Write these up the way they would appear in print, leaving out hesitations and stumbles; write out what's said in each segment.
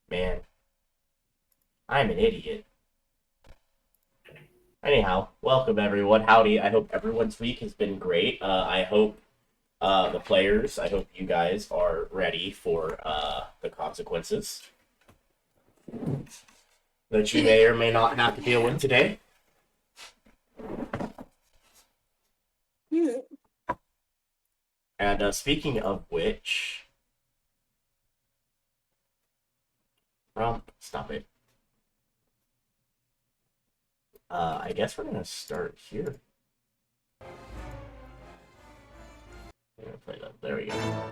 Man, I'm an idiot. Anyhow, welcome everyone. Howdy. I hope everyone's week has been great. I hope the players, I hope you guys are ready for the consequences that you may or may not have to deal with today. And speaking of which, stop it. I guess we're gonna start here. I'm gonna play that. There we go.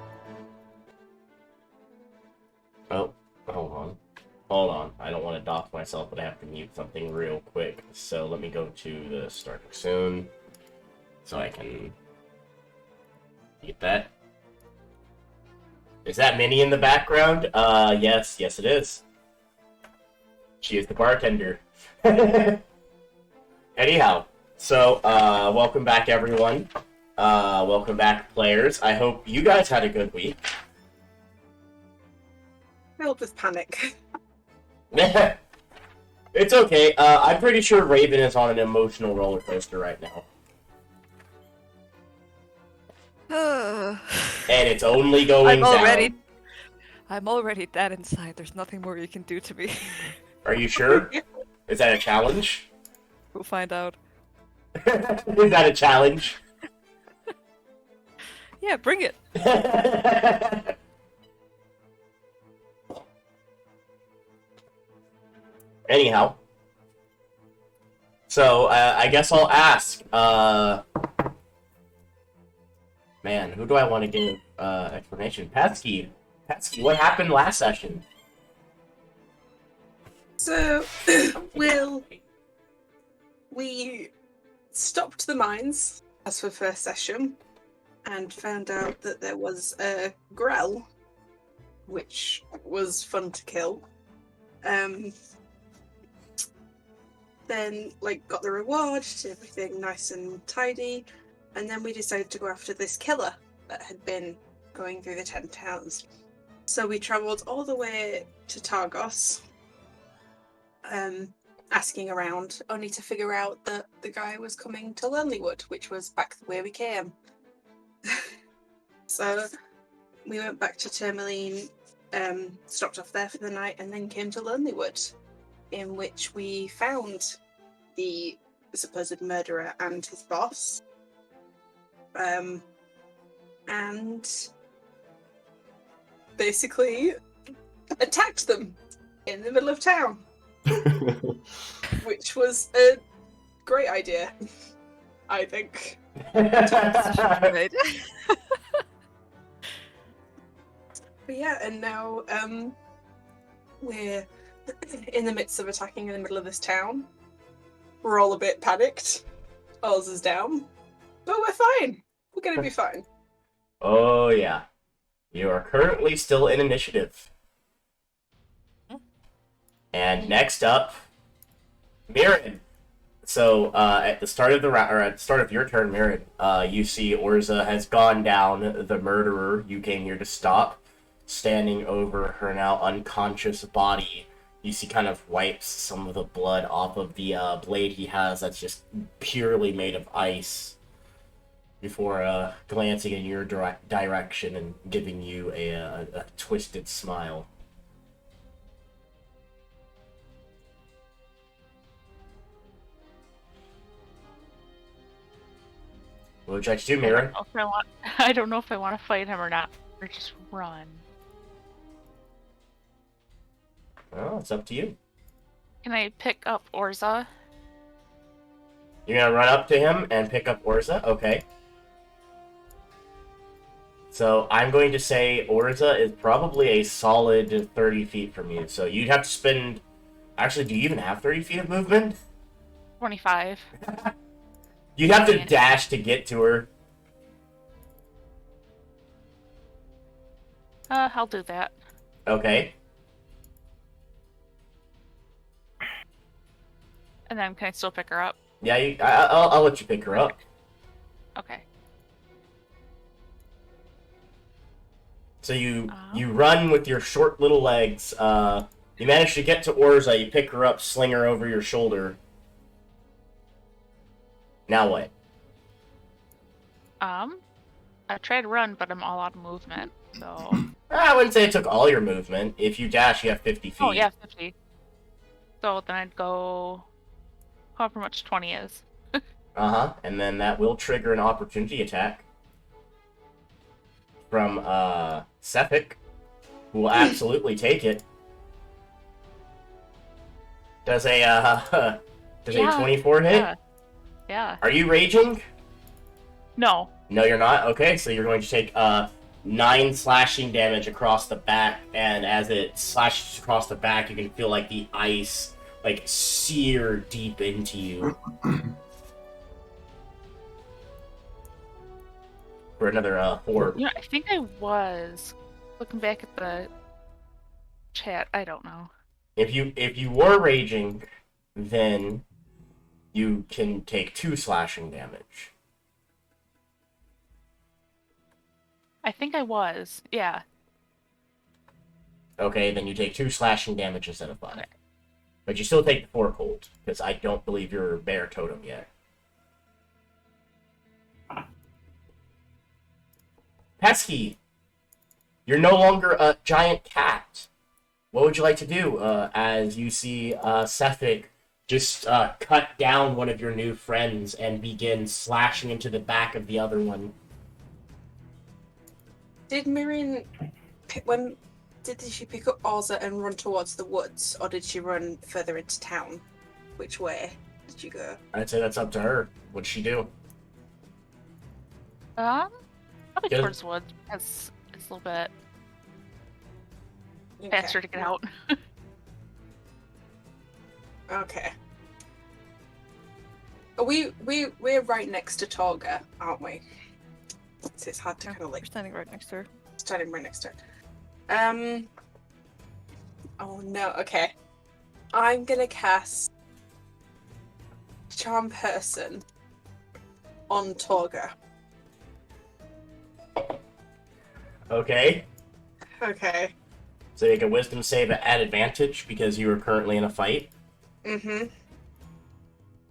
Oh, hold on. Hold on. I don't want to dock myself, but I have to mute something real quick. So let me go to the starting soon, so I can get that. Is that Minnie in the background? Yes, it is. She is the bartender. Anyhow, so, welcome back, everyone. Welcome back, players. I hope you guys had a good week. Filled with panic. It's okay. I'm pretty sure Raven is on an emotional roller coaster right now. And it's only going down. I'm already dead inside. There's nothing more you can do to me. Are you sure? Is that a challenge? We'll find out. Is that a challenge? Yeah, bring it. Anyhow. So, I guess I'll ask, man, who do I want to give, explanation? Pesky, what happened last session? So, we stopped the mines as for first session and found out that there was a grell, which was fun to kill. Then, got the reward, everything nice and tidy, and then we decided to go after this killer that had been going through the 10 towns. So we travelled all the way to Targos, asking around, only to figure out that the guy was coming to Lonelywood, which was back the way we came. So we went back to Tourmaline, stopped off there for the night, and then came to Lonelywood, in which we found the supposed murderer and his boss. And basically attacked them in the middle of town. Which was a great idea, I think. Right. But yeah, and now we're in the midst of attacking in the middle of this town. We're all a bit panicked. Ours is down. But we're fine. We're gonna be fine. Oh, yeah. You are currently still in initiative. And next up, Mirren. So, at the start of the round, or at the start of your turn, Mirren, you see Orza has gone down, the murderer you came here to stop, standing over her now unconscious body. You see kind of wipes some of the blood off of the blade he has that's just purely made of ice before glancing in your direction and giving you a twisted smile. What would you like to do, Mirren? I don't know if I want to fight him or not, or just run. Well, it's up to you. Can I pick up Orza? You're gonna run up to him and pick up Orza? Okay. So I'm going to say Orza is probably a solid 30 feet from you. So you'd have to spend... Actually, do you even have 30 feet of movement? 25. You'd have to dash to get to her. I'll do that. Okay. And then can I still pick her up? Yeah, I'll let you pick her up. Okay. So you run with your short little legs You manage to get to Orza, you pick her up, sling her over your shoulder. Now what? I tried to run, but I'm all out of movement, so... I wouldn't say it took all your movement. If you dash, you have 50 feet. Oh, yeah, 50. So then I'd go... however much 20 is. Uh-huh, and then that will trigger an opportunity attack from, Sephic, who will absolutely take it. Does a, does a 24 hit? Yeah. Yeah. Are you raging? No. No, you're not? Okay, so you're going to take, 9 slashing damage across the back, and as it slashes across the back, you can feel, like, the ice, like, sear deep into you. For another, 4. You know, I think I was looking back at the chat. I don't know. If you were raging, then you can take 2 slashing damage. I think I was. Yeah. Okay, then you take 2 slashing damage instead of 5. Okay. But you still take the 4 cold, because I don't believe you're bear totem yet. Pesky! You're no longer a giant cat. What would you like to do as you see Sephic just cut down one of your new friends and begin slashing into the back of the other one? Did Miriam, did she pick up Orza and run towards the woods, or did she run further into town? Which way did you go? I'd say that's up to her. What'd she do? Probably Good. towards the woods, because it's a little bit Okay. faster to get out. Okay. We're right next to Torga, aren't we? So it's hard to kind of We're like standing right next to her. standing right next to her. Oh no. Okay. I'm gonna cast Charm Person on Torga. Okay. Okay. So make a wisdom save at advantage because you are currently in a fight. Mm-hmm.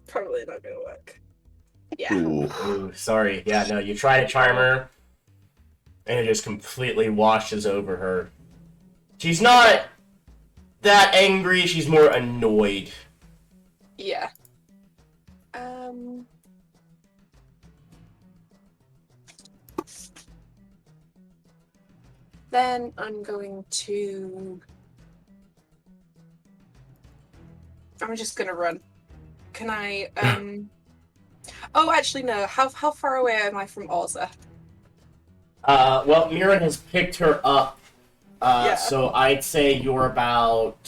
Probably not gonna work. Yeah. Ooh. Ooh, sorry. Yeah, no, you try to charm her, and it just completely washes over her. She's not that angry, she's more annoyed. Yeah. Then I'm going to. I'm just gonna run. Can I? Oh, actually, no. How far away am I from Orza? Well, Mirren has picked her up, Yeah. so I'd say you're about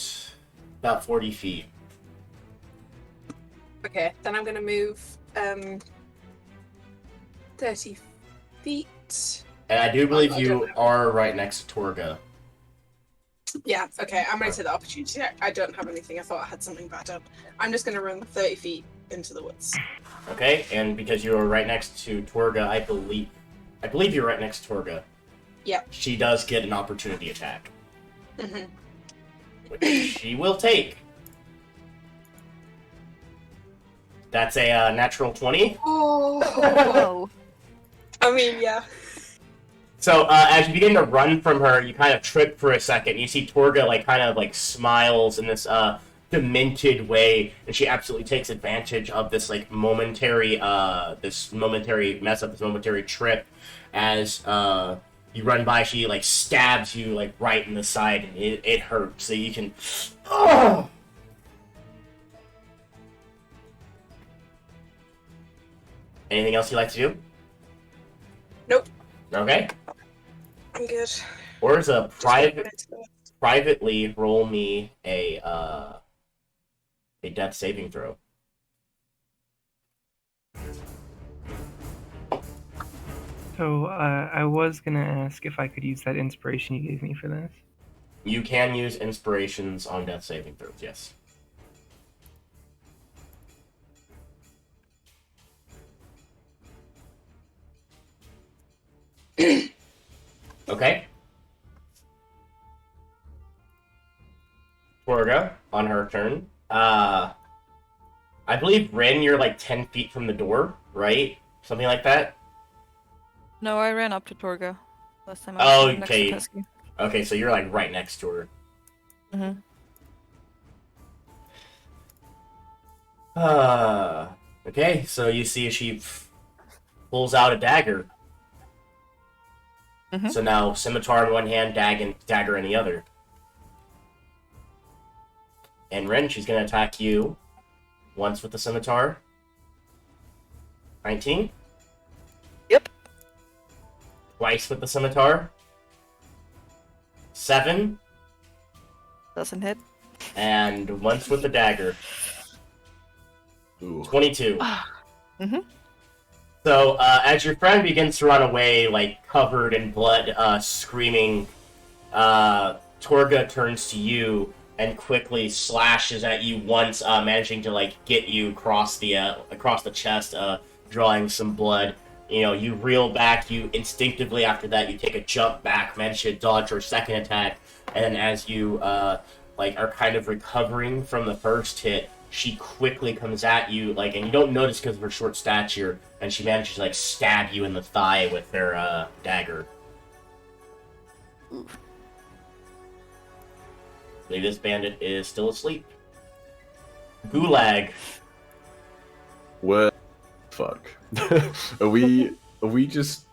40 feet. Okay, then I'm gonna move 30 feet. And I do believe I you don't know. are right next to Torga. Yeah, okay, I'm gonna take the opportunity. I don't have anything. I thought I had something, but I don't. I'm just gonna run 30 feet into the woods. Okay, and because you are right next to Torga, I believe you're right next to Torga. Yep. She does get an opportunity attack, Mm-hmm. which she will take. That's a natural 20. Oh. Whoa. I mean, yeah. So as you begin to run from her, you kind of trip for a second. You see Torga kind of smiles in this demented way, and she absolutely takes advantage of this momentary mess up, this momentary trip. As you run by, she stabs you right in the side, and it hurts. So you can. Oh! Anything else you'd like to do? Nope. Okay. I'm good. Or is a Just gonna private. run into the- Privately roll me a death saving throw. So, I was gonna ask if I could use that inspiration you gave me for this. You can use inspirations on death saving throws, yes. Okay. Torga, on her turn. I believe, Rin, you're like 10 feet from the door, right? Something like that? No, I ran up to Torga last time I was next to Okay. Pesky. Okay, so you're like right next to her. Mm-hmm. Okay, so you see she pulls out a dagger. Mhm. So now scimitar in one hand, dagger in the other. And Ren, she's gonna attack you once with the scimitar. 19. Yep. Twice with the scimitar. 7. Doesn't hit. And once with the dagger. Ooh. 22. Mm-hmm. So, as your friend begins to run away, like, covered in blood, screaming, Torga turns to you and quickly slashes at you once, managing to, like, get you across the chest, drawing some blood. You know, you reel back, you instinctively, after that, you take a jump back, manage to dodge her second attack, and as you, like, are kind of recovering from the first hit, she quickly comes at you, like, and you don't notice because of her short stature, and she manages to, like, stab you in the thigh with her, dagger. I believe this bandit is still asleep. Gulag. Where? Fuck. Are we just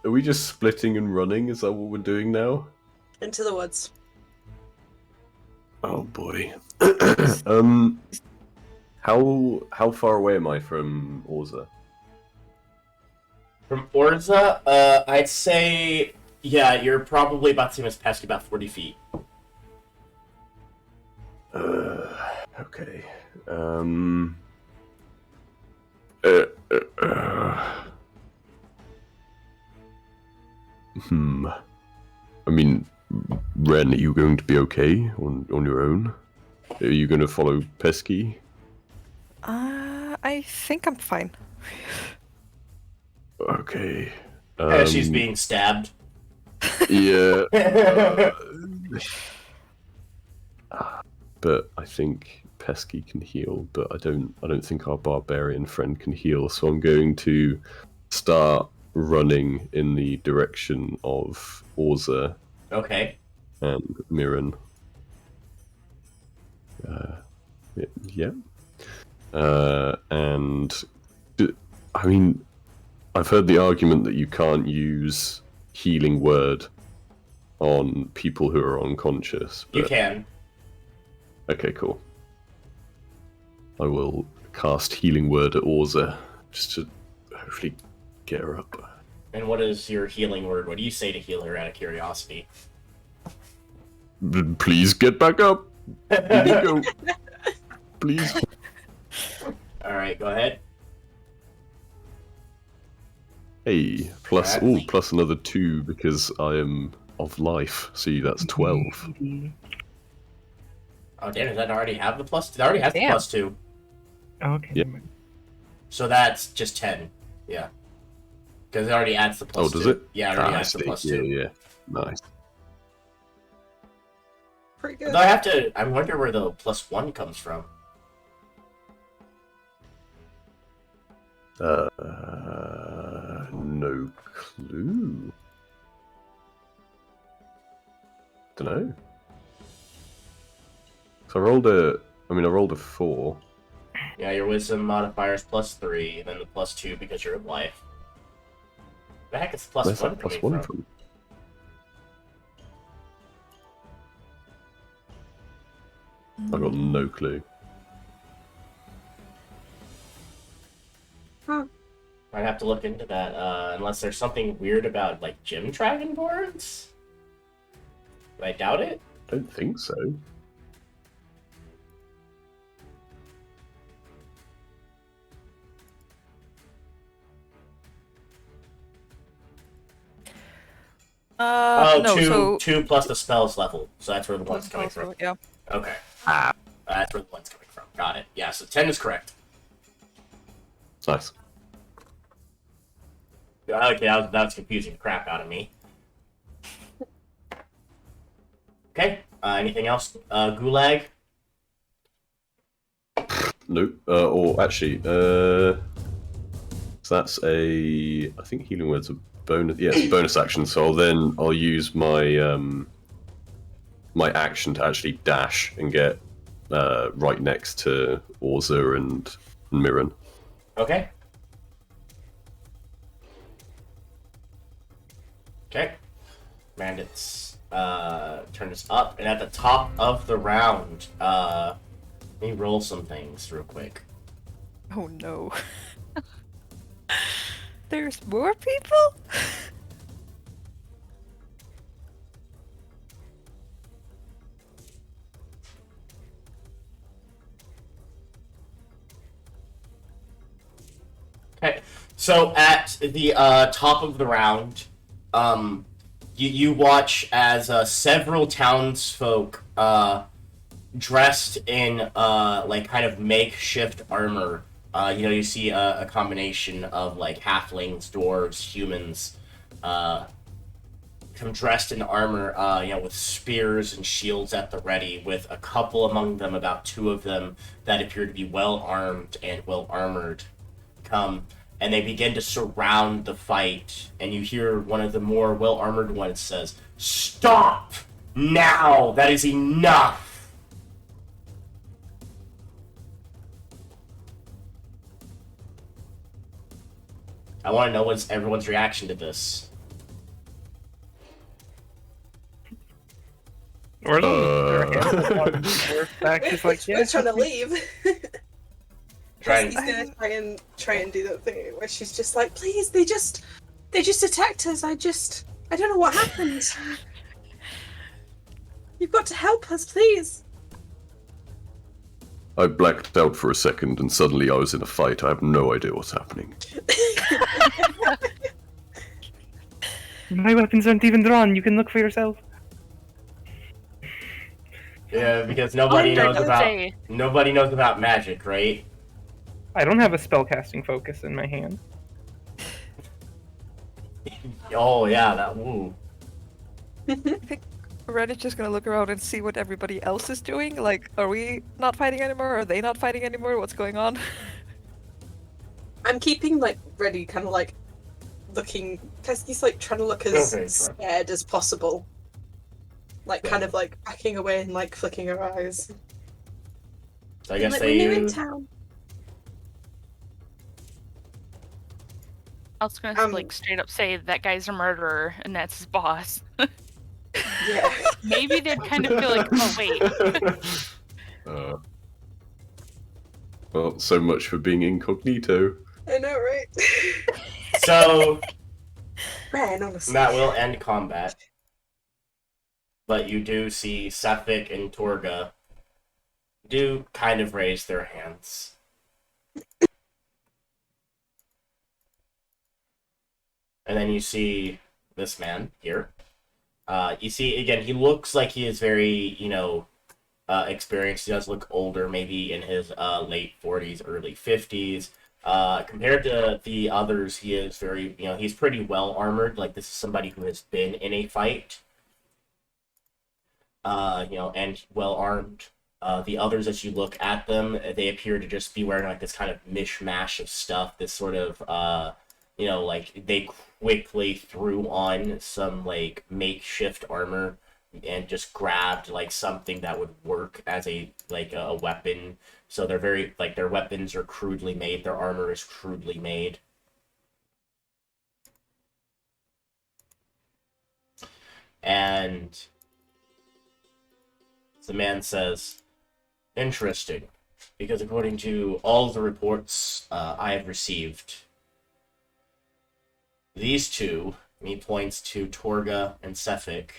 splitting and running? Is that what we're doing now? Into the woods. Oh boy. How far away am I from Orza? From Orza, I'd say, yeah, you're probably about the same as Pesky, about 40 feet. Okay. I mean, Ren, are you going to be okay on your own? Are you going to follow Pesky? I think I'm fine. Okay. As she's being stabbed. Yeah. But I think Pesky can heal, but I don't think our barbarian friend can heal, so I'm going to start running in the direction of Orza Okay. and Mirren. Yeah. I mean, I've heard the argument that you can't use healing word on people who are unconscious. But... You can. Okay, cool. I will cast healing word at Orza just to hopefully get her up. And what is your healing word? What do you say to heal her out of curiosity? Please get back up. Here you go. Please. Alright, go ahead. Hey, plus another 2 because I am of life. See, that's 12. Oh, damn, does that already have the plus? It already has the Damn. plus 2. Okay. Yep. never mind. So that's just 10. Yeah. Because it already adds the plus 2. Oh, does it? Yeah, it already I adds the see. plus 2. Yeah. Nice. Pretty good. Though I wonder where the plus 1 comes from. No clue. Dunno. So I rolled a 4. Yeah, your wisdom modifier is plus 3, then the plus 2 because you're of life. The heck is plus Where's 1 that plus coming 1 from? from? I got no clue. I'd have to look into that, unless there's something weird about, like, gym dragon boards? But I doubt it. I don't think so. Oh, no, two, so 2 plus the spells level, so that's where the 1's coming from. also, yeah. Okay. Ah. That's where the 1's coming from. Got it. Yeah, so 10 is correct. Nice. Okay, that was confusing the crap out of me. Okay, anything else? Gulag? Nope. Or actually, so that's I think healing word's a bonus. Yeah, it's a bonus action. So I'll use my my action to actually dash and get right next to Orza and Mirren. Okay. Okay. Bandits turn us up, and at the top of the round, let me roll some things real quick. Oh no. There's more people? Okay, so at the top of the round, you watch as several townsfolk dressed in like kind of makeshift armor. You see a combination of like halflings, dwarves, humans, come dressed in armor, with spears and shields at the ready, with a couple among them, about two of them, that appear to be well armed and well armored, come, and they begin to surround the fight, and you hear one of the more well armored ones says, "Stop! Now! That is enough!" I want to know what's everyone's reaction to this. Or back, just like, We're trying to leave. Trying. He's gonna try and do that thing where she's just like, please, they just attacked us. I don't know what happened. You've got to help us, please. I blacked out for a second, and suddenly I was in a fight. I have no idea what's happening. My weapons aren't even drawn. You can look for yourself. Yeah, because nobody knows about magic, right? I don't have a spellcasting focus in my hand. Oh yeah, that woo. I think Reddit's just gonna look around and see what everybody else is doing. Like, are we not fighting anymore? Are they not fighting anymore? What's going on? I'm keeping like ready, kind of like looking, because he's like trying to look as scared as possible. Like, kind of like backing away and like flicking her eyes. So I guess we're new in town. I was gonna like straight up say that guy's a murderer and that's his boss. Yeah. Maybe they'd kind of feel like, oh wait. Well, so much for being incognito. I know, right? So Man, honestly. that will end combat. But you do see Sefik and Torga do kind of raise their hands. And then you see this man here. You see, again, he looks like he is very, experienced. He does look older, maybe in his late 40s, early 50s. Compared to the others, he is very, he's pretty well armored. Like, this is somebody who has been in a fight. And well armed. The others, as you look at them, they appear to just be wearing like this kind of mishmash of stuff. This sort of, like they quickly threw on some like makeshift armor and just grabbed like something that would work as a weapon. So they're very like their weapons are crudely made. Their armor is crudely made. And the man says, "Interesting, because according to all the reports I have received, these two," he points to Torga and Sefik,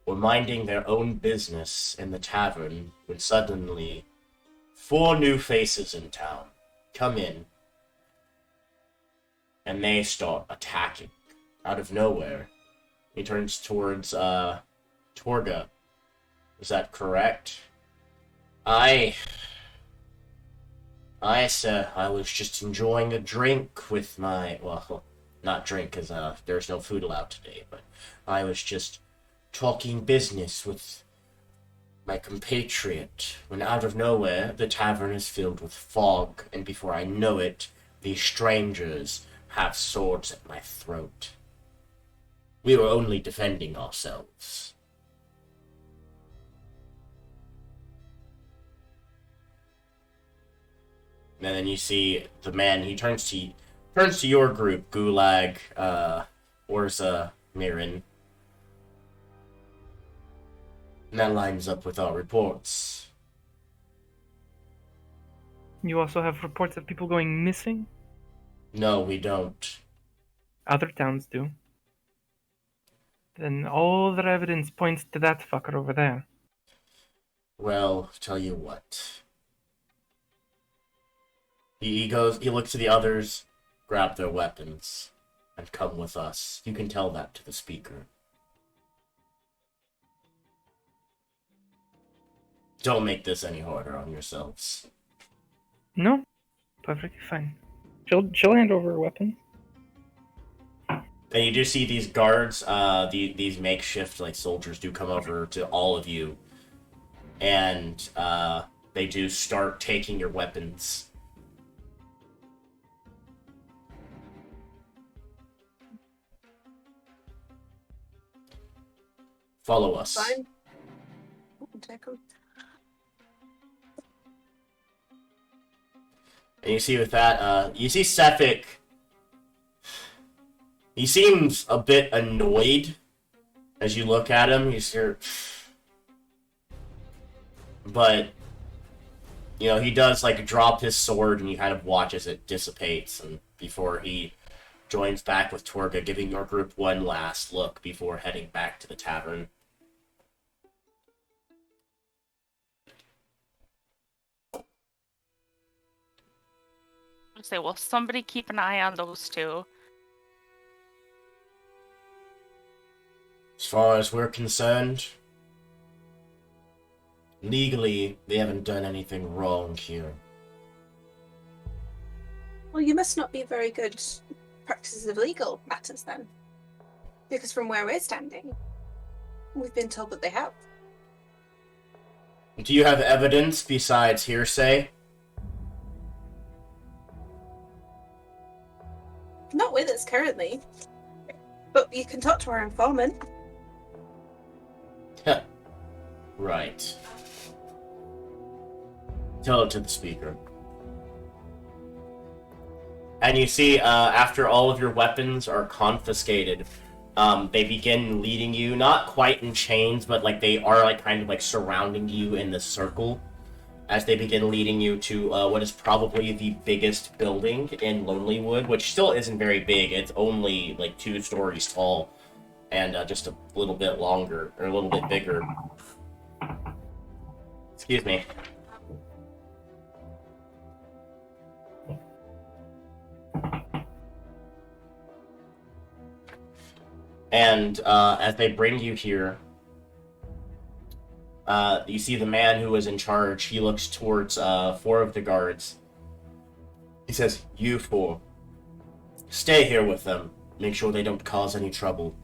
"were minding their own business in the tavern when suddenly 4 new faces in town come in and they start attacking out of nowhere." He turns towards Torga. "Is that correct?" Sir, I was just enjoying a drink with my, well, not drink, because there's no food allowed today, but I was just talking business with My compatriot, when out of nowhere the tavern is filled with fog, and before I know it, these strangers have swords at my throat. We were only defending ourselves. And then you see the man, he turns to your group, Gulag, Orza, Mirin. And that lines up with our reports. You also have reports of people going missing? No, we don't. Other towns do. Then all their evidence points to that fucker over there. Well, tell you what. He looks to the others, grab their weapons, and come with us. You can tell that to the speaker. Don't make this any harder on yourselves. No, perfectly fine. She'll hand over her weapon. And you do see these guards, these makeshift like soldiers do come over to all of you, and they do start taking your weapons. Follow us. Fine. Take 'em. And you see with that, you see Sefik. He seems a bit annoyed as you look at him. He's here. But, you know, he does, like, drop his sword and you kind of watch as it dissipates and before he joins back with Torga, giving your group one last look before heading back to the tavern. I say, well, somebody keep an eye on those two. As far as we're concerned, legally, they haven't done anything wrong here. Well, you must not be very good practices of legal matters then. Because from where we're standing, we've been told that they have. Do you have evidence besides hearsay? Not with us currently. But you can talk to our informant. Right. Tell it to the speaker. And you see, after all of your weapons are confiscated, they begin leading you, not quite in chains, but like they are like kind of like surrounding you in this circle, as they begin leading you to what is probably the biggest building in Lonelywood, which still isn't very big. It's only like 2 stories tall, and just a little bit longer, or a little bit bigger. Excuse me. And as they bring you here, you see the man who was in charge. He looks towards 4 of the guards. He says, "You 4, stay here with them. Make sure they don't cause any trouble.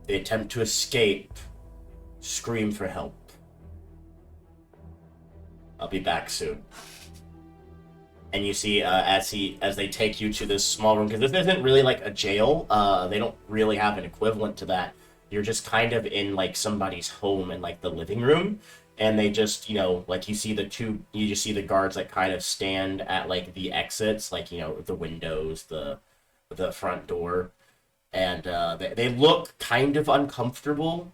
If they attempt to escape, scream for help. I'll be back soon." And you see, as they take you to this small room, because this isn't really like a jail. They don't really have an equivalent to that. You're just kind of in like somebody's home in like the living room, and they just, you know, like you just see the guards like kind of stand at like the exits, like, you know, the windows, the front door, and they look kind of uncomfortable.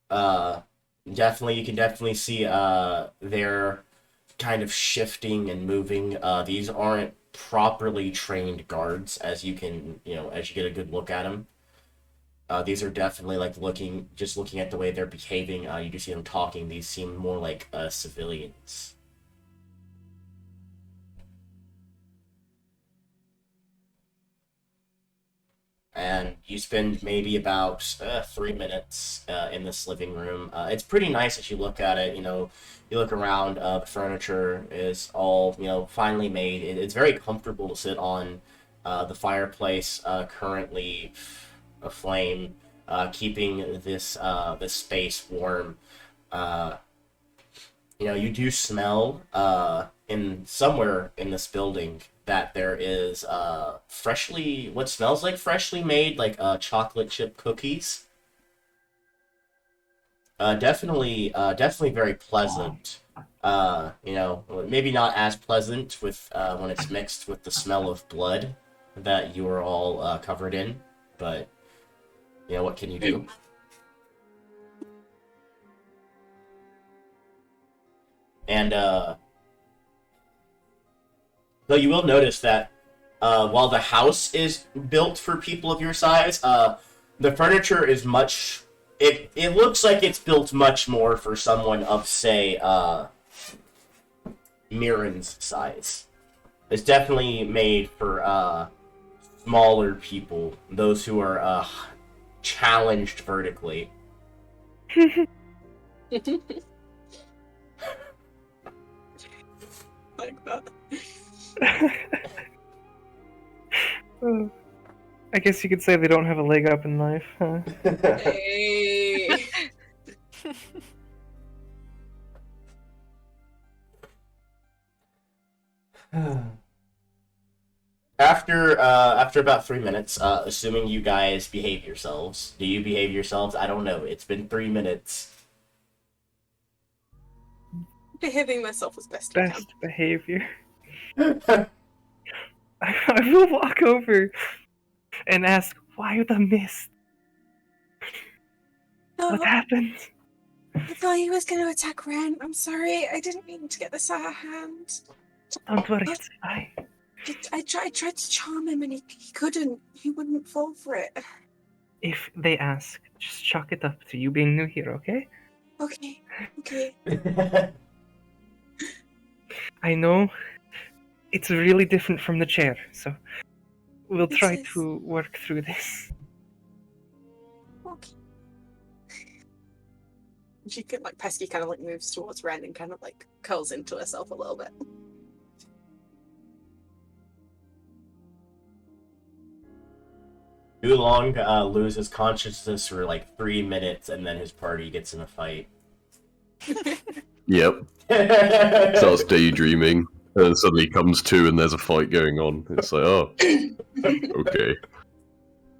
You can definitely see they're kind of shifting and moving. These aren't properly trained guards, as you can, you know, as you get a good look at them. These are definitely like looking at the way they're behaving. You do see them talking. These seem more like civilians. And you spend maybe about 3 minutes in this living room. It's pretty nice as you look at it. You know, you look around. The furniture is all, you know, finely made. It's very comfortable to sit on. The fireplace currently aflame, keeping this space warm. you do smell in somewhere in this building that there is what smells like freshly made like chocolate chip cookies. Definitely very pleasant. Maybe not as pleasant with when it's mixed with the smell of blood that you are all covered in, but what can you do? And though you will notice that while the house is built for people of your size, the furniture is much. It looks like it's built much more for someone of, say, Mirren's size. It's definitely made for smaller people, those who are challenged vertically. Like that. I guess you could say they don't have a leg up in life, huh? Hey. After about 3 minutes, assuming you guys behave yourselves, do you behave yourselves? I don't know. It's been 3 minutes. Behaving myself as best I can. Best behavior. I will walk over and ask, why the mist? What happened? I thought he was going to attack Ren. I'm sorry. I didn't mean to get this out of hand. Don't worry, it's fine. I tried to charm him and he couldn't. He wouldn't fall for it. If they ask, just chalk it up to you being new here, okay? Okay. Okay. I know it's really different from the chair, so we'll try to work through this. Okay. She could pesky kind of moves towards Ren and kind of curls into herself a little bit. Oolong loses consciousness for 3 minutes, and then his party gets in a fight. Yep. Starts daydreaming, and then suddenly comes to, and there's a fight going on. It's like, oh, okay.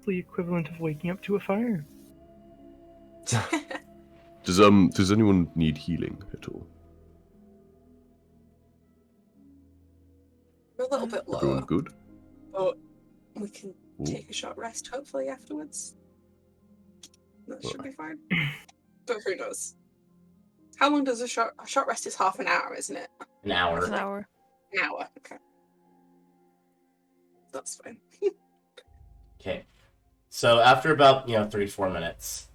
The equivalent of waking up to a fire. Does anyone need healing at all? We're a little bit low. Everyone good? But we can Ooh. take a short rest, hopefully, afterwards. That should be fine. But who knows? How long does a short rest is half an hour, isn't it? An hour. It's an hour. An hour, okay. That's fine. Okay. So after about, 3 to 4 minutes.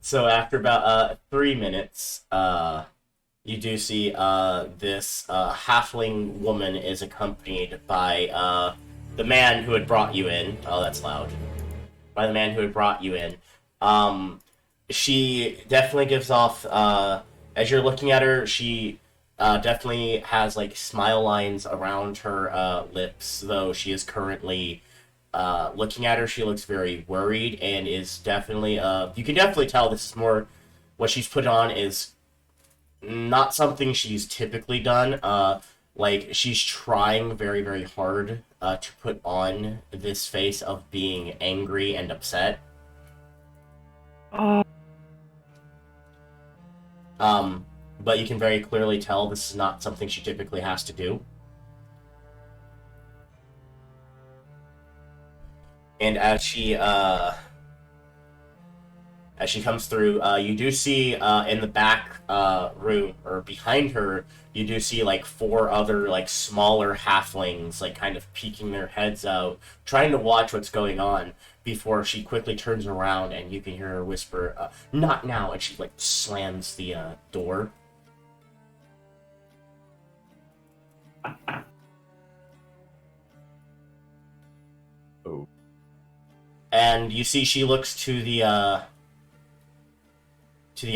So after about 3 minutes, you do see this halfling woman is accompanied by the man who had brought you in. Oh, that's loud. By the man who had brought you in. She definitely gives off, as you're looking at her, she definitely has smile lines around her lips, though she is currently looking at her. She looks very worried and is definitely, you can definitely tell this is more, what she's put on is not something she's typically done. She's trying very, very hard to put on this face of being angry and upset. Oh. But you can very clearly tell this is not something she typically has to do. And as she comes through, you do see in the back room, or behind her, you do see 4 other smaller halflings kind of peeking their heads out, trying to watch what's going on, before she quickly turns around and you can hear her whisper, "Not now," and she slams the door. Oh. And you see she looks to the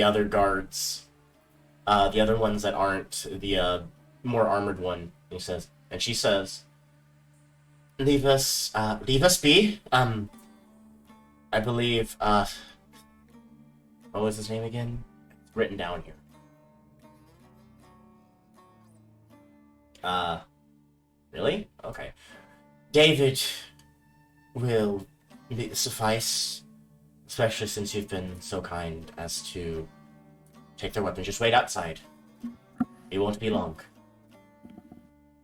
other guards, the other ones that aren't the more armored one. And she says, leave us be. I believe What was his name again? It's written down here. Really? Okay. David will suffice, especially since you've been so kind as to take their weapons. Just wait outside. It won't be long.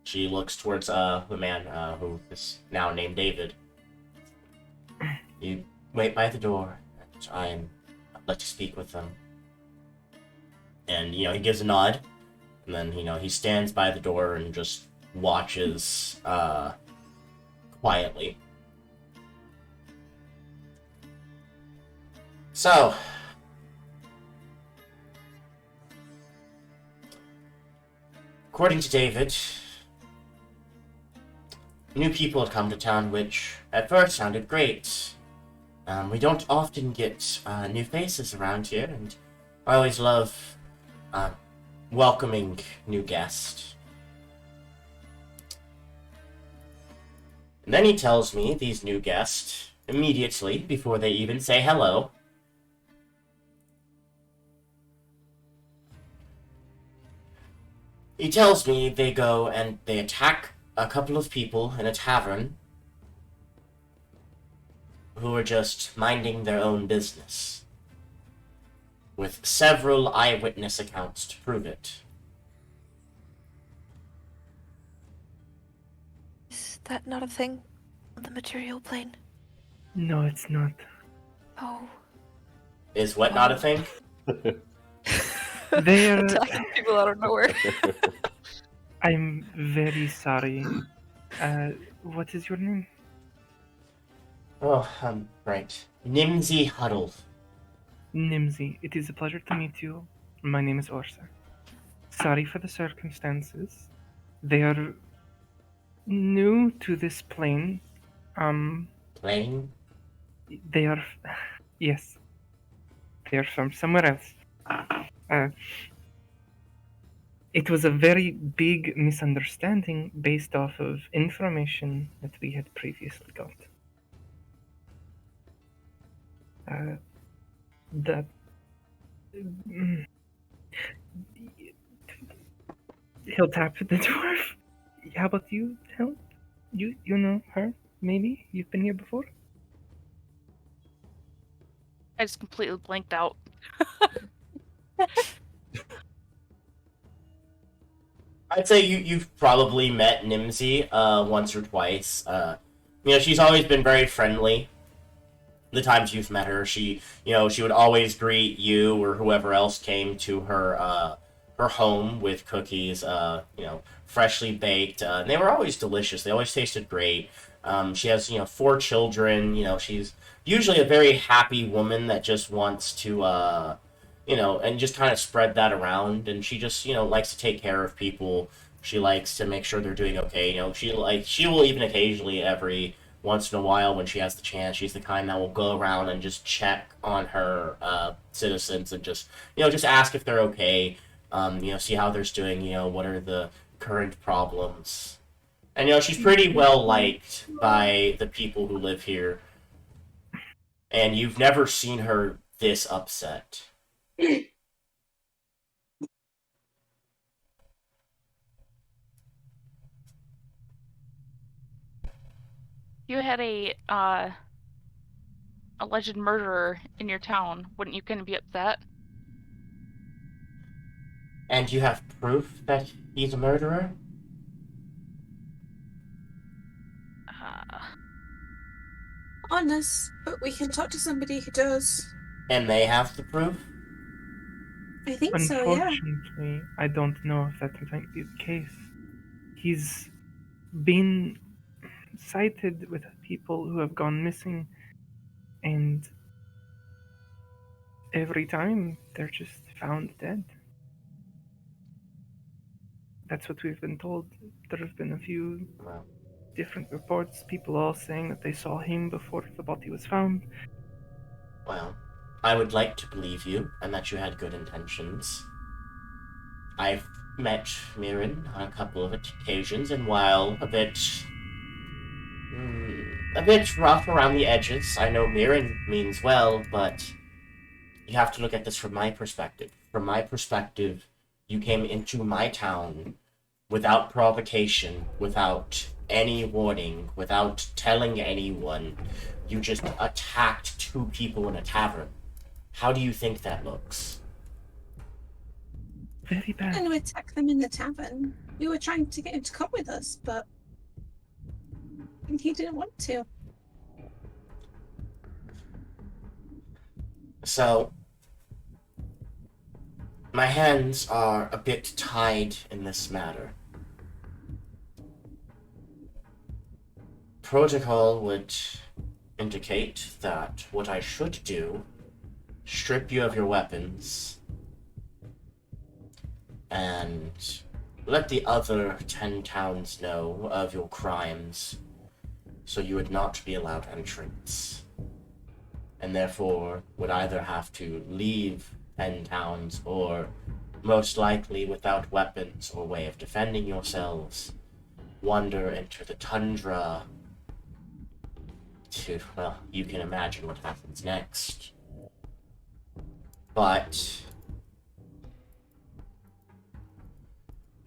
She looks towards the man who is now named David. You wait by the door, and I'd like to speak with them. And, he gives a nod, and then, he stands by the door and just watches quietly. So, according to David, new people had come to town, which at first sounded great. We don't often get new faces around here, and I always love welcoming new guests. And then he tells me these new guests, immediately, before they even say hello, he tells me they go and they attack a couple of people in a tavern who are just minding their own business, with several eyewitness accounts to prove it. Is that not a thing on the material plane? No, it's not. Oh. Is what not a thing? They're... Attacking people out of nowhere. I'm very sorry. What is your name? Oh, right. Nimsy Huddle. Nimsy. It is a pleasure to meet you. My name is Orsa. Sorry for the circumstances. They are new to this plane. Plane? They are... Yes. They are from somewhere else. It was a very big misunderstanding based off of information that we had previously got. That... He'll tap the dwarf. How about you, Hel? You know her, maybe? You've been here before? I just completely blanked out. I'd say you've probably met Nimsy once or twice. She's always been very friendly. The times you've met her, she would always greet you or whoever else came to her home with cookies, freshly baked. And they were always delicious. They always tasted great. She has 4 children. She's usually a very happy woman that just wants to and just kind of spread that around. And she just likes to take care of people. She likes to make sure they're doing okay. She will even occasionally, every once in a while when she has the chance, she's the kind that will go around and just check on her citizens and just ask if they're okay. See how they're doing. What are the current problems. And she's pretty well liked by the people who live here. And you've never seen her this upset. You had a alleged murderer in your town. Wouldn't you kind of be upset? And you have proof that he's a murderer? Honest, but we can talk to somebody who does. And they have the proof? I think so, yeah. Unfortunately, I don't know if that might be the case. He's been cited with people who have gone missing, and every time they're just found dead. That's what we've been told. There have been a few Well, different reports, people all saying that they saw him before the body was found. well, I would like to believe you, and that you had good intentions. I've met Mirren on a couple of occasions, and while a bit rough around the edges, I know Mirren means well, but You have to look at this from my perspective. From my perspective, you came into my town without provocation, without any warning, without telling anyone. You just attacked 2 people in a tavern. How do you think that looks? Very bad. And we attack them in the tavern. We were trying to get him to come with us, but he didn't want to. So, my hands are a bit tied in this matter. Protocol would indicate that what I should do, strip you of your weapons, and let the other 10 towns know of your crimes, so you would not be allowed entrance. And therefore would either have to leave 10 towns, or most likely without weapons or way of defending yourselves, wander into the tundra to, well, you can imagine what happens next. But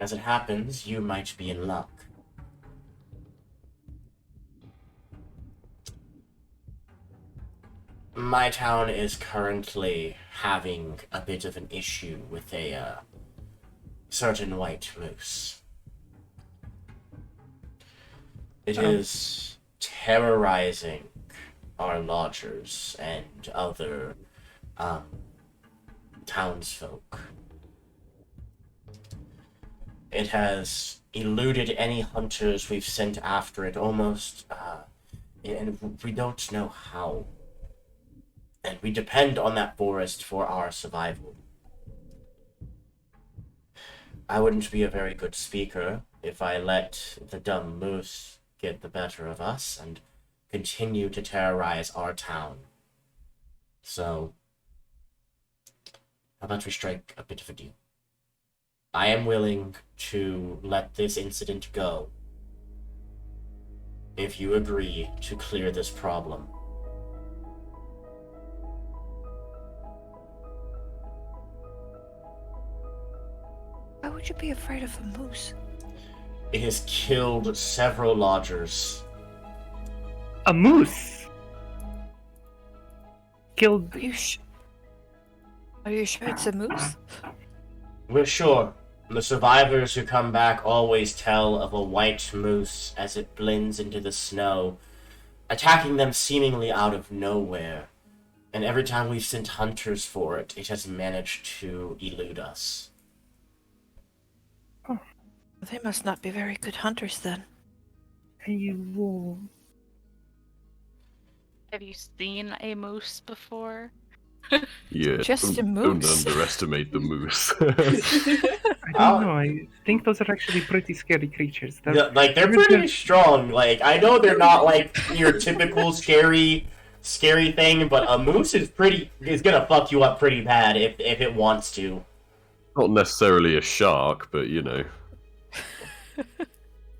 as it happens, you might be in luck. My town is currently having a bit of an issue with a certain white moose. It is terrorizing our lodgers and other townsfolk. It has eluded any hunters we've sent after it almost, and we don't know how. And we depend on that forest for our survival. I wouldn't be a very good speaker if I let the dumb moose get the better of us and continue to terrorize our town. So, how about we strike a bit of a deal? I am willing to let this incident go if you agree to clear this problem. Why would you be afraid of a moose? It has killed several lodgers. A moose killed. Are you sure it's a moose? We're sure. The survivors who come back always tell of a white moose as it blends into the snow, attacking them seemingly out of nowhere. And every time we've sent hunters for it, it has managed to elude us. They must not be very good hunters then. You Have you seen a moose before? Yeah, Just a don't moose. underestimate the moose. I don't know. I think those are actually pretty scary creatures. Yeah, like, they're pretty strong. Like, I know they're not, like, your typical scary thing, but a moose is gonna fuck you up pretty bad if it wants to. Not necessarily a shark, but you know.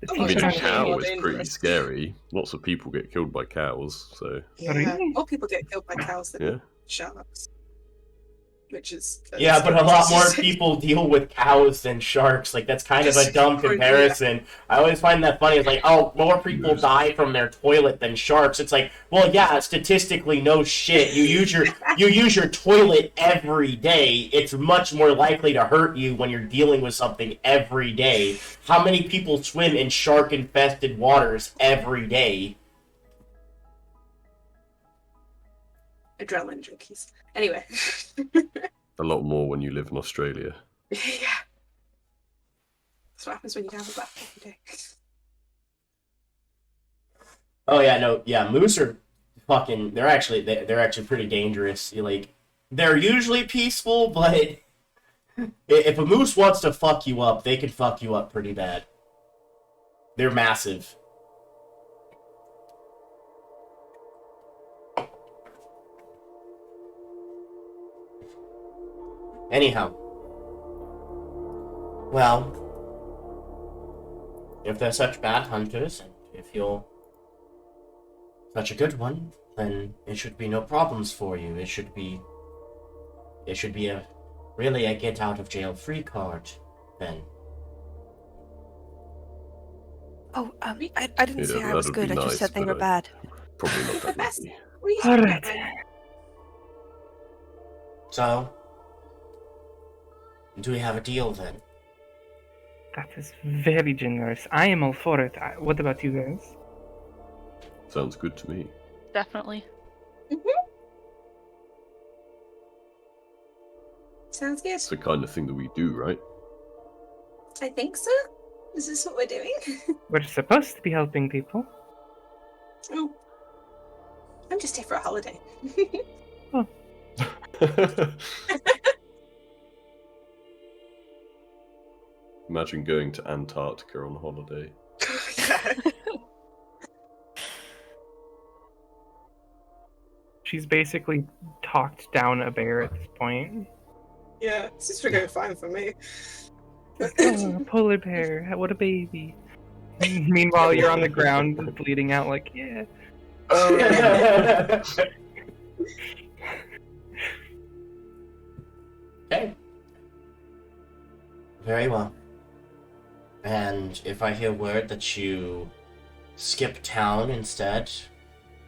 I mean, a cow is pretty scary. Lots of people get killed by cows, so. Yeah, Really? more people get killed by cows than Yeah. sharks. Which is... Yeah, but a lot more people deal with cows than sharks. Like, that's kind of a dumb comparison. I always find that funny. It's like, oh, more people die from their toilet than sharks. It's like, well, yeah, statistically, no shit. You use your toilet every day. It's much more likely to hurt you when you're dealing with something every day. How many people swim in shark-infested waters every day? Adrenaline junkies. Anyway. A lot more when you live in Australia. Yeah. That's what happens when you have a bath every day. Oh yeah, no, yeah, moose are fucking. They're actually pretty dangerous. They're usually peaceful, but if a moose wants to fuck you up, they can fuck you up pretty bad. They're massive. Anyhow. Well, if they're such bad hunters, and if you're such a good one, then it should be no problems for you. It should be it should be really a get out of jail free card, then. Oh, I didn't say I was that'd be good. I just nice, said they but were bad. Probably not The that best easy. reason. Alright. So, do we have a deal then? That is very generous. I am all for it. What about you guys? Sounds good to me. Definitely. Sounds good. It's the kind of thing that we do, right? I think so. Is this what we're doing? We're supposed to be helping people. Oh. I'm just here for a holiday. Imagine going to Antarctica on holiday. She's basically talked down a bear at this point. Yeah, this is going fine for me. Oh, a polar bear. What a baby. Meanwhile, you're on the ground bleeding out like, yeah. Okay. Very well. And if I hear word that you skip town instead,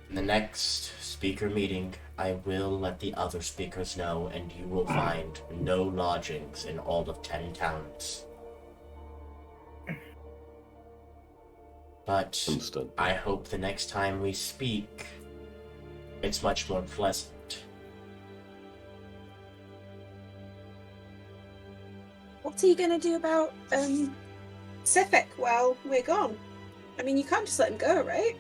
in the next speaker meeting, I will let the other speakers know, and you will find no lodgings in all of 10 towns. But Understand. I hope the next time we speak, it's much more pleasant. What are you going to do about Sifik while we're gone? I mean, you can't just let him go, right?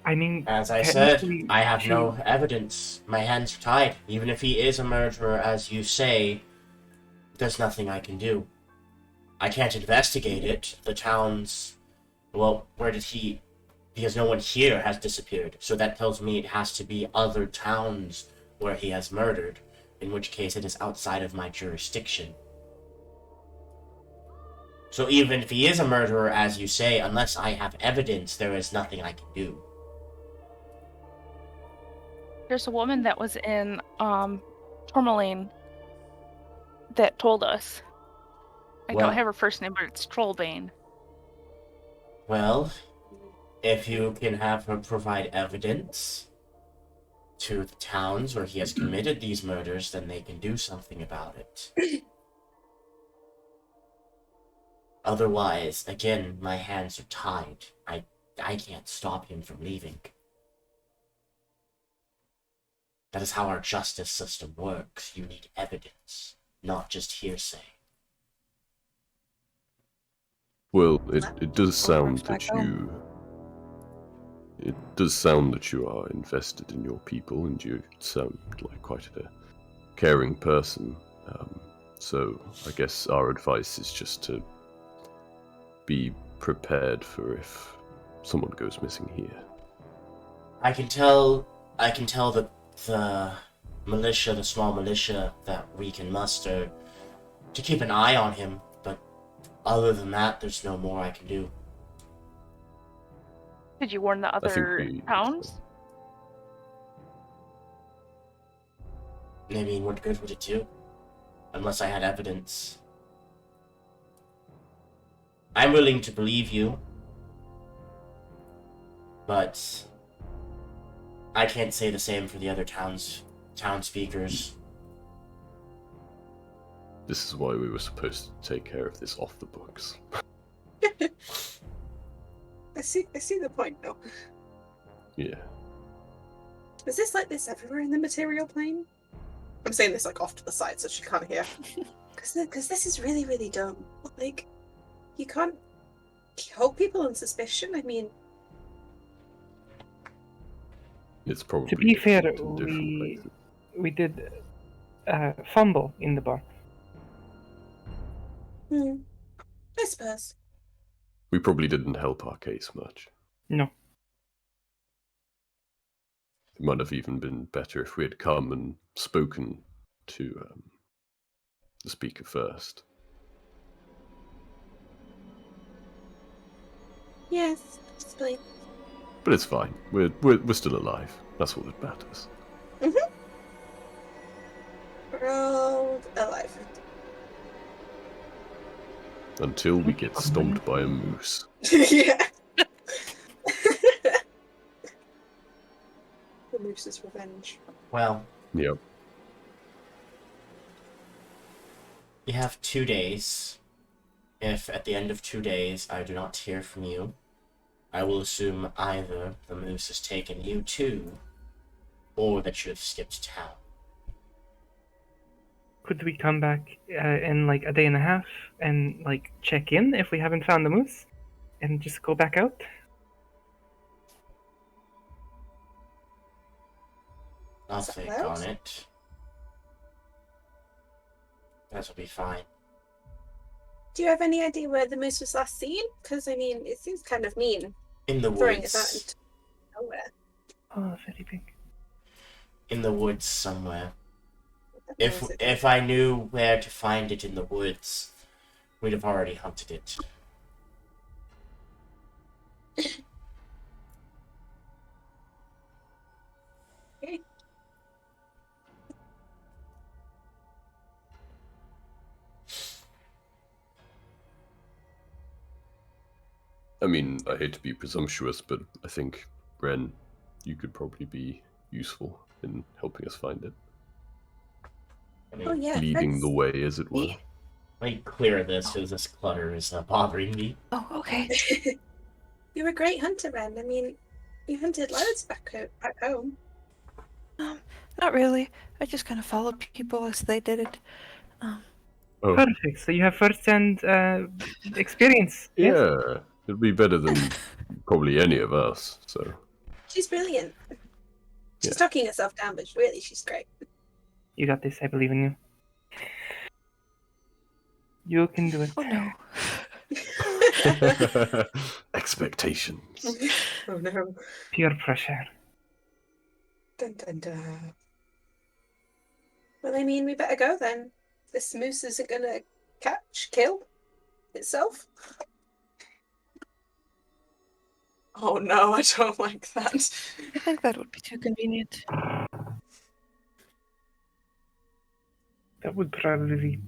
I mean, As I said, technically, I have she- no evidence. My hands are tied. Even if he is a murderer, as you say, there's nothing I can do. I can't investigate it. The town's... Well, where did he... Because no one here has disappeared, so that tells me it has to be other towns where he has murdered, in which case it is outside of my jurisdiction. So even if he is a murderer, as you say, unless I have evidence, there is nothing I can do. There's a woman that was in Tourmaline that told us. I Well- don't have her first name, but it's Trollbane. Well, if you can have her provide evidence to the towns where he has committed these murders, then they can do something about it. Otherwise, again, my hands are tied. I can't stop him from leaving. That is how our justice system works. You need evidence, not just hearsay. Well, it does sound back that you... It does sound that you are invested in your people, and you sound like quite a caring person. So I guess our advice is just to be prepared for if someone goes missing here. I can tell the militia, the small militia that we can muster, to keep an eye on him, but other than that, there's no more I can do. Did you warn the think other we- towns? I mean, what good would it do? Unless I had evidence. I'm willing to believe you, but I can't say the same for the other town speakers. This is why we were supposed to take care of this off the books. I see the point, though. Yeah. Is this like this everywhere in the material plane? I'm saying this like off to the side so she can't hear. Because this is really, really dumb. Like, you can't hold people on suspicion. I mean, It's probably To be fair, different in different places. we did fumble in the bar. I suppose. We probably didn't help our case much. No. It might have even been better if we had come and spoken to the speaker first. Yes, possibly. But it's fine. We're still alive. That's all that matters. We're all alive. Until we get stomped by a moose. Yeah. The moose's revenge. Well, Yep. you have 2 days. If at the end of 2 days I do not hear from you, I will assume either the moose has taken you too, or that you have skipped town. Could we come back in like a day and a half and like check in if we haven't found the moose, and just go back out? I'll Is that think allowed? on it. That'll be fine. Do you have any idea where the moose was last seen? Because, I mean, it seems kind of mean. In the Throwing us out woods. into nowhere. Oh, very big. In the woods somewhere. What was it? If I knew where to find it in the woods, we'd have already hunted it. Okay. I mean, I hate to be presumptuous, but I think, Ren, you could probably be useful in helping us find it. Oh, yeah. Leading the Fred's- way, as it were. Me? Let me clear this, because this clutter is bothering me. Oh, okay. You're a great hunter, Ren. I mean, you hunted loads back home. Not really. I just kind of followed people as they did it. Oh, Perfect. So you have first-hand experience. Yes? yeah. It'd be better than probably any of us, so. She's brilliant. She's Yeah. talking herself down, but really, she's great. You got this. I believe in you. You can do it. Oh no. Expectations. Oh, no. Peer pressure. Dun, dun, dun. Well, I mean, we better go then. This moose isn't gonna kill itself. Oh no, I don't like that. I think that would be too convenient. That would probably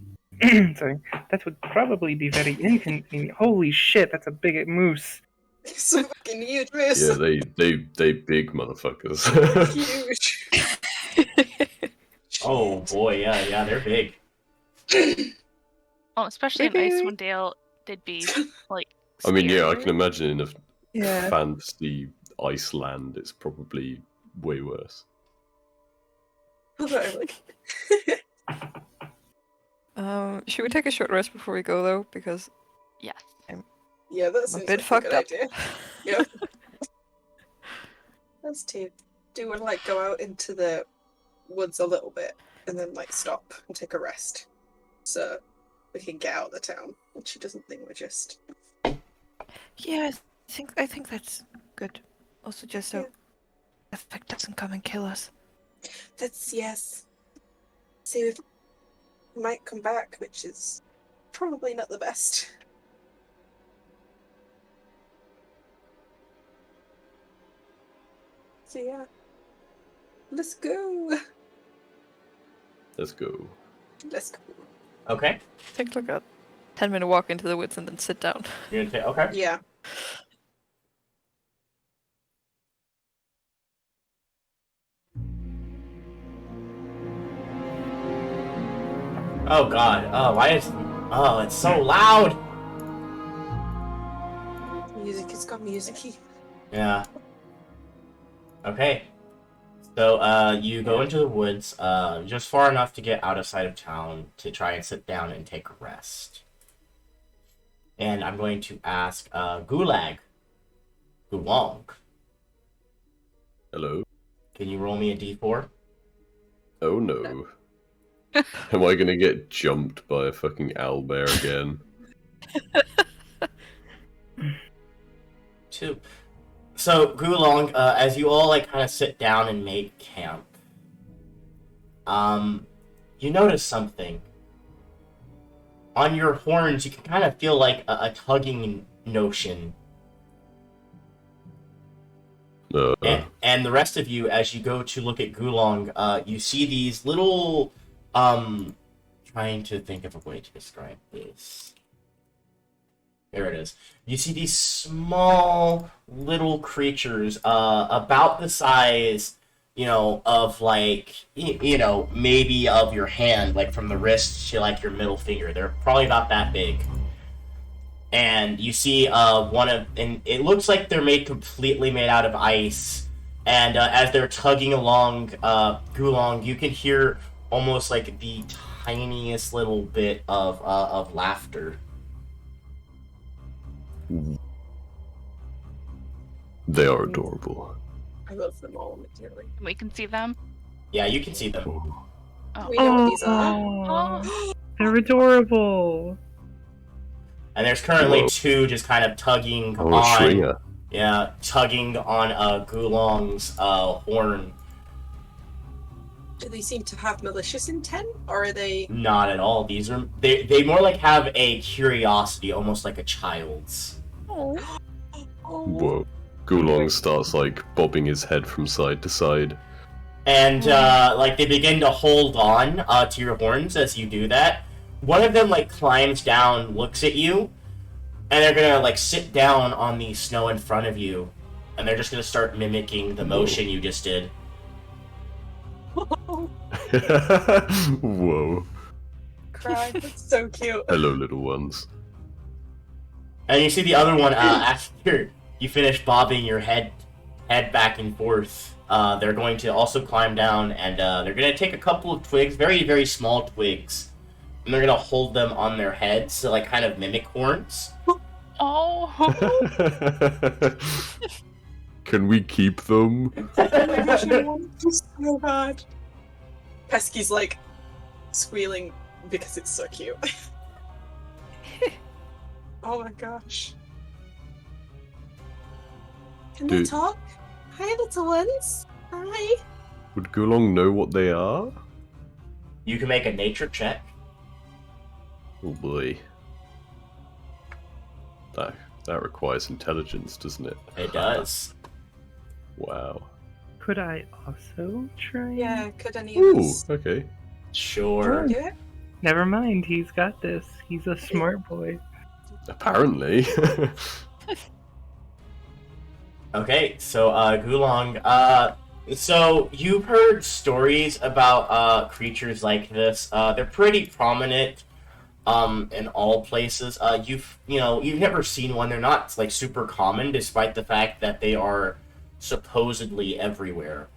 sorry. That would probably be very inconvenient. Holy shit, that's a big moose. It's a fucking huge moose. Yeah, they big motherfuckers. Huge. Oh boy, yeah, they're big. Well, especially in Maybe- Icewind Dale, they'd be like. I mean, yeah, I scary. can imagine in a Yeah. fantasy Iceland, it's probably way worse. Although, like, Should we take a short rest before we go though? Because Yes. yeah, that I'm a seems bit like fucked a good up. idea. Yeah. Let's do you want to like go out into the woods a little bit and then like stop and take a rest so we can get out of the town and she doesn't think we're just Yeah, I think that's good. Also, just so Yeah. the effect doesn't come and kill us. that's yes. See, we might come back, which is probably not the best. So yeah, let's go. Let's go. Let's go. Okay. Take like a 10-minute walk into the woods and then sit down. You're gonna take. Okay. Yeah. Oh god. Oh, why is? Oh, it's so loud. Music, it's got music-y. Yeah. Okay. So, you go into the woods, just far enough to get out of sight of town to try and sit down and take a rest. And I'm going to ask, Gulong. Hello. Can you roll me a d4? Oh no. Am I gonna get jumped by a fucking owlbear again? 2. So, Gulong, as you all, like, kind of sit down and make camp, you notice something. On your horns, you can kind of feel, like, a tugging notion. And the rest of you, as you go to look at Gulong, you see these little Trying to think of a way to describe this. There it is. You see these small little creatures, about the size, of like, maybe of your hand, like from the wrist to like your middle finger. They're probably about that big. And you see and it looks like they're completely made out of ice. And as they're tugging along Gulong, you can hear almost like the tiniest little bit of laughter. They are adorable. I love them all dearly. We can see them. Yeah, you can see them. Oh. We know what these are. Oh, they're adorable. And there's currently Whoa. 2 just kind of tugging Oh, on. Shringer. Yeah, tugging on Gulong's horn. Do they seem to have malicious intent, or are they? Not at all. They more like have a curiosity, almost like a child's. Oh. Whoa. Gulong starts like bobbing his head from side to side. And like they begin to hold on to your horns as you do that. One of them like climbs down, looks at you, and they're gonna like sit down on the snow in front of you, and they're just gonna start mimicking the motion you just did. Whoa. Cry. That's so cute. Hello, little ones. And you see the other one after you finish bobbing your head back and forth. They're going to also climb down, and they're going to take a couple of twigs, very, very small twigs, and they're going to hold them on their heads to, like, kind of mimic horns. Oh. Can we keep them? Oh my gosh, I want this so bad. Pesky's like squealing because it's so cute. Oh my gosh. Can they Dude. talk? Hi, little ones. Hi. Would Gulong know what they are? You can make a nature check. Oh boy. That requires intelligence, doesn't it? It does. Wow. Could I also try? Yeah, could any of Ooh, us okay. Sure. do it? Never mind, he's got this. He's a smart boy. Apparently. Okay, so Gulong, so you've heard stories about creatures like this. They're pretty prominent in all places. You've never seen one. They're not like super common, despite the fact that they are supposedly everywhere.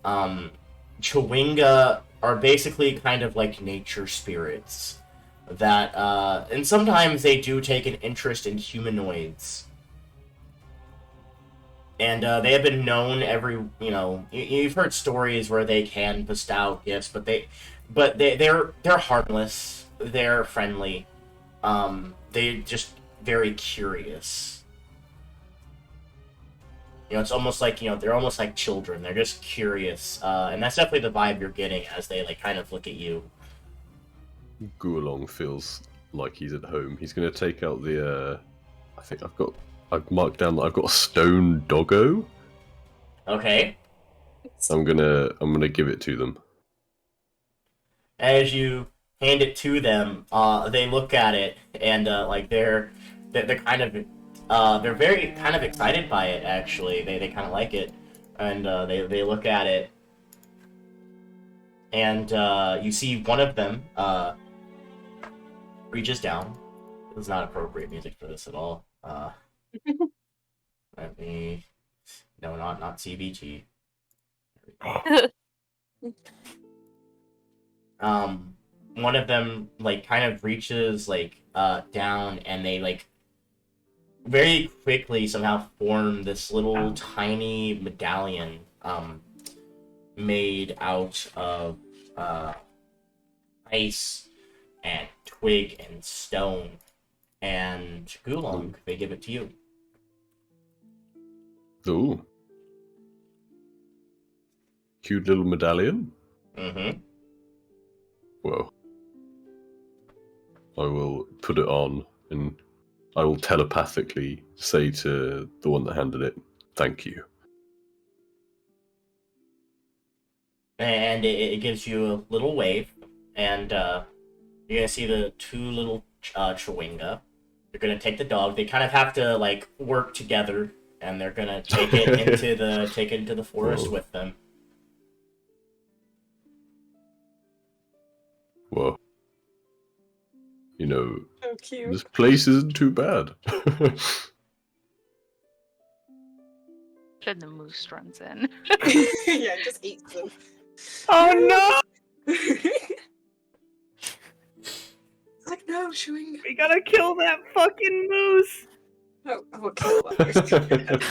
Chewinga are basically kind of like nature spirits that, and sometimes they do take an interest in humanoids. And they have been known you've heard stories where they can bestow gifts, but they're harmless, they're friendly, they're just very curious. It's almost like, they're almost like children, they're just curious, and that's definitely the vibe you're getting as they like kind of look at you. Gulong feels like he's at home. He's going to take out the, I've marked down that I've got a stone doggo. Okay. I'm gonna give it to them. As you hand it to them, they look at it and like they're kind of they're very kind of excited by it. Actually, they kind of like it, and they look at it, and you see one of them reaches down. It's not appropriate music for this at all. Let me. No, not CBT. One of them like kind of reaches like down, and they like very quickly somehow form this little tiny medallion made out of ice and twig and stone. And Gulong, they give it to you. Ooh. Cute little medallion. Mm-hmm. Whoa. I will put it on, and I will telepathically say to the one that handed it, "Thank you." And it gives you a little wave, and you're gonna see the two little Chewinga. They're gonna take the dog. They kind of have to like work together, and they're gonna take it into the forest Whoa. with them. Well, you know, So cute. this place isn't too bad. Then the moose runs in. Yeah, just eats them. Oh no! It's like, no, chewing. We gotta kill that fucking moose! Oh, I will kill that.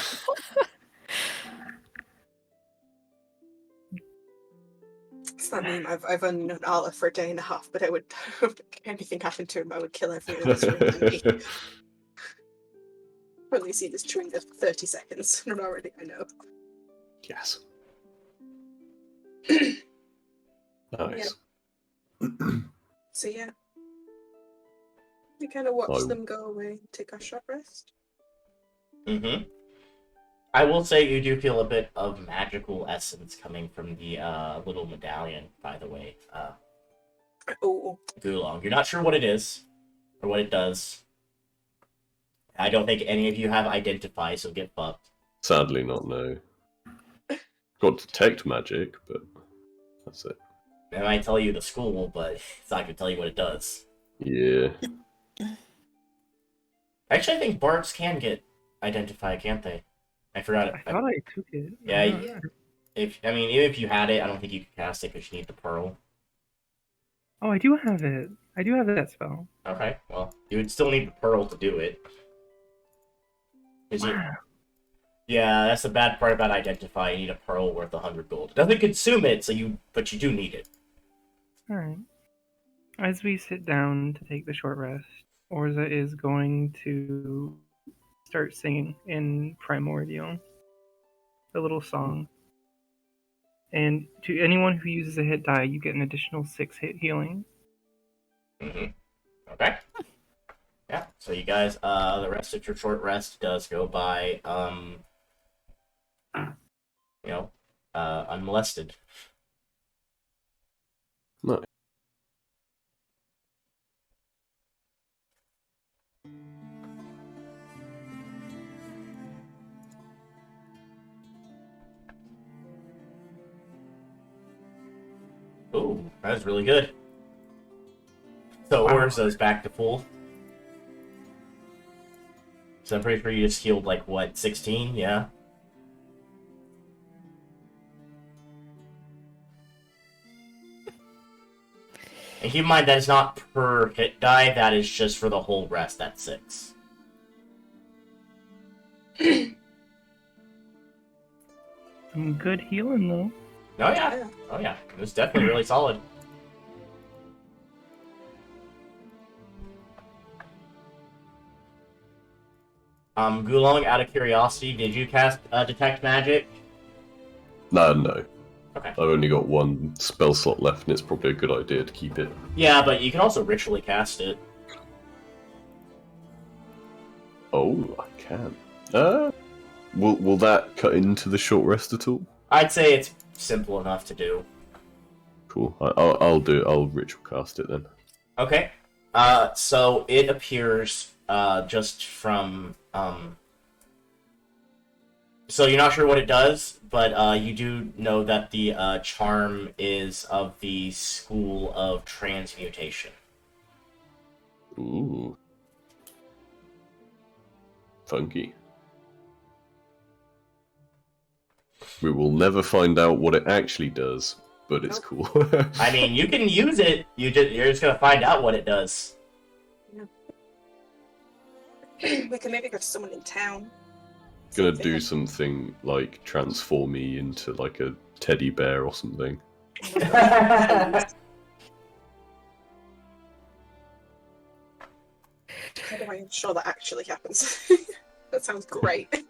It's that meme. I've only known Arla for a day and a half, but I would, if anything happened to him, I would kill everyone in this room and me. I've only seen this chewing for 30 seconds, and already I know. Yes. Nice. So yeah. We kind of watch Oh. them go away, take our short rest. Mm-hmm. I will say you do feel a bit of magical essence coming from the little medallion, by the way. Oh, Gulong. You're not sure what it is, or what it does. I don't think any of you have identify, so get fucked. Sadly, not no. Got detect magic, but that's it. It might tell you the school, but it's not going to tell you what it does. Yeah. Actually, I think bards can get identify, can't they? I forgot it. I thought I took it. Yeah, Yeah. even if you had it, I don't think you could cast it because you need the pearl. Oh, I do have it. I do have that spell. Okay, well, you would still need the pearl to do it. Wow. Yeah, that's the bad part about identify. You need a pearl worth 100 gold. It doesn't consume it, but you do need it. Alright. As we sit down to take the short rest, Orza is going to start singing in Primordial. A little song. And to anyone who uses a hit die, you get an additional 6 hit healing. Mm-hmm. Okay. Yeah, so you guys, the rest of your short rest does go by, unmolested. No. Ooh, that was really good. So Wow. Orza's back to full. So I'm pretty sure you just healed, 16? Yeah? And keep in mind, that is not per hit die, that is just for the whole rest, that's 6. Some good healing, though. Oh yeah, oh yeah, it was definitely really solid. Gulong, out of curiosity, did you cast Detect Magic? No. Okay. I've only got one spell slot left, and it's probably a good idea to keep it. Yeah, but you can also ritually cast it. Oh, I can. Will that cut into the short rest at all? I'd say it's simple enough to do. Cool. I'll do it. I'll ritual cast it then. Okay. So it appears just from So you're not sure what it does, but you do know that the charm is of the school of transmutation. Ooh. Funky. We will never find out what it actually does, but it's cool. I mean, you can use it. You're just gonna find out what it does. We can maybe go to someone in town. Gonna do something like transform me into like a teddy bear or something. How do I ensure that actually happens? That sounds great.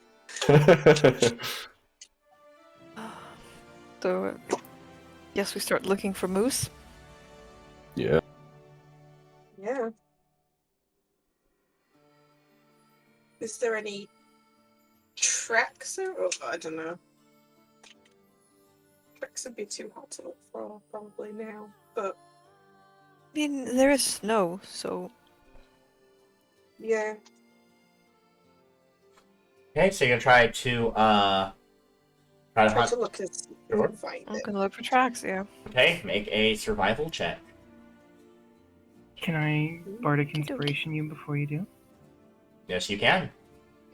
So, yes, we start looking for moose. Yeah. Yeah. Is there any tracks? Oh, I don't know. Tracks would be too hard to look for probably now, but mean, there is snow, so Yeah. Okay, so you're gonna try to try to Try hunt. to look and see if we Sure. can find I'm it. gonna look for tracks. Yeah. Okay, make a survival check. Can I bardic Okey-dokey. inspiration you before you do? Yes, you can.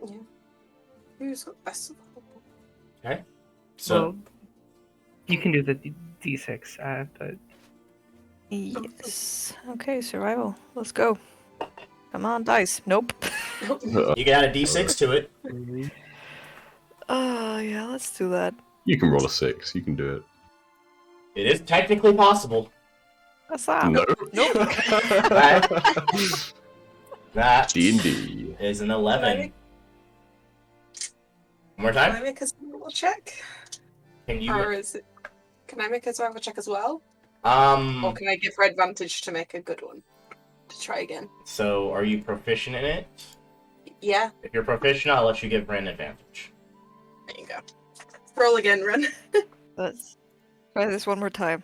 Yeah. Who's got best of all? Okay. So Well, you can do the d6, but Yes. Okay, survival. Let's go. Come on, dice. Nope. you can add a d6 to it. Yeah, let's do that. You can roll a 6. You can do it. It is technically possible. What's that? No. Nope. That D&D. is an Can I 11. make, One more can I time. make a survival check? Can you? Or is it... Can I make a survival check as well? Or Um. can I give her advantage to make a good one? To try again? So, are you proficient in it? Yeah, If you're proficient, I'll let you give Ren advantage. there you go. Roll again, Ren. Let's try this one more time.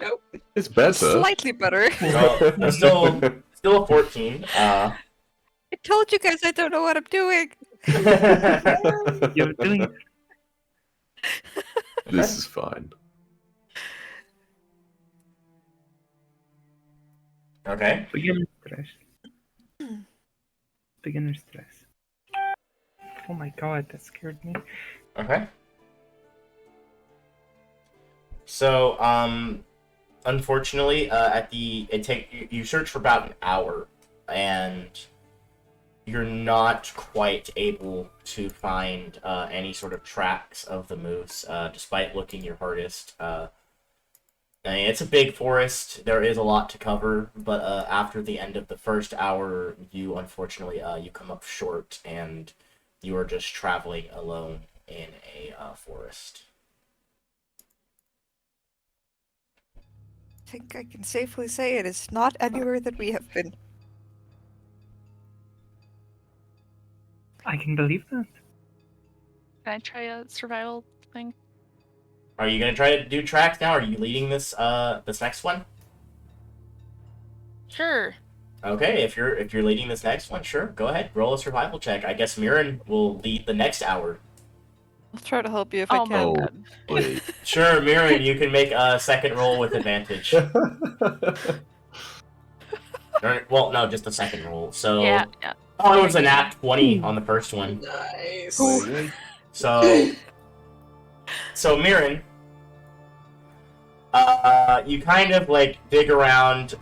Nope. It's better. Slightly better. Well, it's still a 14. I told you guys I don't know what I'm doing. you're doing This is fine. Okay. beginner stress. Beginner stress. Oh my god, that scared me. Okay. So, unfortunately, you search for about an hour, and you're not quite able to find any sort of tracks of the moose, despite looking your hardest. I mean, it's a big forest. There is a lot to cover, but after the end of the first hour, you unfortunately you come up short, and you are just traveling alone in a forest. I think I can safely say it is not anywhere that we have been. I can believe that. Can I try a survival thing? Are you gonna try to do tracks now? Are you leading this next one? Sure. Okay, if you're leading this next one, sure, go ahead. Roll a survival check. I guess Mirren will lead the next hour. I'll try to help you if Oh I my can. Oh, god. wait. Sure, Mirren, you can make a second roll with advantage. Well, no, just the second roll. So, Yeah, yeah. oh, it was a nat 20 on the first one. Nice. So Mirren, you kind of like dig around,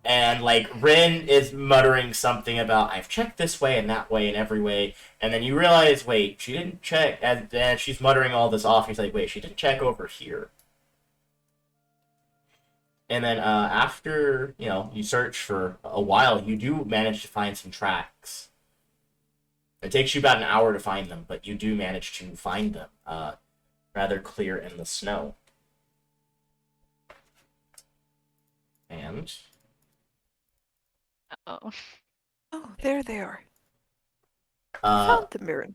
and like Rin is muttering something about I've checked this way and that way and every way, and then you realize, wait, she didn't check, and she's muttering all this off. He's like, wait, she didn't check over here. And then after you search for a while, you do manage to find some tracks. It takes you about an hour to find them, but you do manage to find them, rather clear in the snow. And Oh. Oh, there they are. uh, Found the mirror.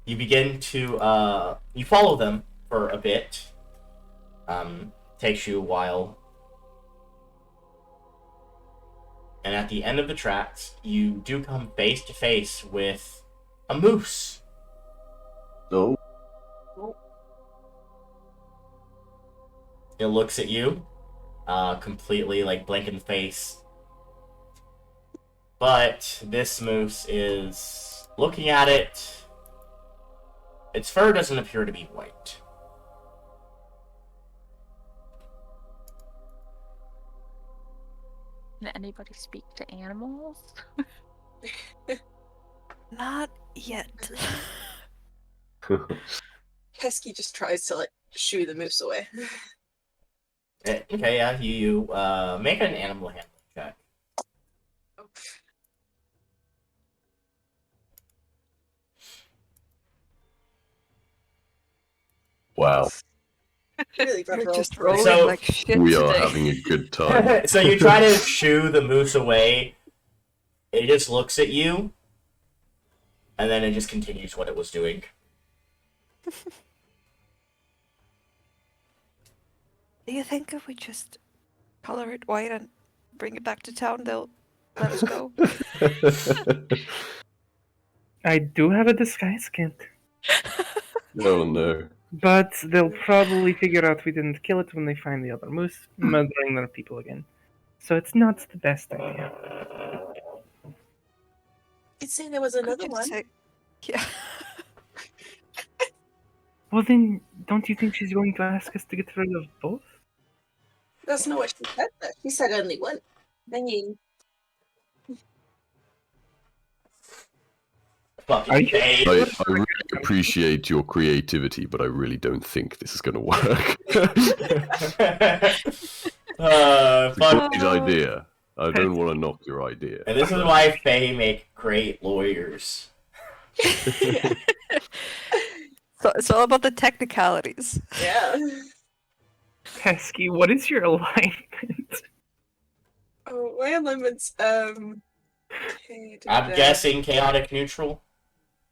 you begin to you follow them for a bit. Takes you a while. And at the end of the tracks, you do come face to face with a moose. Oh. It looks at you, completely like blank in the face. But this moose is looking at it. Its fur doesn't appear to be white. Can anybody speak to animals? Not yet. Pesky just tries to like shoo the moose away. Okay, yeah, you make an animal handling check. Wow. Really bad We're roll. just rolling So- like shit We are today. having a good time. So you try to shoo the moose away. It just looks at you, and then it just continues what it was doing. Do you think if we just color it white and bring it back to town, they'll let us go? I do have a disguise kit, Oh no. but they'll probably figure out we didn't kill it when they find the other moose murdering their people again. So it's not the best idea. I'd say there was Could another just one. say- Yeah. Well then, don't you think she's going to ask us to get rid of both? That's not what she said, though. She said only one. Then Fucking Are you- babe. I really appreciate your creativity, but I really don't think this is going to work. It's a Fuck. great idea. I don't want to knock your idea. And this is why Fae make great lawyers. So it's all about the technicalities. yeah. Pesky, what is your alignment? Oh, my alignment's okay, I'm guessing chaotic neutral.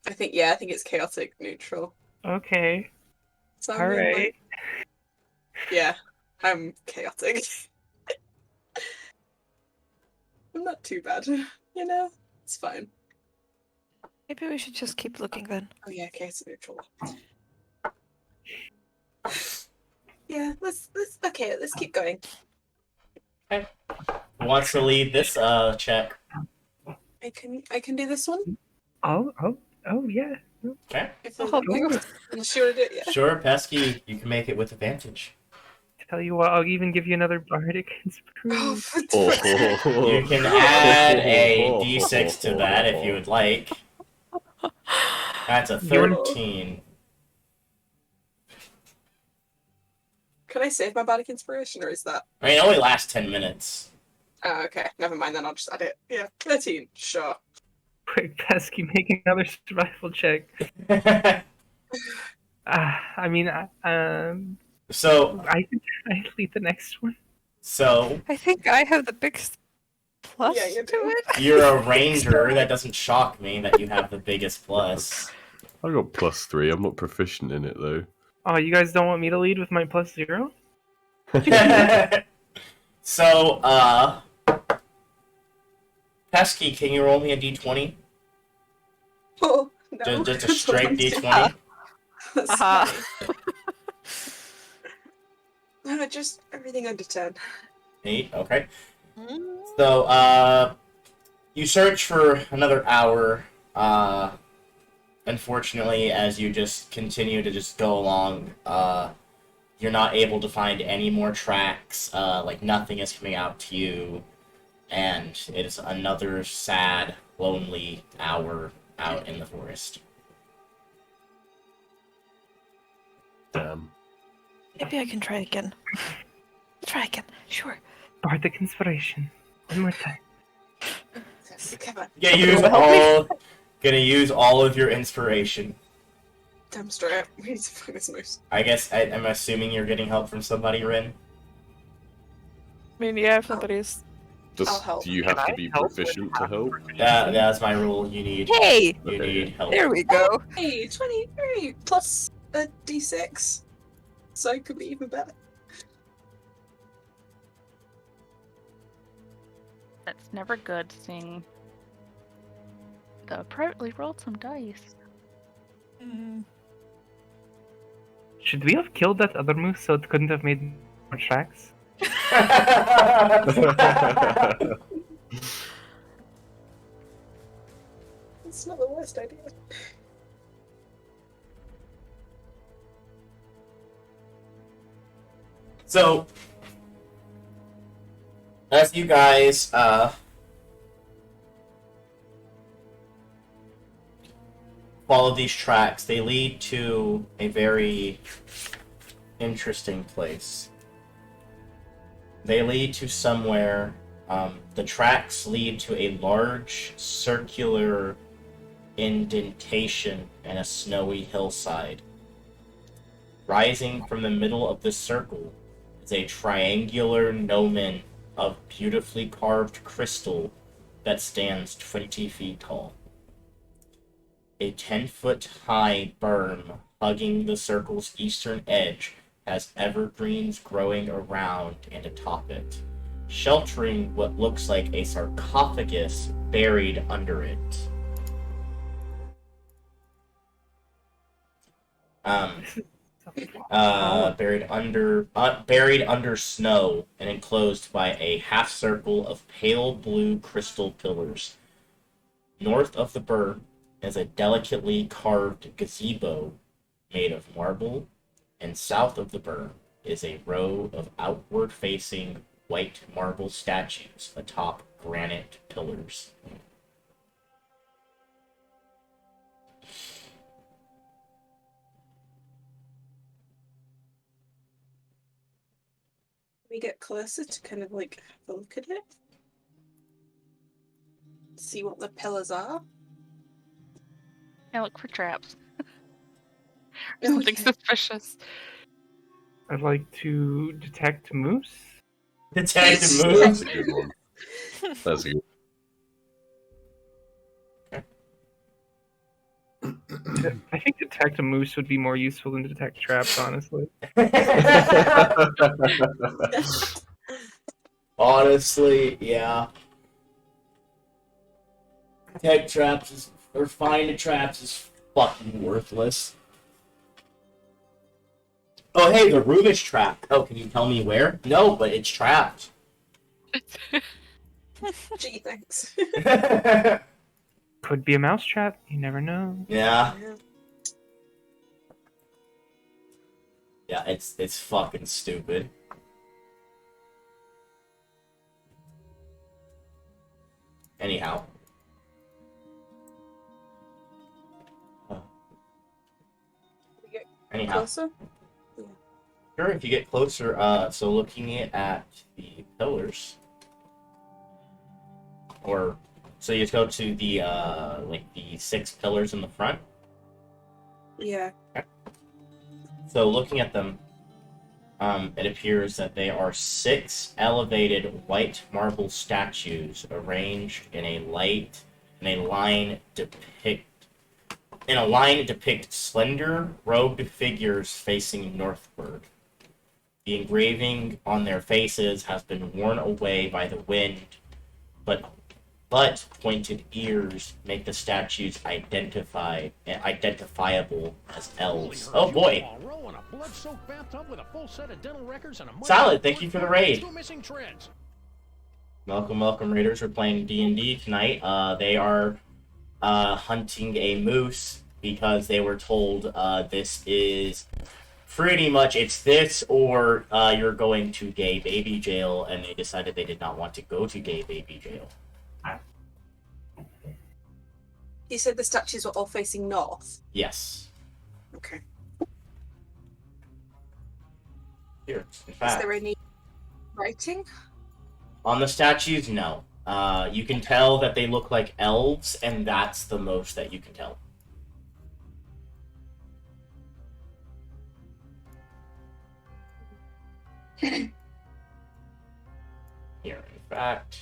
I think it's chaotic neutral. Okay, So I'm alright. like, yeah, I'm chaotic. I'm not too bad, you know. It's fine. Maybe we should just keep looking then. Oh yeah, chaotic neutral. Yeah, let's keep going. Who wants to lead this check? I can do this one. Oh, yeah. Okay. If I'll there's help you. you sure to do it, yeah. Sure, Pesky, you can make it with advantage. Tell you what, I'll even give you another bardic inspiration. Oh, You can add a d6 to that if you would like. That's a 13. can I save my bardic inspiration, or is that? I mean, it only lasts 10 minutes. Oh, okay. Never mind. Then I'll just add it. Yeah, 13. Sure. Quick, Pesky, make another survival check. I mean, So, I lead the next one. so I think I have the biggest plus Yeah, you to do. it. you're a ranger. That doesn't shock me that you have the biggest plus. I got +3. I'm not proficient in it though. Oh, you guys don't want me to lead with my +0? So, Pesky, can you roll me a d20? Oh no. Just a straight d20? That's Haha. funny. No, just everything under 10. 8, okay. So, you search for another hour. Unfortunately, as you just continue to just go along, you're not able to find any more tracks. Like, nothing is coming out to you. And it is another sad, lonely hour out in the forest. Damn. Maybe I can try again. Try again. Sure. Bardic inspiration. One more time. Come on. Gonna use all of your inspiration. Damn straight. We need to find this moose. I guess I'm assuming you're getting help from somebody, Rin. I mean, yeah, if somebody's. I'll help. Do you have to Can I be help proficient to help? That's my rule. You need Hey! help. There we go. Hey, 23 plus a d6. So it could be even better. That's never good seeing the appropriately rolled some dice. Should we have killed that other moose so it couldn't have made more tracks? It's not the worst idea. So, as you guys follow these tracks, they lead to a very interesting place. They lead to somewhere. The tracks lead to a large circular indentation in a snowy hillside. Rising from the middle of this circle is a triangular gnomon of beautifully carved crystal that stands 20 feet tall. A 10-foot high berm hugging the circle's eastern edge has evergreens growing around and atop it, sheltering what looks like a sarcophagus buried under it. Buried under snow and enclosed by a half circle of pale blue crystal pillars. North of the burr is a delicately carved gazebo made of marble, and south of the burr is a row of outward-facing white marble statues atop granite pillars. We get closer to kind of like have a look at it. See what the pillars are. I look for traps. Oh, Something yeah. suspicious. I'd like to detect moose. Detective That's moves. a good one. That's a good. I think detect a moose would be more useful than detect traps, honestly. Honestly, yeah. Tech traps is, or finding traps is fucking worthless. Oh, hey, the room is trapped. Oh, can you tell me where? No, but it's trapped. Gee, thanks. Could be a mouse trap. You never know. Yeah. Yeah. Yeah, it's fucking stupid. Anyhow. We get Anyhow. closer. Sure, if you get closer, so looking at the pillars, or, so you go to the, like, the 6 pillars in the front. Yeah. So looking at them, it appears that they are 6 elevated white marble statues arranged in a line depict slender, robed figures facing northward. The engraving on their faces has been worn away by the wind, but pointed ears make the statues identifiable as elves. Oh boy! Salad, thank you for the raid. Welcome, Raiders. We're playing D&D tonight. They are hunting a moose because they were told this is pretty much it's this or you're going to gay baby jail, and they decided they did not want to go to gay baby jail. You said the statues were all facing north. Yes. Okay. Here, in Is fact, there any writing? on the statues, no. You can tell that they look like elves, and that's the most that you can tell. Here, in fact,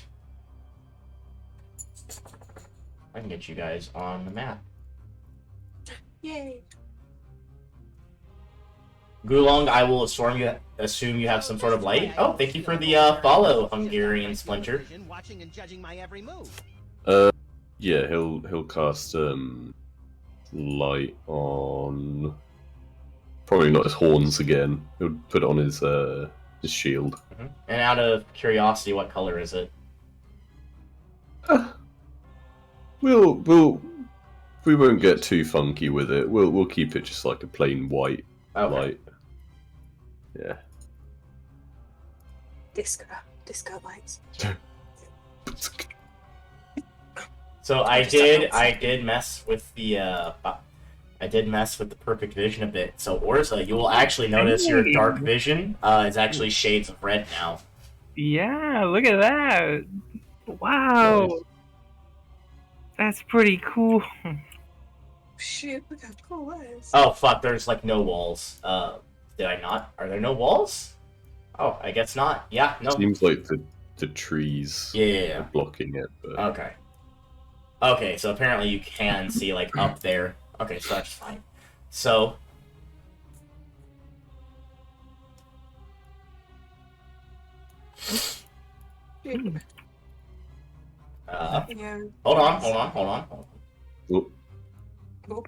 I can get you guys on the map. Yay. Gulong, I will assume you have some sort of light. Oh, thank you for the follow, Hungarian Splinter. Yeah, he'll cast light on. Probably not his horns again. He'll put it on his shield. Mm-hmm. And out of curiosity, what color is it? We won't get too funky with it. We'll keep it just like a plain white light. Yeah. Disco lights. So I did mess with the perfect vision a bit. So Orza, you will actually notice your dark vision is actually shades of red now. Yeah, look at that. Wow. Nice. That's pretty cool. Shoot, look how cool that is. Oh fuck, there's like no walls. Did I not? Are there no walls? Oh, I guess not. Yeah, no. Seems like the trees Yeah. are blocking it. But... Okay. Okay, so apparently you can see like up there. Okay, so that's fine. So Yeah. Hold on. Oh, Oh,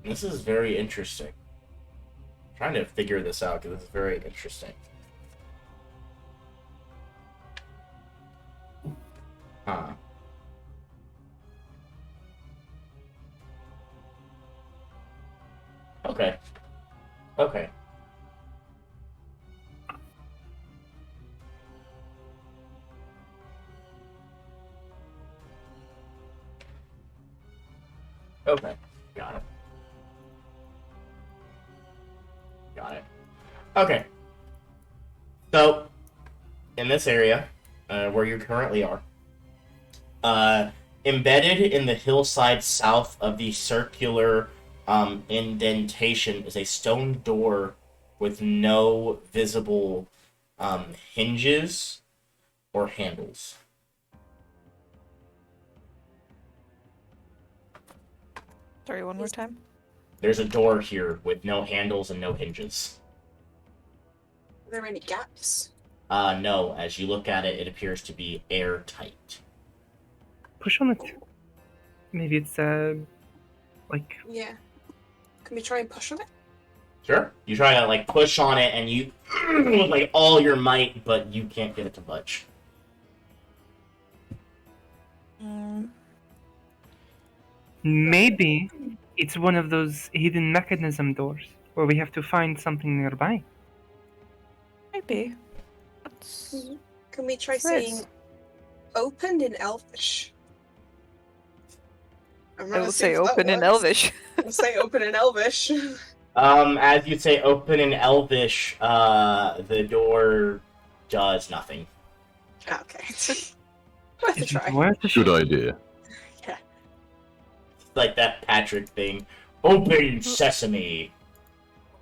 This is very interesting. I'm trying to figure this out because it's very interesting. Huh. Okay. Okay. Okay. Got it. Got it. Okay. So, in this area, where you currently are, embedded in the hillside south of the circular indentation is a stone door with no visible hinges or handles. Sorry, one more time. There's a door here with no handles and no hinges. are there any gaps? No. As you look at it, it appears to be airtight. Push on the. Maybe it's like Yeah. Can we try and push on it? Sure. You try to like push on it, and you with like all your might, but you can't get it to budge. maybe it's one of those hidden mechanism doors where we have to find something nearby. Maybe. Let's... Can we try Yes. saying open in Elvish? I will say open in Elvish. We'll say open in Elvish. As you say, open in Elvish, the door does nothing. Okay. Worth a Is it try. worth a good shot? idea. Yeah. Like that Patrick thing. Open sesame.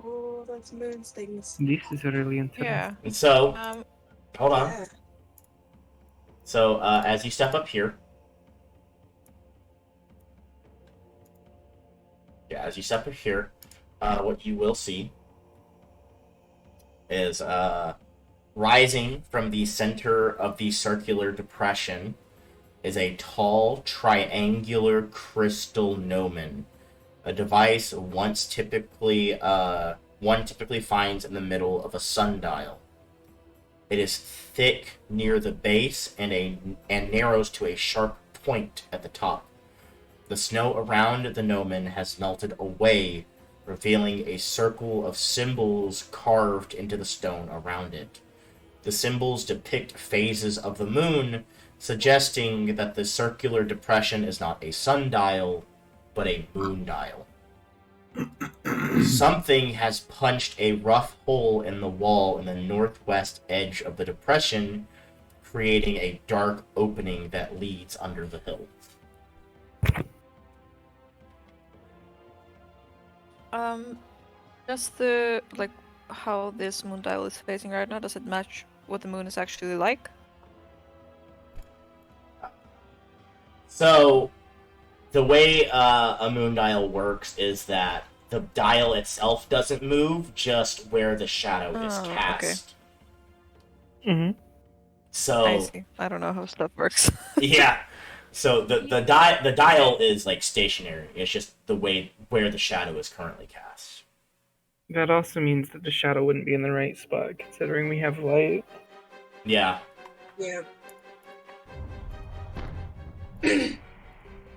Oh, those moon things. This is really interesting. Yeah. And so, hold on. Yeah. So, as you step up here, what you will see is rising from the center of the circular depression is a tall, triangular crystal gnomon, a device one typically finds in the middle of a sundial. It is thick near the base and narrows to a sharp point at the top. The snow around the gnomon has melted away, revealing a circle of symbols carved into the stone around it. The symbols depict phases of the moon, suggesting that the circular depression is not a sundial, but a moondial. Something has punched a rough hole in the wall in the northwest edge of the depression, creating a dark opening that leads under the hill. Does the, like, how this moon dial is facing right now, does it match what the moon is actually like? So, the way a moon dial works is that the dial itself doesn't move, just where the shadow is Oh, okay. cast. Mm-hmm. I So, see. I don't know how stuff works. yeah. So the dial is like stationary. It's just the way where the shadow is currently cast. That also means that the shadow wouldn't be in the right spot, considering we have light. Yeah. Yeah.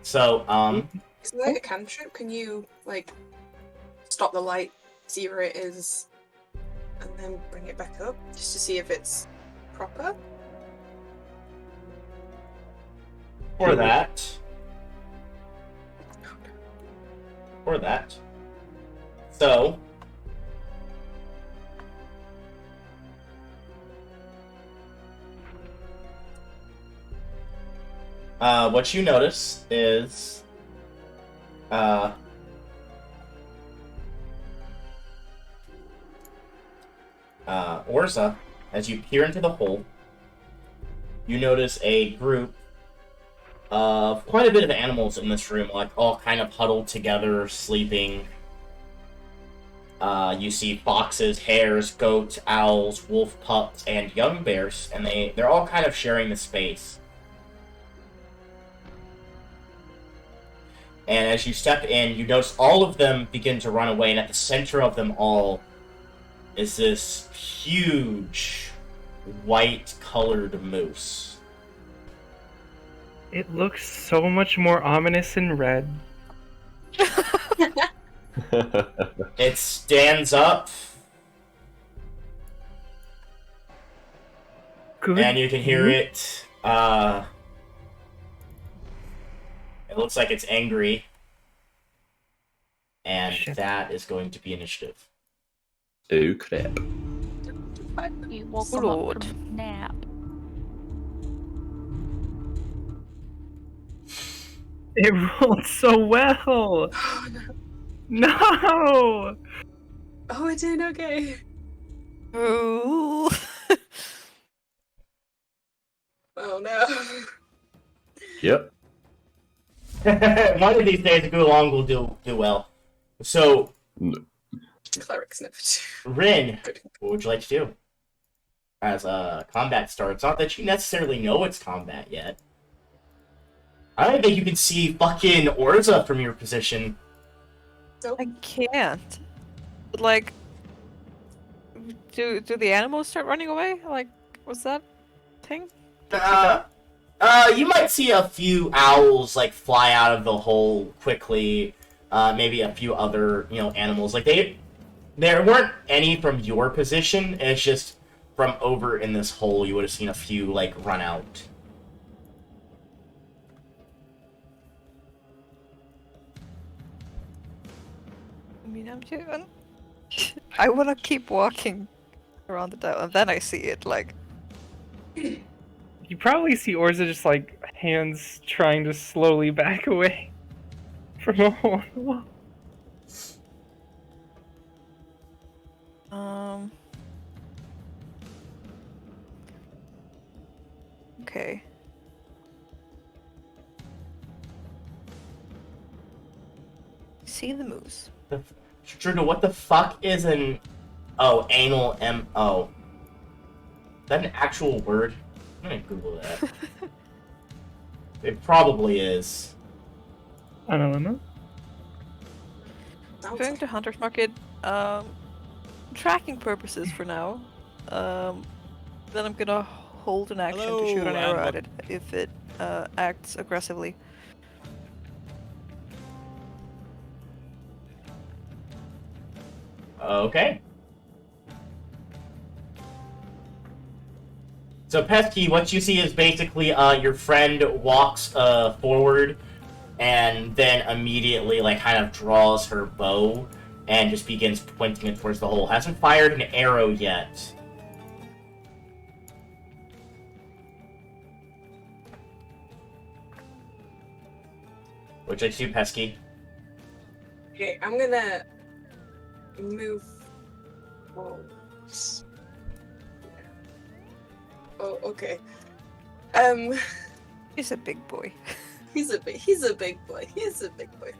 So, Is that a cantrip? Can you, like, stop the light, see where it is, and then bring it back up? Just to see if it's proper? for that, so, what you notice is, Orza, as you peer into the hole, you notice a group of quite a bit of animals in this room, like all kind of huddled together, sleeping. You see foxes, hares, goats, owls, wolf pups, and young bears, and they're all kind of sharing the space. And as you step in, you notice all of them begin to run away, and at the center of them all is this huge white-colored moose. It looks so much more ominous in red. It stands up, Good. and you can hear it. It looks like it's angry, and Shit. that is going to be initiative. Oh crap. You woke Oh, him up Lord. from a nap. It rolled so well. Oh no. No. Oh, it did okay. Ooh. Oh no. Yep. One of these days, Gulong will do well. So, Cleric sniffed. Rin, Good. what would you like to do? As combat starts, not that you necessarily know it's combat yet. I don't think you can see fucking Orza from your position. Nope. I can't. But, like, do the animals start running away? Like, what's that thing? You might see a few owls like fly out of the hole quickly. Maybe a few other, animals. Like there weren't any from your position. It's just from over in this hole. You would have seen a few like run out. I mean, I want to keep walking around the town, and then I see it, like... You probably see Orza just like hands trying to slowly back away from a hole in the wall. Okay. See the moose. Trudeau, what the fuck is an... Oh, anal M-O. Is that an actual word? I'm gonna Google that. It probably is. I don't know. Sounds Going like- to Hunter's Market, tracking purposes for now. Then I'm gonna hold an action to shoot an Hello, arrow and at it if it acts aggressively. Okay. So, Pesky, what you see is basically your friend walks forward and then immediately, like, kind of draws her bow and just begins pointing it towards the hole. Hasn't fired an arrow yet. Which I do, Pesky. Okay, I'm gonna move. Oh. Oh, okay. He's a big boy. He's a big boy. He's a big boy.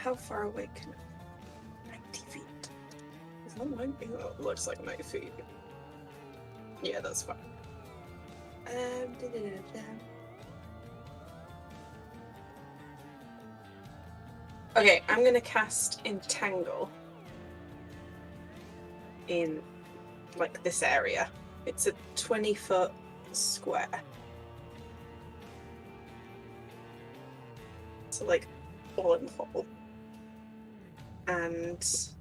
How far away can 90 feet? Is that 90? Oh, it looks like 90 feet. Yeah, that's fine. Da-da-da-da. Okay, I'm gonna cast Entangle in like this area. It's a 20-foot square. So like all in the hole. And So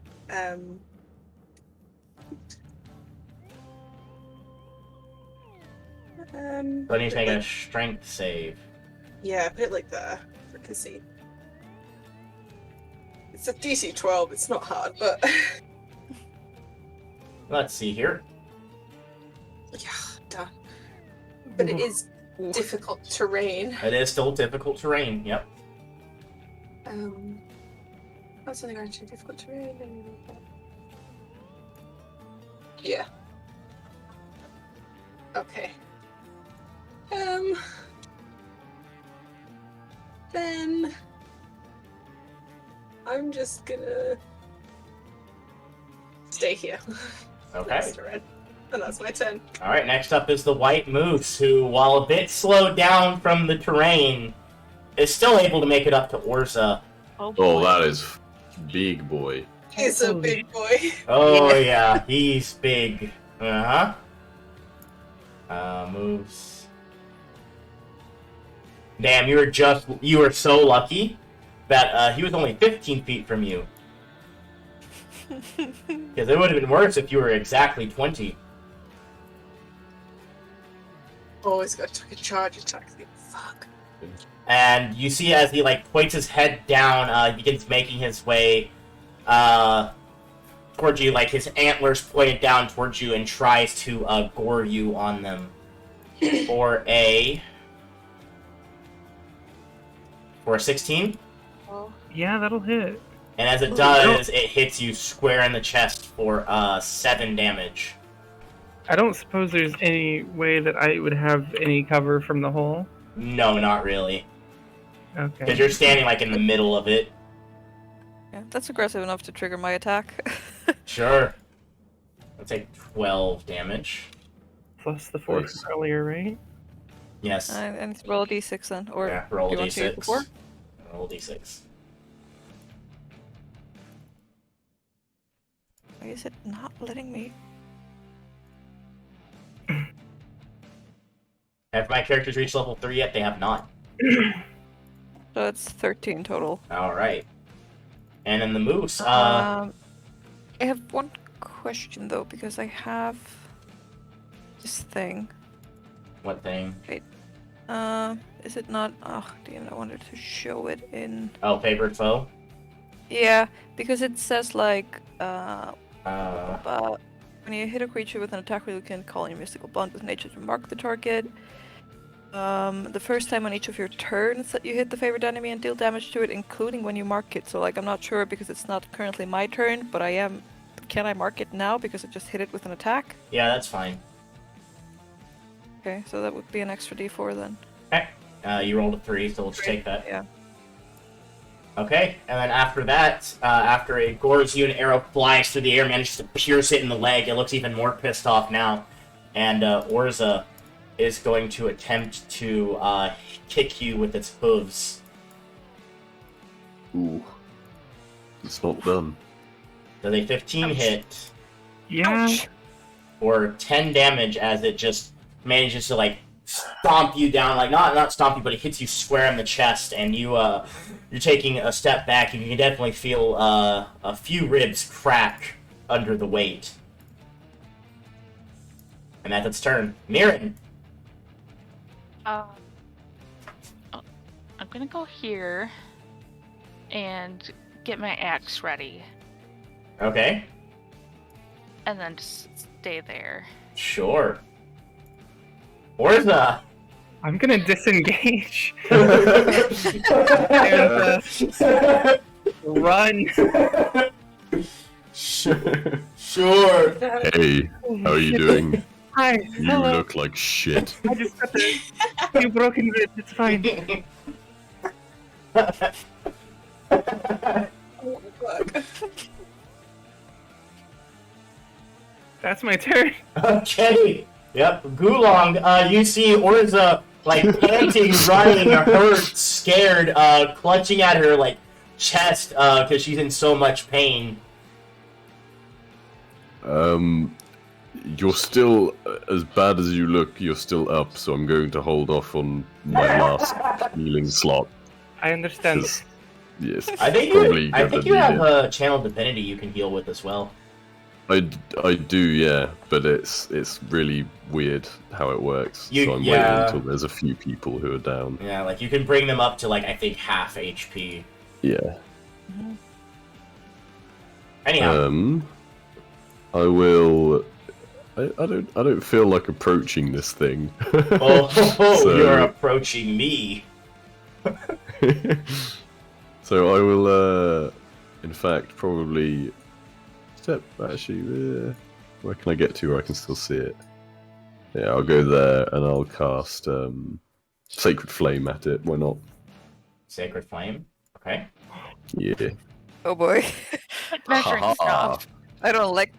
I need to make a strength save. yeah, put it like there for conceit. It's a DC 12, it's not hard, but Let's see here. yeah, done. But it is difficult terrain. It is still difficult terrain, yep. What's something actually difficult terrain? Yeah. Okay. Then I'm just gonna stay here. Okay. Next to Red. And that's my turn. All right. Next up is the white moose, who, while a bit slowed down from the terrain, is still able to make it up to Orza. Oh, boy. Oh, that is big boy. He's a big boy. Oh yeah, he's big. Moves. Damn, you were so lucky that he was only 15 feet from you. Because it would have been worse if you were exactly 20. Always got to take a charge attack. Fuck. And you see as he points his head down, he begins making his way towards you, his antlers pointed down towards you, and tries to gore you on them for a 16. Yeah, that'll hit. And as it does, it hits you square in the chest for 7 damage. I don't suppose there's any way that I would have any cover from the hole. No, not really. Okay. Because you're standing in the middle of it. Yeah, that's aggressive enough to trigger my attack. Sure. I'll take 12 damage. Plus the 4 Nice. from earlier, right? Yes. And roll a d6 then, or Yeah, roll do a you want to use d6. before? Roll a d6. Why is it not letting me? Have my characters reached level 3 yet? They have not. So it's 13 total. Alright. And then the moose, I have one question though, because I have this thing. what thing? Is it not? Oh, damn! I wanted to show it in. Oh, favorite foe? Yeah, because it says when you hit a creature with an attack roll, you can call your mystical bond with nature to mark the target. The first time on each of your turns that you hit the favorite enemy and deal damage to it, including when you mark it. So I'm not sure because it's not currently my turn, but I am. Can I mark it now because I just hit it with an attack? Yeah, that's fine. Okay, so that would be an extra d4 then. Okay. You rolled a 3, so let's take that. Yeah. Okay, and then after that, after it gores you, an arrow flies through the air, manages to pierce it in the leg. It looks even more pissed off now. And Orza is going to attempt to kick you with its hooves. Ooh. It's not done. Does a 15 hit Yeah. or 10 damage as it just manages to stomp you down, not stomp you, but it hits you square in the chest, and you're taking a step back, and you can definitely feel a few ribs crack under the weight. And that's its turn. Mirren. I'm gonna go here and get my axe ready, Okay. and then just stay there. Sure. Orza. I'm gonna disengage. Run. Sure. Hey, how are you doing? Hi. You Hello. look like shit. I just got a few broken ribs. It's fine. Oh, fuck. That's my turn. Okay. Yep. Gulong, you see Orza panting, running, hurt, scared, clutching at her chest because she's in so much pain. You're still as bad as you look. You're still up, so I'm going to hold off on my last healing slot. I understand. 'cause, yes, I think probably you gonna have need it. a channel divinity you can heal with as well. I do, yeah, but it's really weird how it works. You- So I'm yeah. waiting until there's a few people who are down. Yeah, you can bring them up to I think half HP. Yeah. Anyhow. I will. I don't feel like approaching this thing. So- You're approaching me. So I will, in fact, probably step. Actually, where can I get to where I can still see it? Yeah, I'll go there and I'll cast Sacred Flame at it. Why not? Sacred Flame. Okay. Yeah. Oh boy. Measuring stuff. I don't like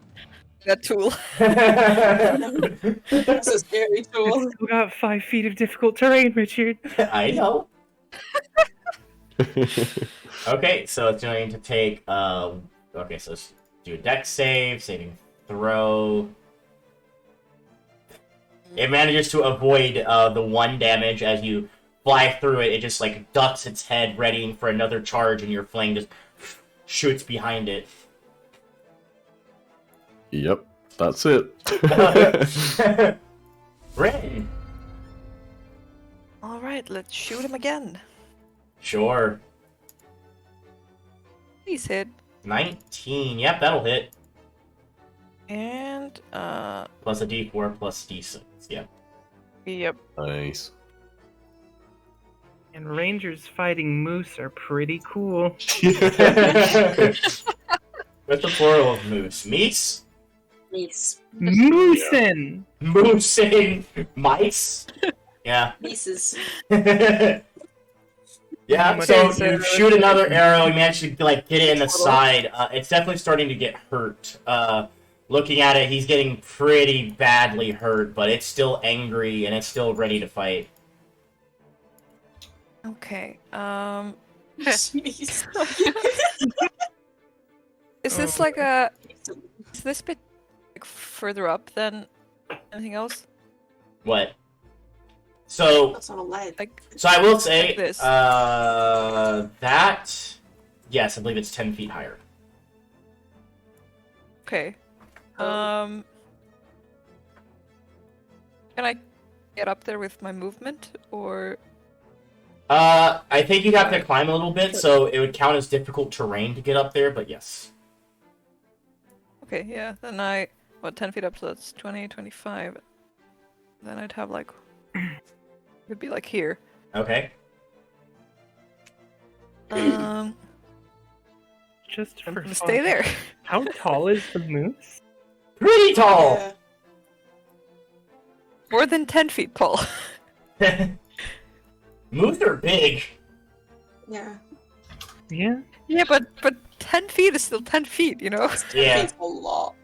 that tool. That's a scary tool. It's still got 5 feet of difficult terrain, Richard. I know. Okay, so it's going to take, okay, so let's do a dex save, saving throw. It manages to avoid the 1 damage as you fly through it. It just, like, ducks its head, readying for another charge, and your flame just shoots behind it. Yep, that's it. Rin! Alright, let's shoot him again. Sure. Please hit. 19. Yep, that'll hit. And, Plus a d4 plus d6. Yep. yep. Nice. And rangers fighting moose are pretty cool. What's the plural of moose? Meese? Meese. Moosin! Moosing mice? Yeah. Meeses. Yeah, so you shoot another arrow, you manage to like get it in the side. It's definitely starting to get hurt. Looking at it, he's getting pretty badly hurt, but it's still angry and it's still ready to fight. Okay, Meese. is this like a... Is this bit like, further up than anything else? What? So, That's on a lead. Like, so I will say, Like this. that, yes, I believe it's 10 feet higher. okay. Can I get up there with my movement, or... I think you'd have to climb a little bit, so it would count as difficult terrain to get up there, but yes. Okay, yeah, then 10 feet up, so that's 20, 25. Then I'd have, like... It'd be, like, here. Okay. Just I'm for gonna fun. stay there. How tall is the moose? Pretty tall! Yeah. More than 10 feet tall. Moose are big. Yeah. Yeah. Yeah, but 10 feet is still 10 feet, you know? Yeah. It's a lot.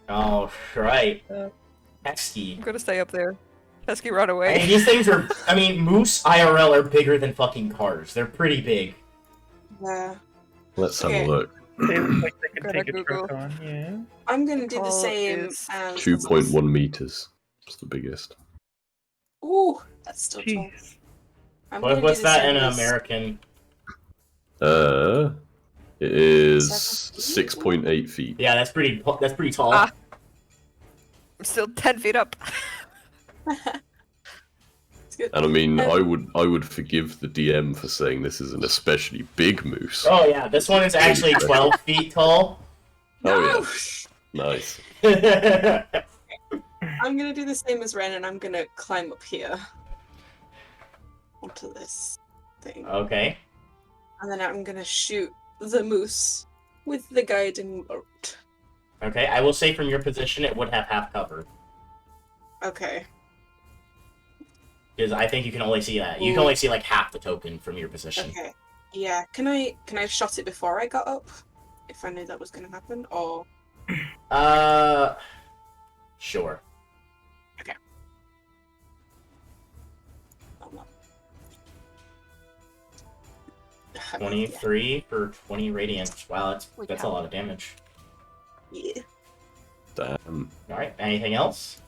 Oh, right. I'm Pesky. gonna stay up there. Pesky, run I mean, away. these things are, I mean, moose IRL are bigger than fucking cars. They're pretty big. Yeah. Let's have Okay. a look. They look like they could Gotta take a Google. truck on, yeah. I'm gonna do the Tall same is as... 2.1 meters. It's the biggest. Ooh, that's still tall. Jeez. I'm gonna What's do the that same in as- American? It is 7 feet? 6.8 feet. Yeah, that's pretty tall. Ah. I'm still 10 feet up. It's good. And I mean, I would forgive the DM for saying this is an especially big moose. Oh yeah, this one is actually 12 feet tall. Oh, yeah. Nice. I'm gonna do the same as Ren, and I'm gonna climb up here onto this thing, Okay. and then I'm gonna shoot the moose with the guiding bolt. Okay, I will say from your position it would have half cover. Okay. Because I think you can only see that. You can only see like half the token from your position. Okay. Yeah. Can I have shot it before I got up? If I knew that was gonna happen, or Sure. oh, no. 23 for 20 radiant. Wow, that's a lot of damage. Yeah. Damn. Alright, anything else?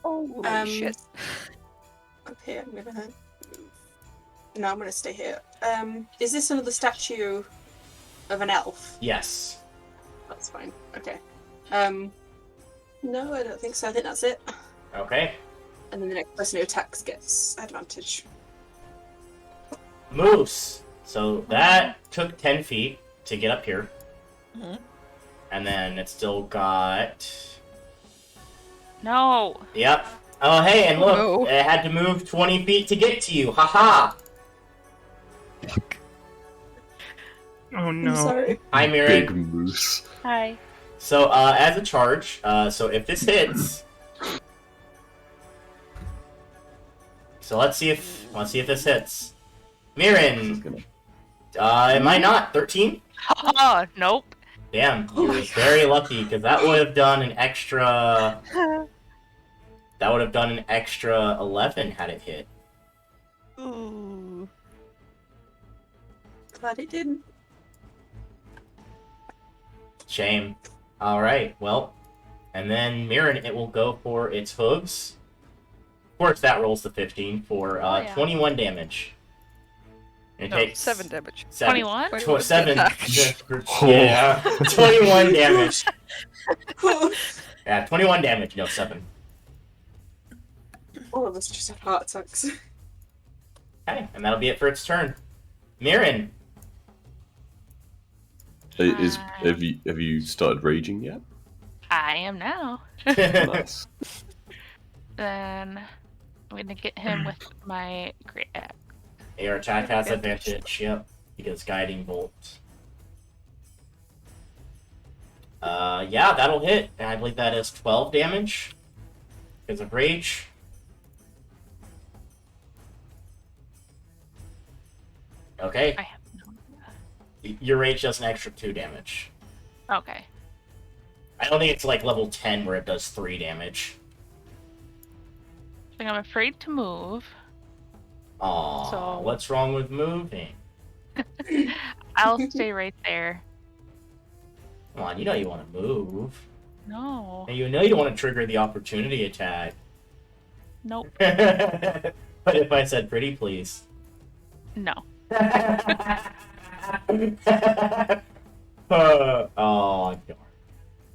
Oh, shit. Okay, I'm gonna move. No, I'm gonna stay here. Is this another statue of an elf? Yes. That's fine. Okay. No, I don't think so. I think that's it. Okay. And then the next person who attacks gets advantage. Moose. So that took 10 feet to get up here. Mhm. And then it still got... No. Yep. Oh, hey, and look, No. it had to move 20 feet to get to you. Haha. Oh I'm no. sorry. Hi, Big Mirren. moose. Hi. So, as a charge, so if this hits... So let's see if this hits. Mirren, it might not. 13? Nope. Damn, Oh you my were very lucky because that would have done an extra. That would have done an extra 11 had it hit. Ooh. Glad it didn't. Shame. Alright, well. And then Mirren, it will go for its hooves. Of course, that rolls the 15 for yeah. 21 damage. And it No, takes 7 damage. 21? 7. Attack. Yeah, 21 damage. Yeah, 21 damage, no 7. All of us just have heart attacks. Okay, and that'll be it for its turn. Mirren. Have you started raging yet? I am now. Nice. Then I'm gonna get him with my great axe. Your attack has advantage, yep, because Guiding Bolt. Yeah, that'll hit, and I believe that is 12 damage because of rage. Okay, I have no idea. your rage does an extra 2 damage. Okay. I don't think it's like level 10 where it does 3 damage. I think I'm afraid to move. Aw, So- what's wrong with moving? I'll stay right there. Come on, you know you want to move. No. And you know you don't want to trigger the opportunity attack. Nope. But if I said pretty please. No. Oh, darn.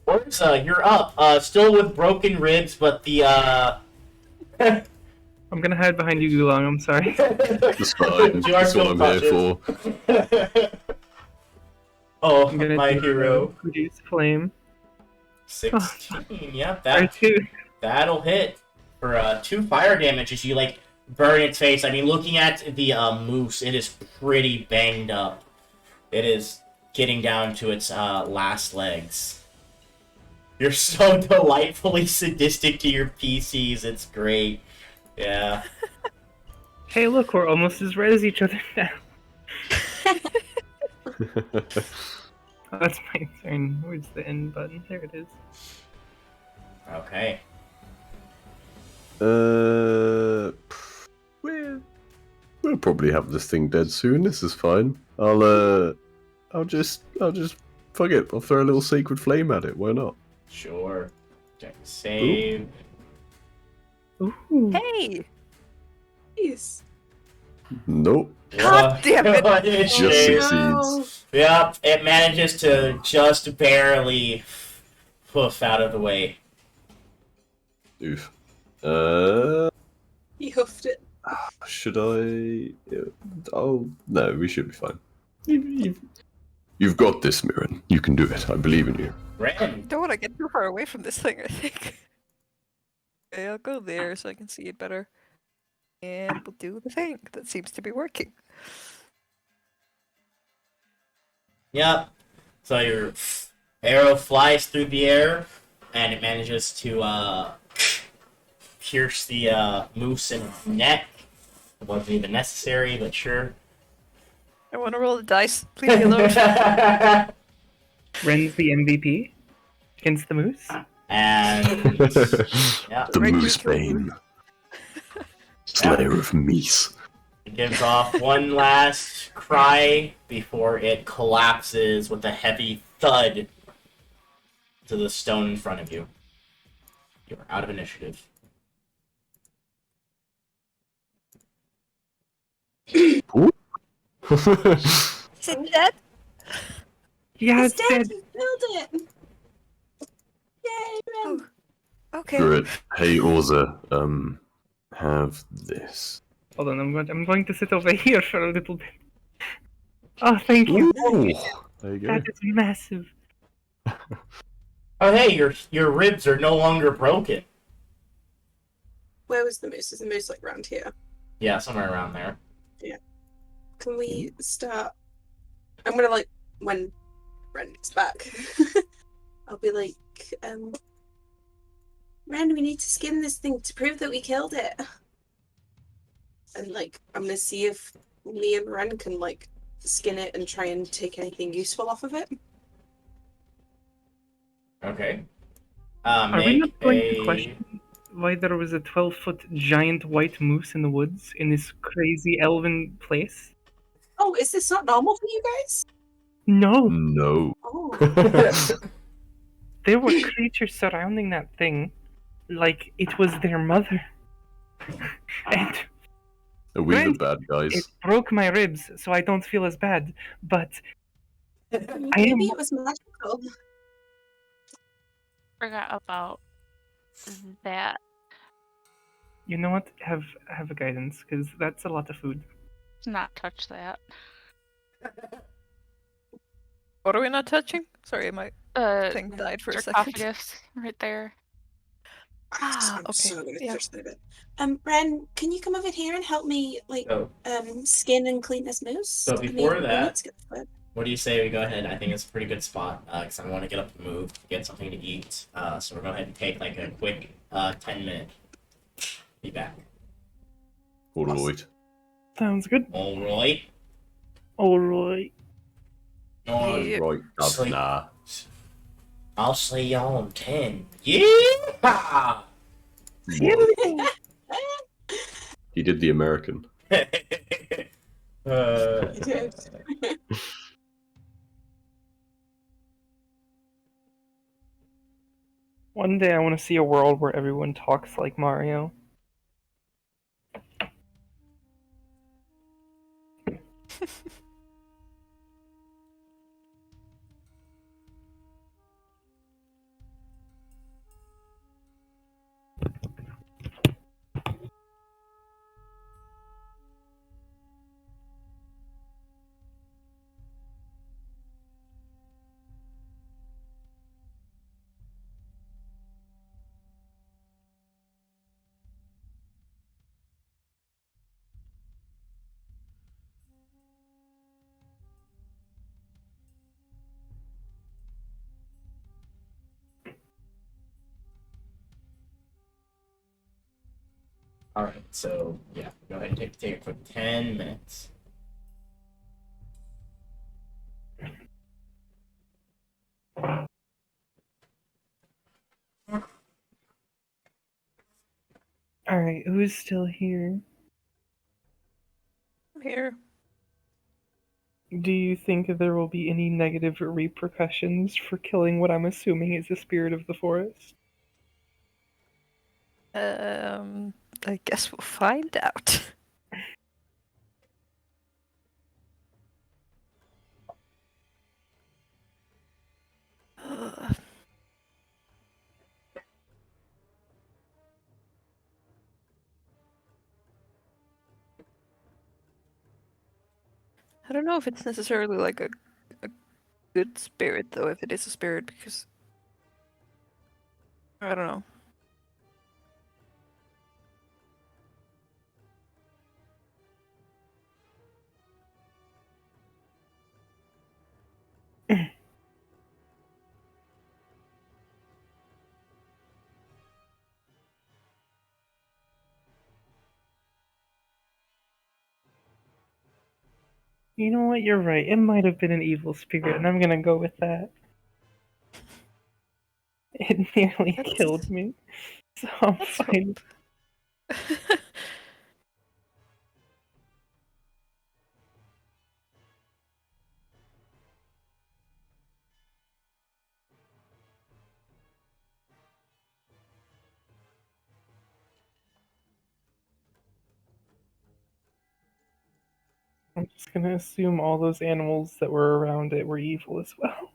Orza, you're up. Still with broken ribs, but the, I'm gonna hide behind you, Gulong. I'm sorry. That's fine. You are That's what still I'm here for. Oh, I'm gonna my do hero. Produce flame. 16, yep, Or two. that'll hit for 2 fire damage as you, like, burn its face. I mean, looking at the moose, it is pretty banged up. It is getting down to its last legs. You're so delightfully sadistic to your PCs, it's great. Yeah. Hey, look, we're almost as red as each other now. Oh, that's my turn. Where's the end button? There it is. Okay. We'll probably have this thing dead soon. This is fine. I'll just fuck it. I'll throw a little sacred flame at it. Why not? Sure. Check save. Ooh. Hey! Jeez. Nope. God damn it. What a Just shame. succeeds. Yep, it manages to just barely poof out of the way. Oof. He hoofed it. Should I? Oh no, we should be fine. You've got this, Mirren. You can do it. I believe in you. Ren. Don't want to get too far away from this thing, I think. Okay, I'll go there so I can see it better. And we'll do the thing that seems to be working. Yep. So your arrow flies through the air, and it manages to pierce the moose in its neck. It wasn't even necessary, but sure. I want to roll the dice. Leave me alone. Ren's the MVP against the moose. And yeah, The Right, Moose kill the moose. Bane, Slayer of Meese. it gives off one last cry before it collapses with a heavy thud to the stone in front of you. You are out of initiative. Is it dead? Yeah, It's it's dead. dead. You killed it. Yay, Ren. Okay. Good. Hey, Orza, have this. Hold on, I'm going to sit over here for a little bit. Oh, thank you. Ooh, there you go. That is massive. Oh hey, your ribs are no longer broken. Where was the moose? Is the moose like around here? Yeah, somewhere around there. Can we start? I'm gonna like when Ren gets back. I'll be like, Ren, we need to skin this thing to prove that we killed it. And like, I'm gonna see if me and Ren can like skin it and try and take anything useful off of it. Okay. Are we not Make going to a. question why there was a 12-foot giant white moose in the woods in this crazy elven place? Oh, is this not normal for you guys? No, No. Oh. there were creatures surrounding that thing like it was their mother. And Are we the granted, bad it guys? broke my ribs, so I don't feel as bad, but I Maybe am. it was magical. Forgot about that. You know what? Have a guidance, because that's a lot of food. Not touch that. What are we not touching? Sorry, my thing died for a second. Sarcophagus right there. I'm Okay, so gonna yeah. thirst in a bit. Bren, can you come over here and help me, like, So, skin and clean this moose? so I before mean, we that, need to get the food. what do you say we go ahead? I think it's a pretty good spot because I want to get up and move, get something to eat. So we're going to go ahead and take like a quick 10-minute. Be back. All right. Sounds good. All right. Alright. All Yeah. right, Sleep. governor. I'll see y'all in 10. Yeah! What? He did the American. You did. One day I want to see a world where everyone talks like Mario. Alright, so yeah, go ahead and take a quick 10 minutes. Alright, who's still here? I'm here. Do you think there will be any negative repercussions for killing what I'm assuming is the spirit of the forest? I guess we'll find out. I don't know if it's necessarily like a good spirit though, if it is a spirit, because I don't know. You know what? You're right. It might have been an evil spirit, and I'm gonna go with that. It nearly Let's- killed me, so I'm Let's fine. I'm just gonna assume all those animals that were around it were evil as well.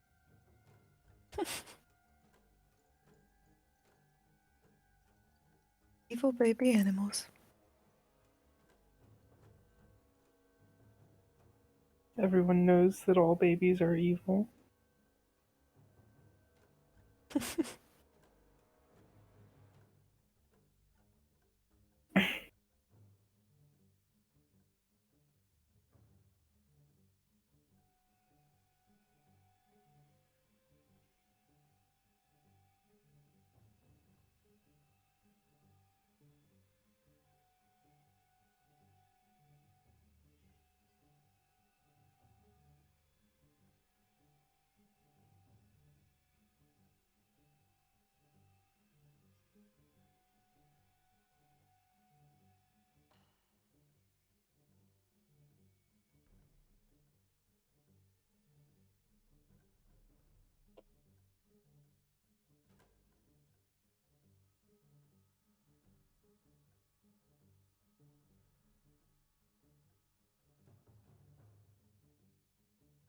Evil baby animals. Everyone knows that all babies are evil.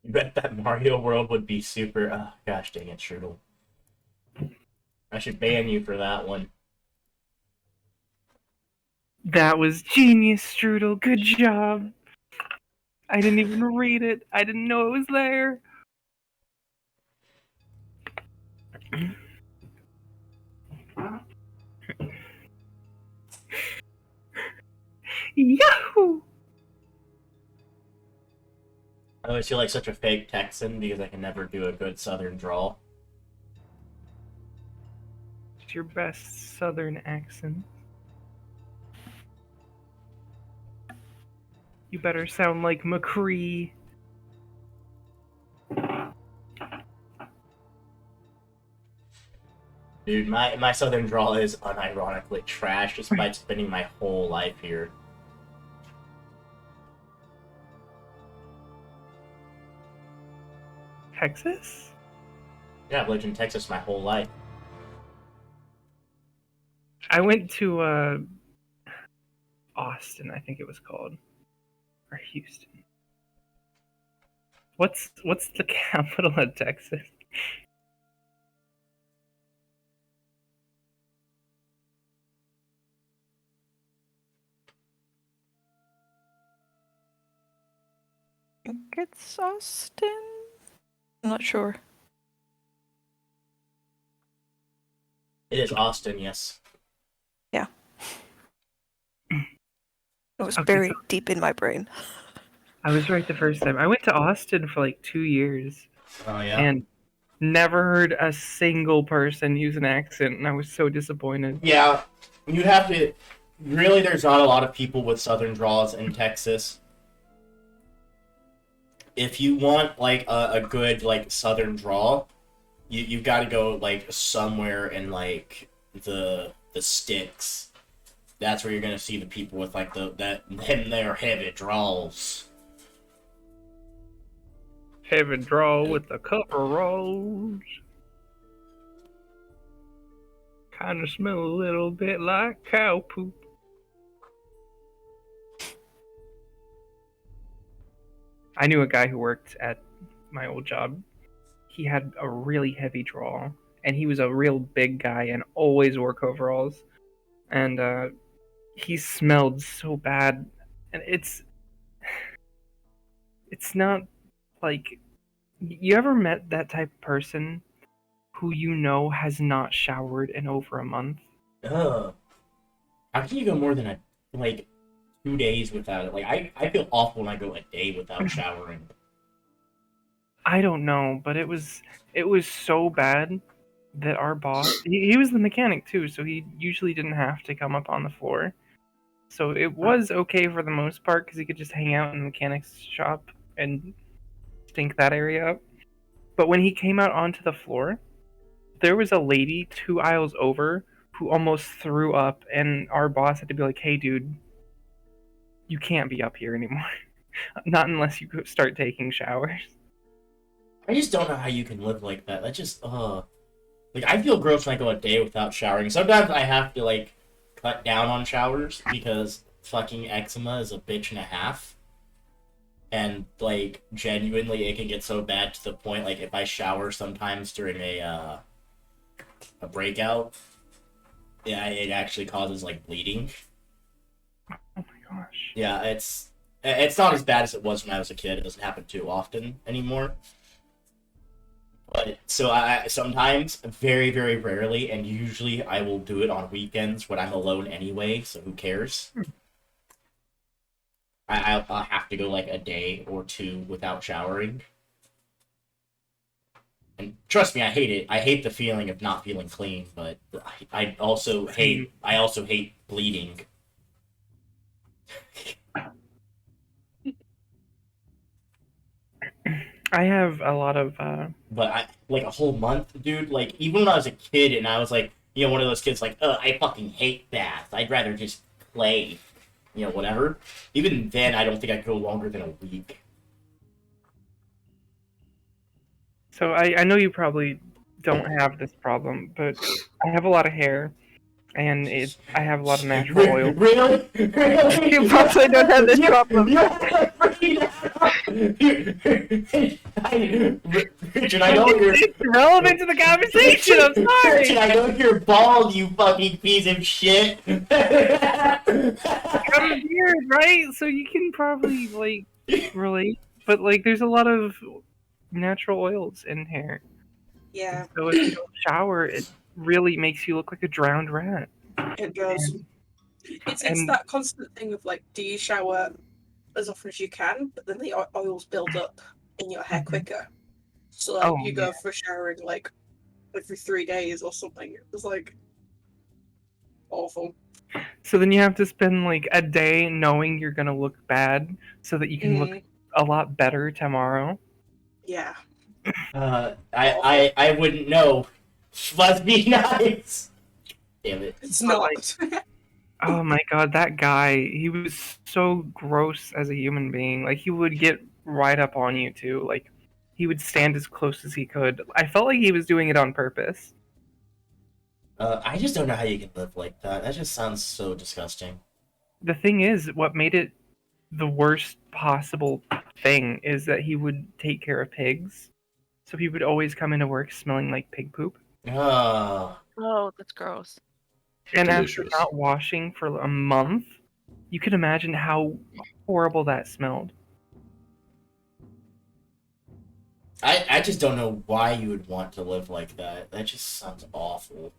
You bet that Mario World would be super. Oh, gosh dang it, Strudel. I should ban you for that one. That was genius, Strudel. Good job. I didn't even read it. I didn't know it was there. Yahoo! I always feel like such a fake Texan because I can never do a good Southern drawl. It's your best Southern accent. You better sound like McCree. Dude, my Southern drawl is unironically trash despite spending my whole life here. Texas? Yeah, I've lived in Texas my whole life. I went to Austin, I think it was called, or Houston. What's the capital of Texas? I think it's Austin. I'm not sure. It is Austin, yes. It was Okay, buried so- deep in my brain. I was right the first time. I went to Austin for like 2 years Oh, yeah? and never heard a single person use an accent, and I was so disappointed. Yeah, you have to... Really, there's not a lot of people with Southern draws in Texas. If you want, like, a good, like, Southern draw, you've got to go, like, somewhere in, like, the sticks. That's where you're gonna see the people with, like, them their heavy draws. Heavy draw with a couple rolls. Kind of smell a little bit like cow poop. I knew a guy who worked at my old job. He had a really heavy draw, and he was a real big guy and always wore coveralls. And he smelled so bad, and it's not like, you ever met that type of person who you know has not showered in over a month? Ugh. How can you go more than, like, 2 days without it? Like, I feel awful when I go a day without showering. I don't know, but it was so bad that our boss, he was the mechanic too, so he usually didn't have to come up on the floor. So it was okay for the most part because he could just hang out in the mechanic's shop and stink that area up. But when he came out onto the floor, there was a lady 2 aisles over who almost threw up, and our boss had to be like, "Hey, dude, you can't be up here anymore. Not unless you start taking showers." I just don't know how you can live like that. That just, like, I feel gross when I go a day without showering. Sometimes I have to, like, cut down on showers because fucking eczema is a bitch and a half. And, like, genuinely, it can get so bad to the point, like, if I shower sometimes during a breakout, yeah, it actually causes, like, bleeding. Oh my gosh. Yeah, it's not as bad as it was when I was a kid. It doesn't happen too often anymore. But so I sometimes, very, very rarely, and usually I will do it on weekends when I'm alone anyway, so who cares? I'll have to go like a day or two without showering. And trust me, I hate it. I hate the feeling of not feeling clean, but I also hate bleeding. I have a lot of But I like a whole month, dude. Like even when I was a kid, and I was like, one of those kids, like, I fucking hate baths. I'd rather just play, whatever. Even then, I don't think I'd go longer than a week. So I know you probably don't have this problem, but I have a lot of hair, and I have a lot of natural oil. Really? You probably don't have this problem. Richard, I know you're. It's relevant to the conversation. I'm sorry. Richard, I know you're bald, you fucking piece of shit. Got a beard, right? So you can probably like relate, but like there's a lot of natural oils in hair. Yeah, And so if you don't shower, it really makes you look like a drowned rat. it does. It's And that constant thing of like, do you shower as often as you can, but then the oils build up in your hair quicker. So like oh you go for showering like every 3 days or something. It's like awful. so then you have to spend like a day knowing you're gonna look bad, so that you can look a lot better tomorrow. Yeah. I wouldn't know. Must be nice. Damn it. It's But, not. Oh my god, that guy, he was so gross as a human being. Like, he would get right up on you, too. Like, he would stand as close as he could. I felt like he was doing it on purpose. I just don't know how you can live like that. That just sounds so disgusting. The thing is, what made it the worst possible thing is that he would take care of pigs. So he would always come into work smelling like pig poop. Oh. Oh, that's gross. And Delicious. after not washing for a month, you can imagine how horrible that smelled. I just don't know why you would want to live like that. That just sounds awful.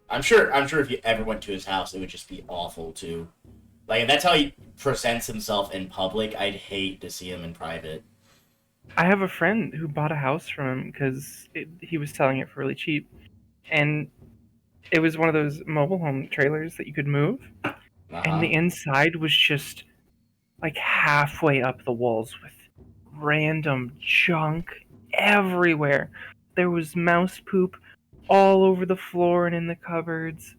I'm sure if you ever went to his house, it would just be awful too. Like, if that's how he presents himself in public, I'd hate to see him in private. I have a friend who bought a house from him because he was selling it for really cheap. And it was one of those mobile home trailers that you could move. And the inside was just like halfway up the walls with random junk everywhere. There was mouse poop all over the floor and in the cupboards.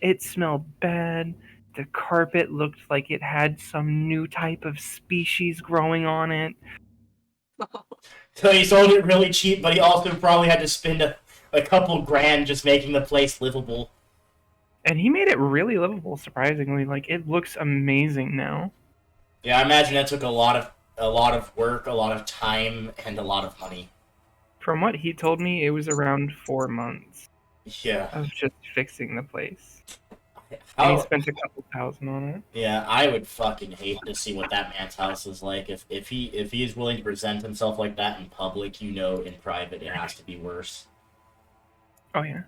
It smelled bad. The carpet looked like it had some new type of species growing on it. So he sold it really cheap, but he also probably had to spend a couple grand just making the place livable. And he made it really livable, surprisingly. Like, it looks amazing now. Yeah, I imagine that took a lot of work, a lot of time, and a lot of money. From what he told me, it was around 4 months Yeah. of just fixing the place. And he spent a couple thousand on it. Yeah, I would fucking hate to see what that man's house is like. If he is willing to present himself like that in public, you know, in private it has to be worse. Oh, yeah.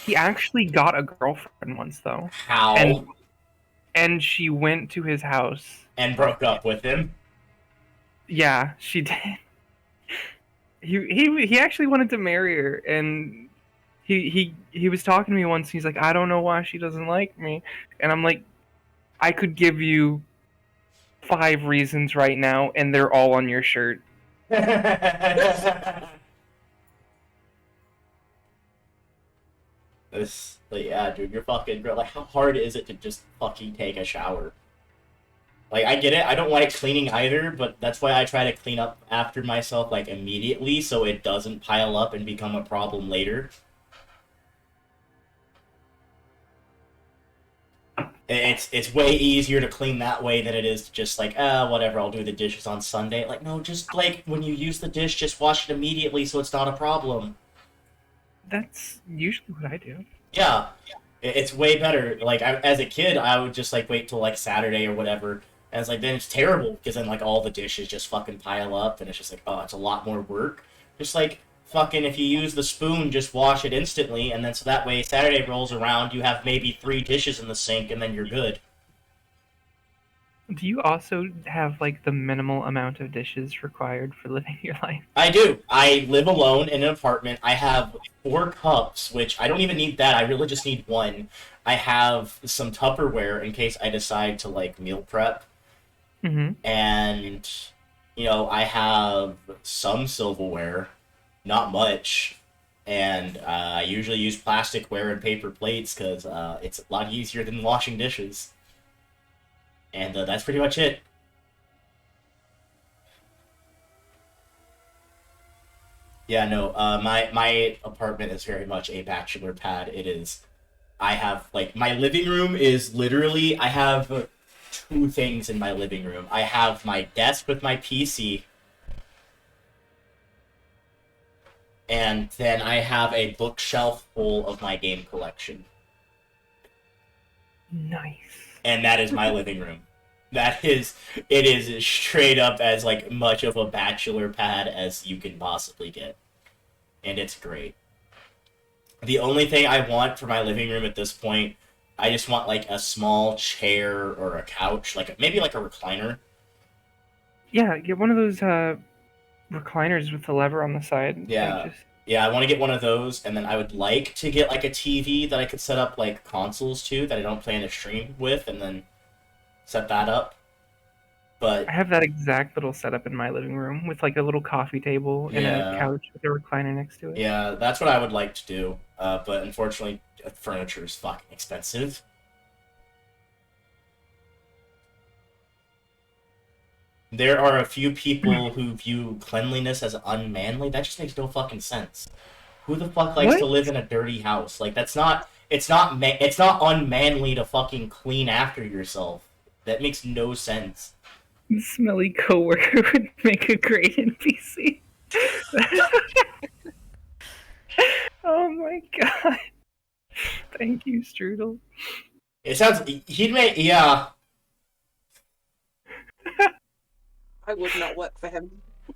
He actually got a girlfriend once, though. How? And she went to his house. And broke up with him? Yeah, she did. He actually wanted to marry her, and he was talking to me once. He's like, I don't know why she doesn't like me, and I'm like, I could give you 5 reasons right now, and they're all on your shirt. Yeah, dude, you're fucking, bro. Like, how hard is it to just fucking take a shower? Like, I get it, I don't like cleaning either, but that's why I try to clean up after myself, like, immediately, so it doesn't pile up and become a problem later. It's way easier to clean that way than it is to just, like, whatever, I'll do the dishes on Sunday. Like, no, just, like, when you use the dish, just wash it immediately so it's not a problem. That's usually what I do. Yeah, it's way better. Like, as a kid, I would just, like, wait till, like, Saturday or whatever. And it's like, then it's terrible, because then, like, all the dishes just fucking pile up, and it's just like, oh, it's a lot more work. Just, like, fucking, if you use the spoon, just wash it instantly, and then so that way Saturday rolls around, you have maybe 3 dishes in the sink, and then you're good. Do you also have, like, the minimal amount of dishes required for living your life? I do. I live alone in an apartment. I have 4 cups, which I don't even need that. I really just need 1. I have some Tupperware in case I decide to, like, meal prep. Mm-hmm. And, you know, I have some silverware, not much. And I usually use plasticware and paper plates because it's a lot easier than washing dishes. And that's pretty much it. Yeah, no, my apartment is very much a bachelor pad. It is I have, like, my living room is literally, I have 2 things in my living room. I have my desk with my PC, and then I have a bookshelf full of my game collection. Nice. And that is my living room. It is straight up as, like, much of a bachelor pad as you can possibly get. And it's great. The only thing I want for my living room at this point, I just want, like, a small chair or a couch, like, maybe like a recliner. Yeah, get one of those recliners with the lever on the side. Yeah. Like, just... Yeah, I want to get one of those, and then I would like to get, like, a TV that I could set up, like, consoles to that I don't plan to stream with, and then set that up. But I have that exact little setup in my living room with like a little coffee table and Yeah. a couch with a recliner next to it. yeah, that's what I would like to do. But unfortunately, furniture is fucking expensive. There are a few people who view cleanliness as unmanly. That just makes no fucking sense. Who the fuck likes to What? live in a dirty house? Like, that's not. It's not. It's not unmanly to fucking clean after yourself. That makes no sense. Smelly coworker would make a great NPC. Oh my god. Thank you, Strudel. It sounds. He'd make. Yeah. I would not work for him.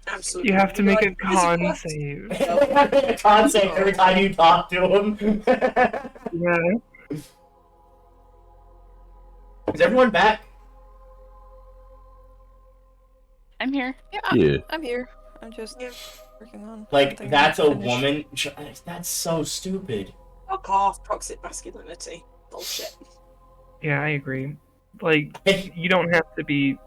Absolutely. You have to make a Like, con physical save. Can't say every time you talk to him. Yeah. Is everyone back? I'm here. Yeah. I'm here. I'm just Yeah. working on. Like, something that's a unfinished. woman. That's so stupid. Fuck off, toxic masculinity. Bullshit. Yeah, I agree. Like, you don't have to be.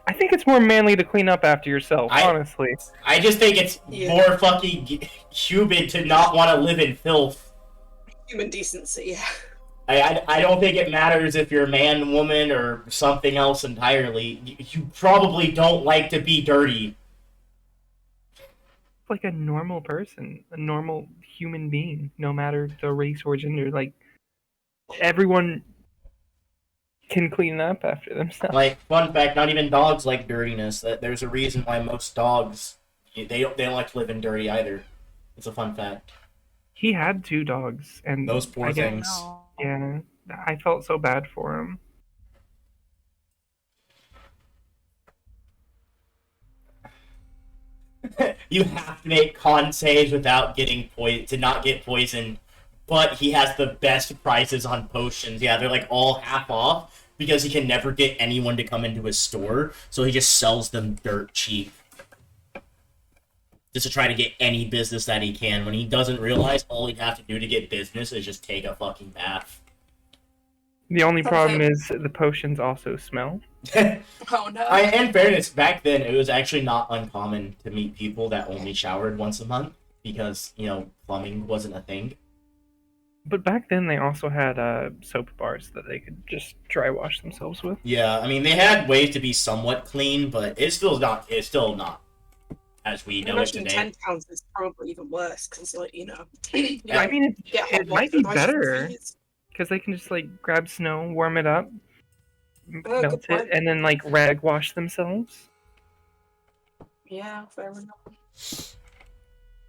I think it's more manly to clean up after yourself, honestly. I just think it's Yeah. more fucking human to not want to live in filth. Human decency, yeah. I don't think it matters if you're man, woman, or something else entirely. You probably don't like to be dirty. Like a normal person, a normal human being, no matter the race or gender. Like, everyone can clean up after themselves. Like, fun fact, not even dogs like dirtiness. There's a reason why most dogs, they don't like to live in dirty either. It's a fun fact. He had 2 dogs, and Those poor I guess- things. Yeah, I felt so bad for him. You have to make con saves without getting to not get poisoned, but he has the best prices on potions. Yeah, they're like all half off because he can never get anyone to come into his store, so he just sells them dirt cheap. Just to try to get any business that he can, when he doesn't realize all he'd have to do to get business is just take a fucking bath. The only problem is the potions also smell. Oh no. In fairness, back then it was actually not uncommon to meet people that only showered once a month because, you know, plumbing wasn't a thing. But back then they also had soap bars that they could just dry wash themselves with. Yeah, I mean they had ways to be somewhat clean, but it's still not as we know it Imagine today. £10 is probably even worse because, like, you know. I mean, get hot it might be water, wash your better feet. because they can just like grab snow, warm it up, good melt it, point. and then like rag wash themselves. Yeah, fair enough.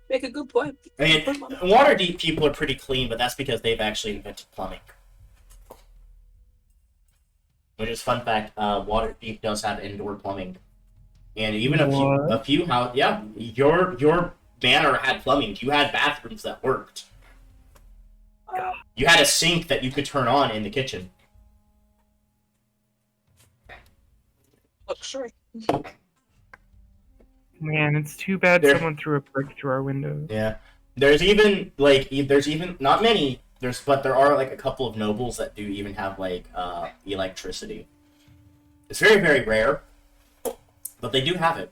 Make a good point. I mean, Waterdeep people are pretty clean, but that's because they've actually invented plumbing. Which is fun fact, Waterdeep does have indoor plumbing. And even a few houses, yeah, your manor had plumbing. You had bathrooms that worked. You had a sink that you could turn on in the kitchen. Luxury. Man, it's too bad There- someone threw a brick through our windows. Yeah. There's even not many, but there are like a couple of nobles that do even have like electricity. It's very, very rare, but they do have it.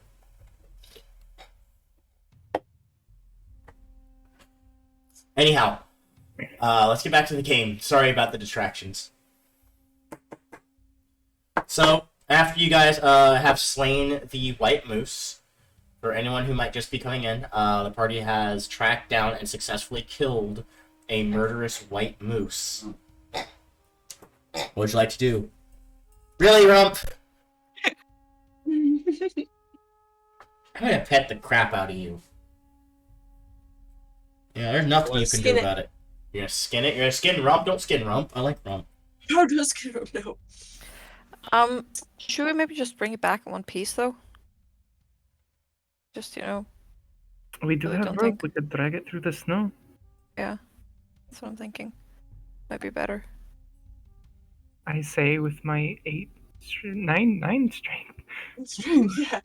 Anyhow, let's get back to the game. Sorry about the distractions. So, after you guys have slain the white moose, for anyone who might just be coming in, the party has tracked down and successfully killed a murderous white moose. What would you like to do? Really, Rump? I'm gonna pet the crap out of you. Yeah, there's nothing you can do about it. You're gonna skin it? You're gonna skin Rump? Don't skin Rump. I like Rump. No, just kidding. No. Should we maybe just bring it back in one piece though? Just, you know, We do Really have don't rope. think- We could drag it through the snow. that's what I'm thinking. Might be better. I say with my 9 strength. Yeah.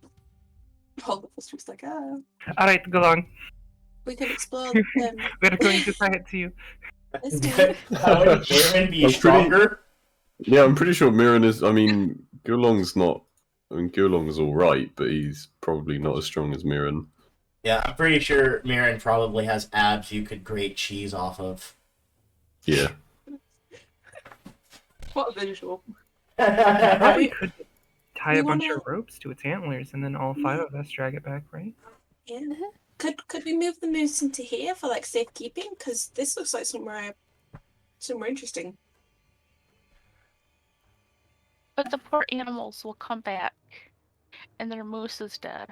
All of us was like, All right, go along. we can explore them. We're going to tie it to you. Let's do it. How would Aaron be I'm pretty- stronger? Yeah, I'm pretty sure Mirren is. I mean, Gulong's not. I mean, Gulong's all right, but he's probably not as strong as Mirren. Yeah, I'm pretty sure Mirren probably has abs you could grate cheese off of. Yeah. What a visual. Probably could tie You a bunch wanna- of ropes to its antlers, and then all 5 of us drag it back, right? Yeah. Could we move the moose into here for like safekeeping? Because this looks like somewhere interesting. But the poor animals will come back, and their moose is dead.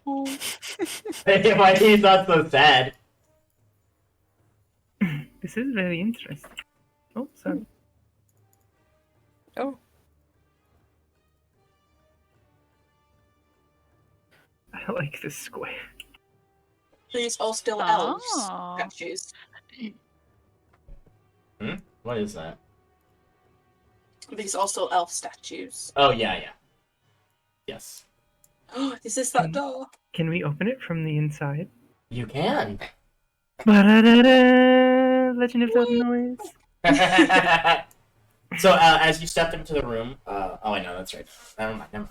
Oh, Why he's not so sad? This is very interesting. Oh, sorry. Oh. I like this square. these are still elves Oh. statues. What is that? These are still elf statues. Oh, yeah. Yes. Oh, is this that door? Can we open it from the inside? You can. Ba-da-da-da! Legend of Zelda noise. So, as you stepped into the room, oh, I know, that's right. Never mind.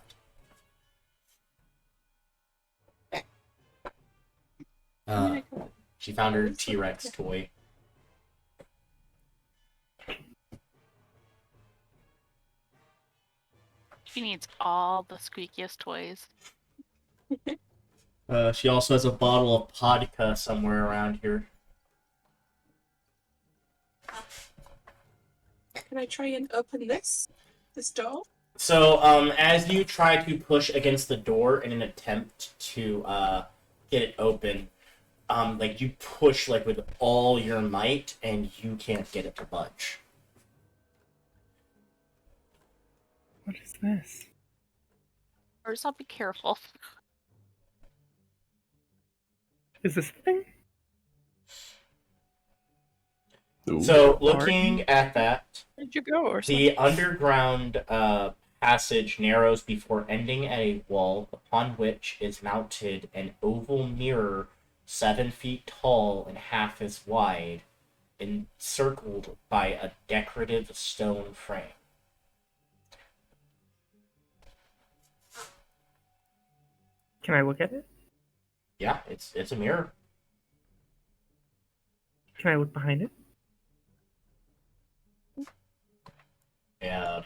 She found her T-Rex toy. She needs all the squeakiest toys. She also has a bottle of vodka somewhere around here. Can I try and open this door? So, as you try to push against the door in an attempt to, get it open, like, you push, like, with all your might, and you can't get it to budge. What is this? First, I'll be careful. Is this the thing? Ooh. So, looking at that, Where'd you go or something? the underground passage narrows before ending at a wall upon which is mounted an oval mirror 7 feet tall and half as wide, encircled by a decorative stone frame. Can I look at it? Yeah, it's a mirror. Can I look behind it?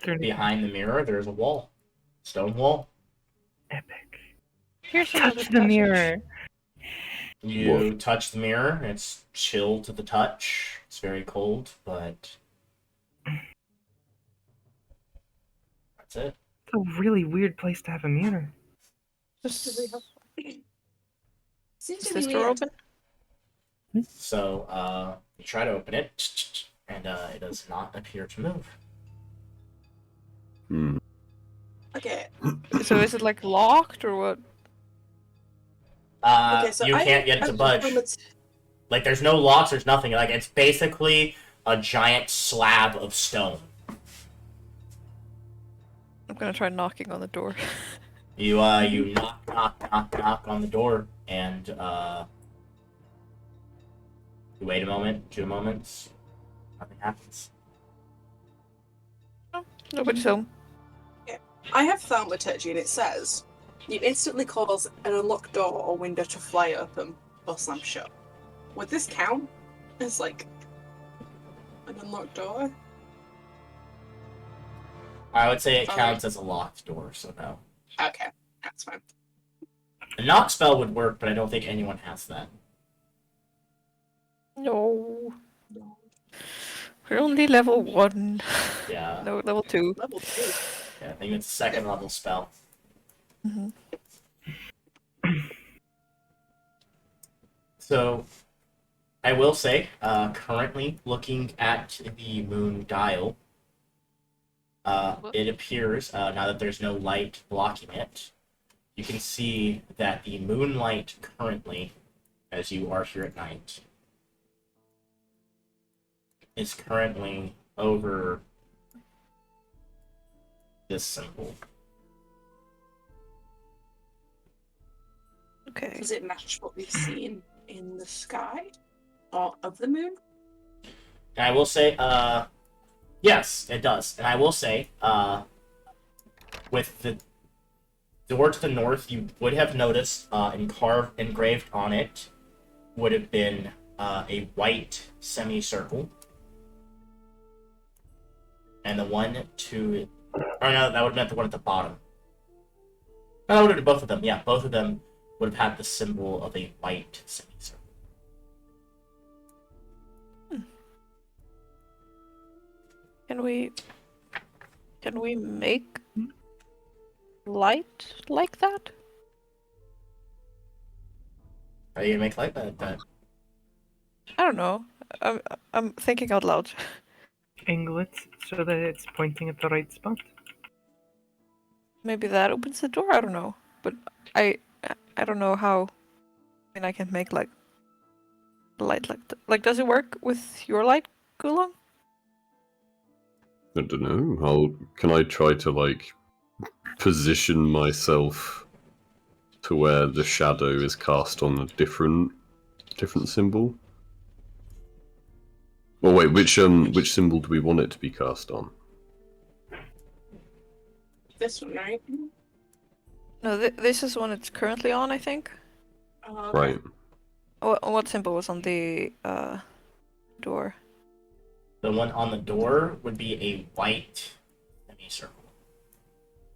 Turn it. Behind the mirror, there's a wall. Stone wall. Epic. Here's another Touch the passage. mirror. You touch the mirror, it's chill to the touch. It's very cold, but that's it. It's a really weird place to have a mirror. Just, Seems is to this be door weird. open? So, you try to open it, and it does not appear to move. Hmm. Okay. So is it like locked or what? Okay, so You I can't get it to have budge. helmets- Like, there's no locks, there's nothing. Like, it's basically a giant slab of stone. I'm gonna try knocking on the door. You knock on the door, and, you wait a moment, 2 moments, nothing happens. Nobody's home. I have thaumaturgy and it says you instantly cause an unlocked door or window to fly open or slam shut. Would this count as like an unlocked door? I would say it Alright. counts as a locked door, so no. Okay, that's fine. A knock spell would work, but I don't think anyone has that. No. We're only level 1. Yeah. No, level 2. Level 2. Yeah, I think it's a second level spell. Hmm. So, I will say, currently looking at the moon dial, it appears, now that there's no light blocking it, you can see that the moonlight currently, as you are here at night, is currently over this symbol. Okay. Does it match what we've seen in the sky? Or of the moon? And I will say, yes, it does. And I will say, with the door to the north, you would have noticed, engraved on it, would have been a white semicircle. And the one to... Or no, that would have meant the one at the bottom. No, that would have been both of them. Yeah, both of them would have had the symbol of a white semicircle. Can we make light like that? Are you gonna make like that? I don't know. I'm thinking out loud. Angle it so that it's pointing at the right spot. Maybe that opens the door. I don't know, but I don't know how. I mean, I can make like light like like. Does it work with your light, Gulong? I don't know. Can I try to like position myself to where the shadow is cast on a different symbol? Well, wait, which symbol do we want it to be cast on? This one, right? No, this is one it's currently on. I think. Oh, okay. Right. What symbol was on the door? The one on the door would be a white semicircle.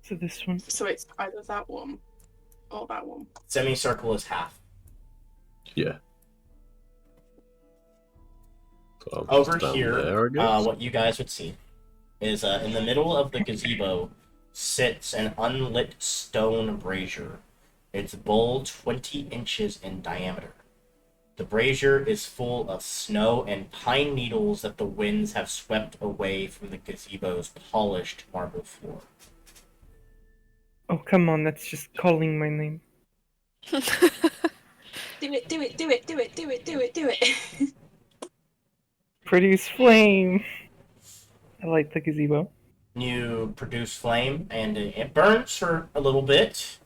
So this one. So it's either that one or that one. Semicircle is half. Yeah. So I'll Over just down here, there, I guess. what you guys would see is in the middle of the gazebo sits an unlit stone brazier. Its bowl 20 inches in diameter. The brazier is full of snow and pine needles that the winds have swept away from the gazebo's polished marble floor. Oh, come on, that's just calling my name. Do it, do it, do it, do it, do it, do it, do it. Produce flame! I light the gazebo. You produce flame, and it burns for a little bit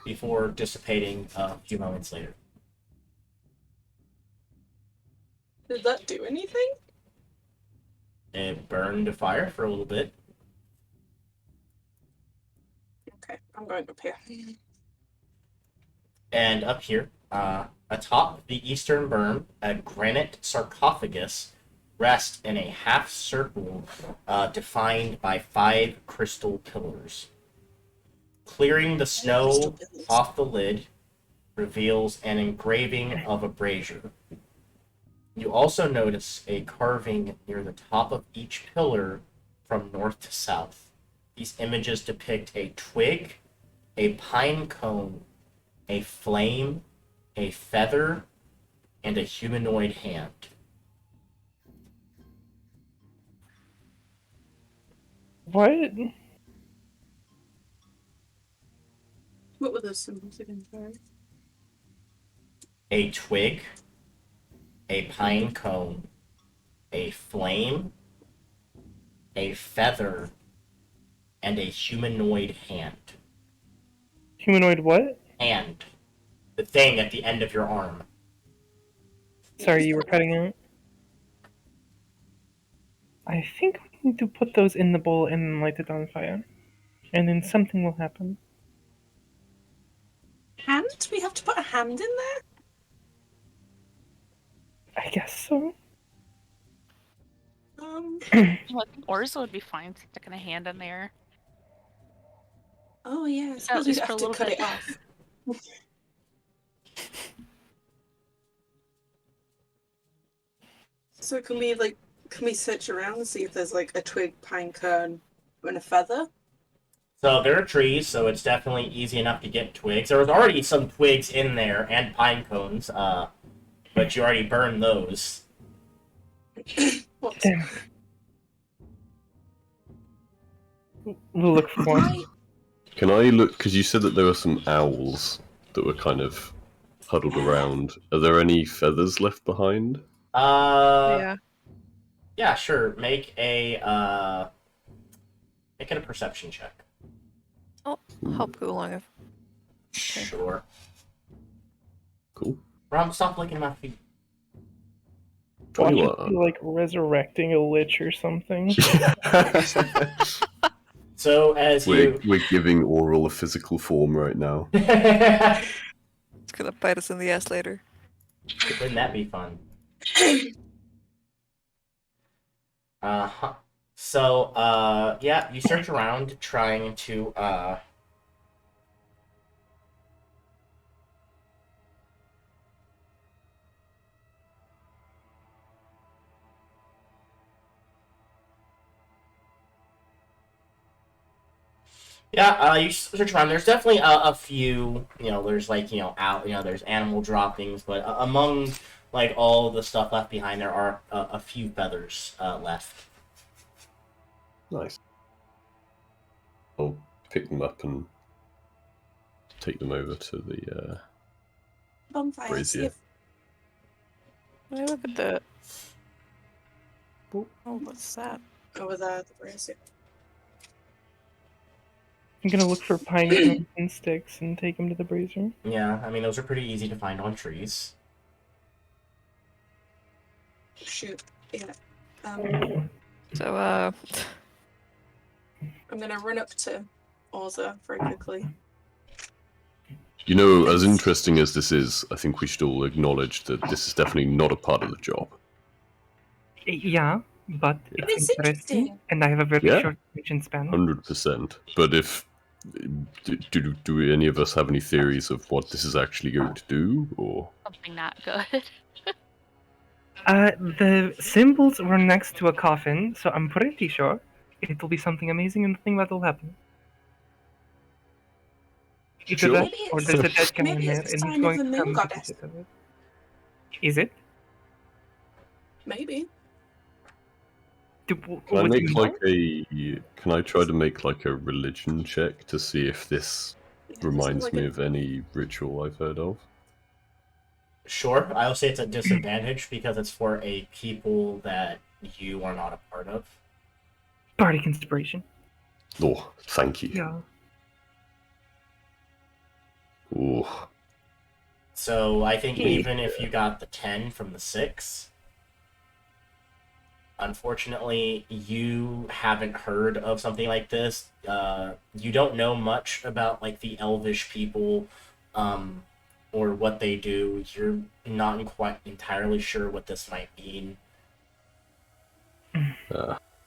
before dissipating a few moments later. Did that do anything? It burned to fire for a little bit. Okay, I'm going up here. And up here, atop the eastern berm, a granite sarcophagus rests in a half circle defined by 5 crystal pillars. Clearing the snow off the lid reveals an engraving of a brazier. You also notice a carving near the top of each pillar from north to south. These images depict a twig, a pine cone, a flame, a feather, and a humanoid hand. What? What were those symbols again, sorry? A twig, a pine cone, a flame, a feather, and a humanoid hand. Humanoid what? Hand. The thing at the end of your arm. Sorry, you were cutting out. I think we need to put those in the bowl and then light it on fire. And then something will happen. Hand? We have to put a hand in there? I guess so. Um. Well, I think Orza would be fine sticking a hand in there. Oh yeah, I At suppose we'd least for have a to little cut bit. it off. So can we like Can we search around and see if there's like a twig, pine cone, and a feather? So there are trees, so it's definitely easy enough to get twigs. There was already some twigs in there and pine cones, but you already burned those. Whoops. Damn. We'll look for one. Can I look? Because you said that there were some owls that were kind of huddled around. Are there any feathers left behind? Yeah. Yeah, sure. Make it a perception check. I'll help go along. Sure. Cool. Rob, stop licking my feet. Tell you Watch it be like resurrecting a lich or something. So as we're giving Oral a physical form right now. It's gonna bite us in the ass later. Wouldn't that be fun? So, yeah, you search around trying to, Yeah, you search around. There's definitely a few, there's like, there's animal droppings, but among, like, all the stuff left behind, there are a few feathers left. Nice. I'll pick them up and take them over to the Bonfire. See brazier. if Let me look at the. Oh, what's that? over there, the brazier. I'm gonna look for pine cones and sticks and take them to the brazier. Yeah, I mean, those are pretty easy to find on trees. Shoot. Yeah. So, I'm gonna run up to Orza very quickly. You know, as interesting as this is, I think we should all acknowledge that this is definitely not a part of the job. Yeah, but But it's it's interesting, interesting. and I have a very Yeah. short attention span. 100%. But if... Do any of us have any theories of what this is actually going to do, or...? Something not good. The symbols were next to a coffin, so I'm pretty sure it'll be something amazing and nothing bad will happen. Either Sure. that, Maybe or it's- there's a dead guy in maybe there, it's and a he's sign of going the to moon come to goddess. visit of it. Is it? Maybe. Can I Would make you like know? Can I try to make like a religion check to see if this Yeah, reminds like me a- of any ritual I've heard of? Sure, I'll say it's a disadvantage because it's for a people that you are not a part of. Bardic inspiration. Oh, thank you. Yeah. Oh, So I think Please. even if you got the 10 from the 6, unfortunately, you haven't heard of something like this. You don't know much about like the Elvish people, or what they do. You're not quite entirely sure what this might mean.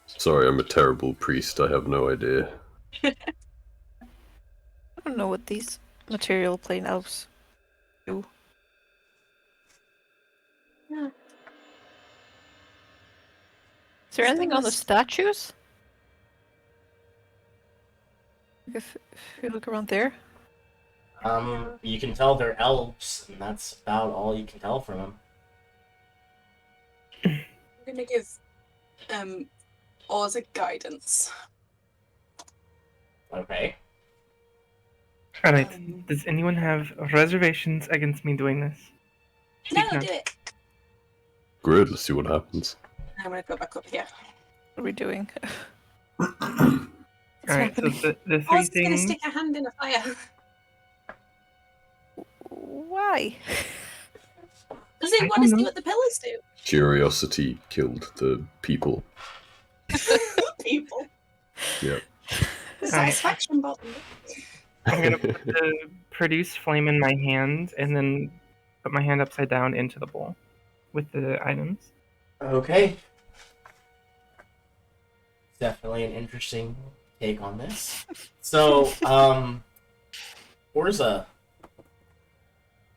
sorry, I'm a terrible priest. I have no idea. I don't know what these material plane elves do. Yeah. Is there anything on the Sounds- statues? If you look around there. You can tell they're elves, and that's about all you can tell from them. I'm gonna give Orza guidance. Okay. Alright, does anyone have reservations against me doing this? No, Speak now. do it. Good. Let's see what happens. I'm gonna go back up here. What are we doing? What's Alright, so happening? the three Orza's gonna things. stick a hand in a fire. Why? Does he I want don't to see know. what the pillars do? Curiosity killed the people. People. Yep. The satisfaction button. I'm gonna put the produce flame in my hand and then put my hand upside down into the bowl with the items. Okay. Definitely an interesting take on this. So, Orza,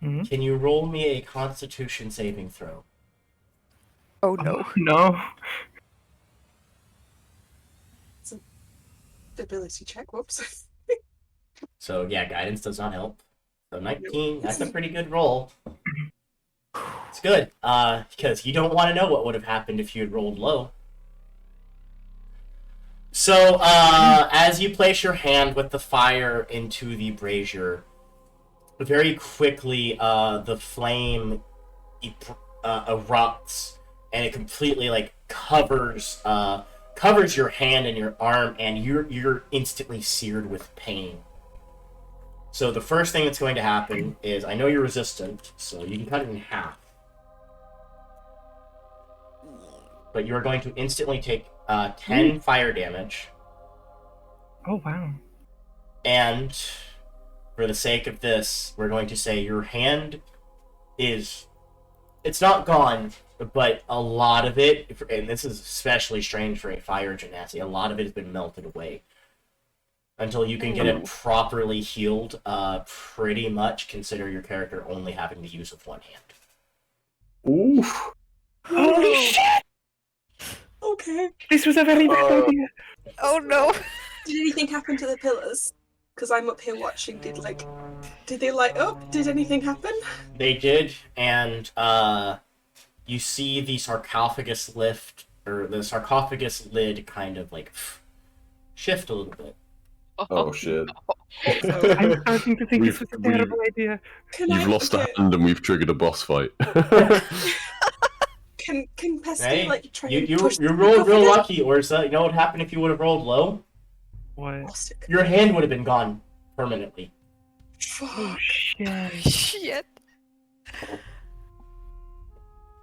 Mhm. can you roll me a Constitution saving throw? Oh no. No. Ability check. Whoops. So yeah, guidance does not help. So 19, that's a pretty good roll. It's good, because you don't want to know what would have happened if you had rolled low. So, as you place your hand with the fire into the brazier, very quickly, the flame erupts, and it completely, like, covers your hand and your arm, and you're instantly seared with pain. So the first thing that's going to happen is, I know you're resistant, so you can cut it in half. But you are going to instantly take 10 fire damage. Oh, wow. And for the sake of this, we're going to say your hand is... It's not gone, but a lot of it, and this is especially strange for a fire genasi, a lot of it has been melted away. Until you can get it properly healed, pretty much consider your character only having the use of one hand. Oof. Holy shit! Okay. This was a very bad idea. Oh no! Did anything happen to the pillars? Because I'm up here watching. Did they light up? Did anything happen? They did, and you see the sarcophagus lift, or the sarcophagus lid kind of like shift a little bit. Oh shit. I'm starting to think this was a terrible idea. You've lost a hand and we've triggered a boss fight. Can Pesky Hey, like try you and push rolled the real sarcophagus? lucky, Orza. You know what happened if you would have rolled low? What? Lost it. Your hand would have been gone permanently. Oh Fuck. shit. Shit!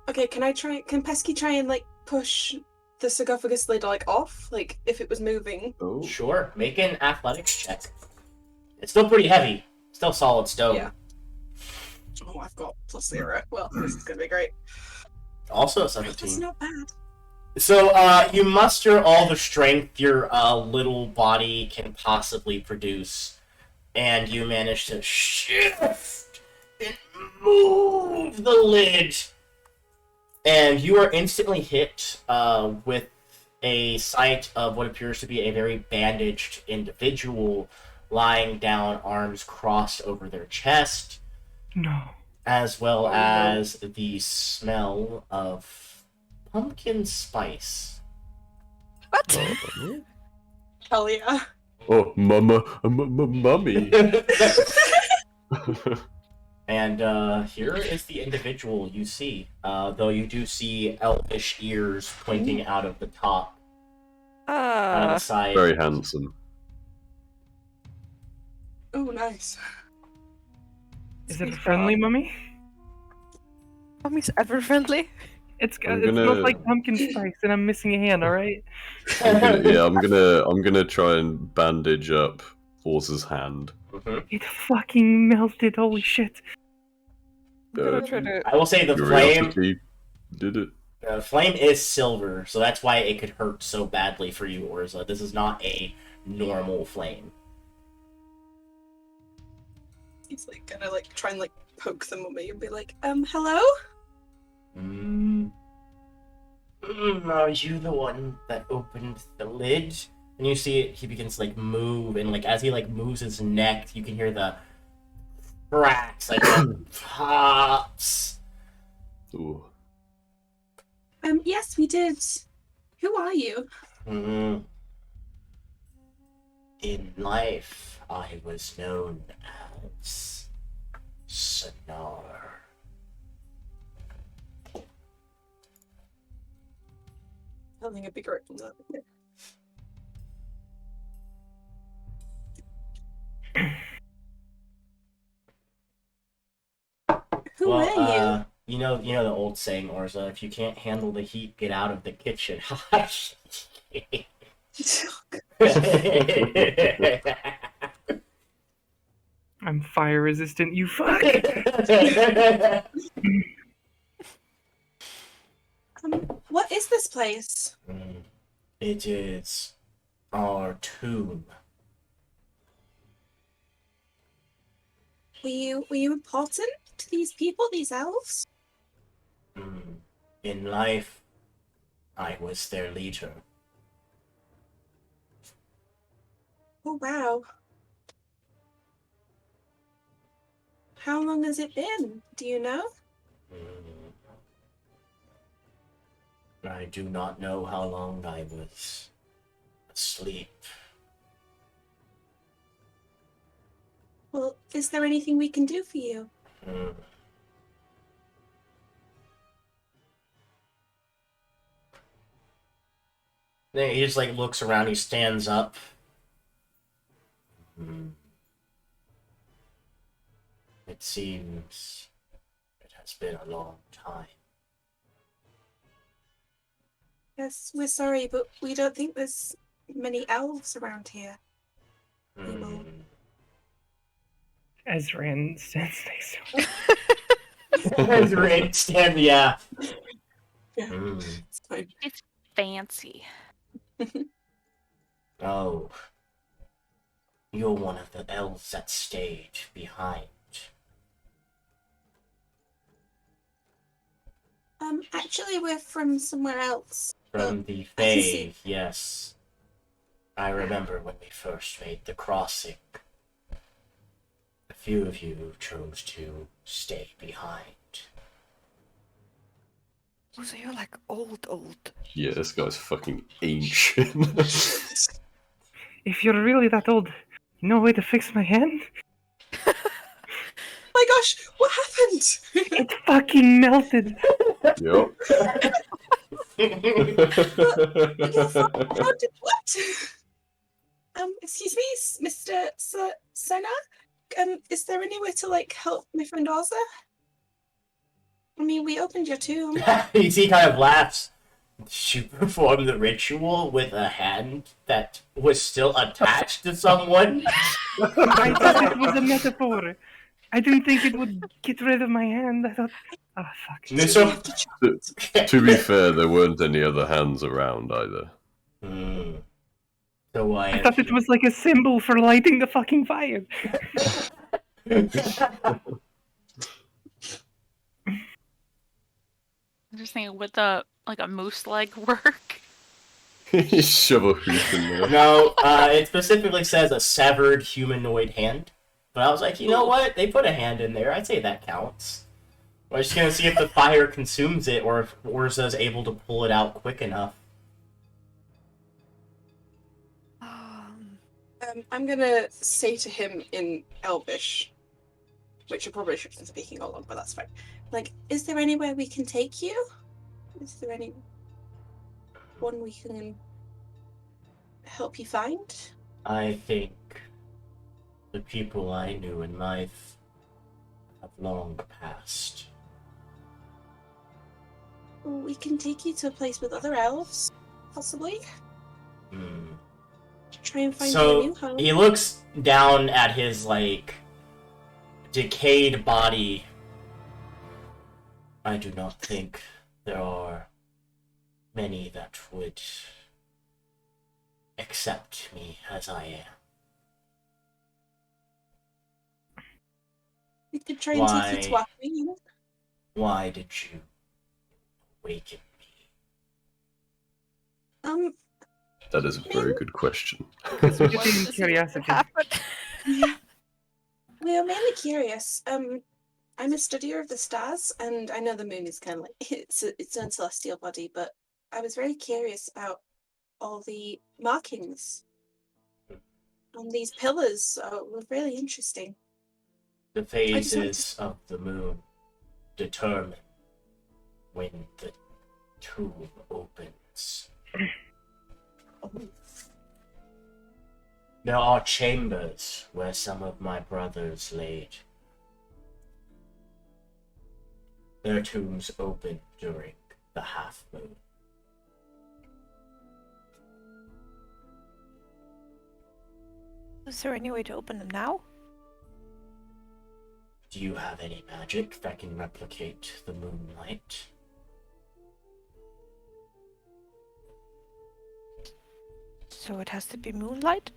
Okay, can Pesky try and like push the sarcophagus lid like off? Like if it was moving. Oh. Sure, make an athletics check. It's still pretty heavy. Still solid stone. Yeah. Oh, I've got +0. Well, this is gonna be great. Also a That's 17. not bad. So, you muster all the strength your little body can possibly produce, and you manage to shift and move the lid. And you are instantly hit with a sight of what appears to be a very bandaged individual lying down, arms crossed over their chest, No. as well Oh, no. as the smell of pumpkin spice. What? Hell yeah. Oh, mama, mummy. And here is the individual you see, though you do see elfish ears pointing out of the top, out of the side. Very handsome. Oh, nice. Is it a friendly mummy? Mummy's ever friendly. It I'm smells gonna- like pumpkin spice, and I'm missing a hand. All right. I'm gonna try and bandage up Orza's hand. Mhm. It fucking melted. Holy shit. I'm gonna try to. I will say the flame Curiosity did it. flame is silver, so that's why it could hurt so badly for you, Orza. This is not a normal flame. He's like gonna like try and like poke the mummy and be like, hello? Are you the one that opened the lid? And you see it, he begins to like move, and like as he like moves his neck, you can hear the cracks, like the pops. Ooh. Yes, we did. Who are you? Mm. In life, I was known as Sonar. Something a bit great from that. Who Well, are you know the old saying, Orza, if you can't handle the heat, get out of the kitchen. you? I'm fire resistant. You fuck. What is this place? It is our tomb. Were you important to these people, these elves? In life, I was their leader. Oh wow. How long has it been? Do you know? I do not know how long I was asleep. Well, is there anything we can do for you? Hmm. Then he just like looks around. He stands up. It seems it has been a long time. Yes, we're sorry, but we don't think there's many elves around here. People. As Rand stands next to him. As Rain stand, yeah. Yeah, it's fine. It's fancy. Oh, you're one of the elves that stayed behind. Actually, we're from somewhere else. From the I can see. Fae, yes. I remember when we first made the crossing. A few of you chose to stay behind. Oh, so you're like old. Yeah, this guy's fucking ancient. If you're really that old, no way to fix my hand? My gosh, what happened? It fucking melted. Yup. Your phone, how did what? Excuse me, Mr. Sena? Is there any way to like help my friend Oza? I mean, we opened your tomb. He kind of laughs. She performed the ritual with a hand that was still attached to someone. I thought it was a metaphor. I didn't think it would get rid of my hand. I thought, oh fuck. No, So we so- have to To be fair, there weren't any other hands around either. So why? I thought it was like a symbol for lighting the fucking fire. I'm just thinking, would the like a moose leg work? Shove a hoop in there. No, it specifically says a severed humanoid hand. But I was like, you know what? They put a hand in there. I'd say that counts. We're just gonna see if the fire consumes it, or if Orza's able to pull it out quick enough. I'm gonna say to him in Elvish, which I probably shouldn't be speaking all along, but that's fine. Like, is there anywhere we can take you? Is there any one we can help you find? I think the people I knew in life have long passed. We can take you to a place with other elves, possibly. Try and find you a So new home. he looks down at his like decayed body. I do not think there are many that would accept me as I am. We could try and take you to Why? our queen. Why did you awaken me? That is a very good question. It's What just does curiosity. happen? We are mainly curious. I'm a studier of the stars, and I know the moon is kind of like its own celestial body, but I was very curious about all the markings on these pillars. So it was really interesting. The just want phases of the moon determine when the tomb opens. There are chambers where some of my brothers laid. Their tombs open during the half moon. Is there any way to open them now? Do you have any magic that can replicate the moonlight? So it has to be moonlight?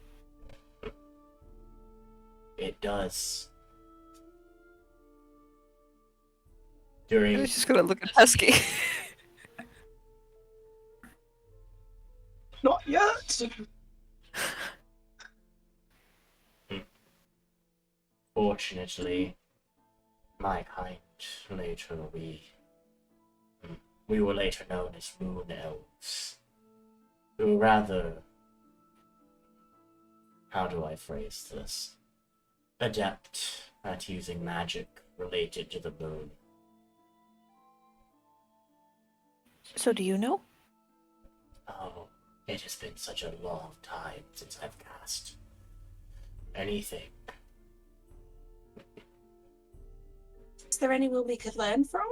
It does. I During was just gonna look at Husky. Not yet. Unfortunately, my kind later we were later known as Moon Elves. We were rather, how do I phrase this? Adept at using magic related to the moon. So do you know? Oh, it has been such a long time since I've cast anything. Is there anyone we could learn from?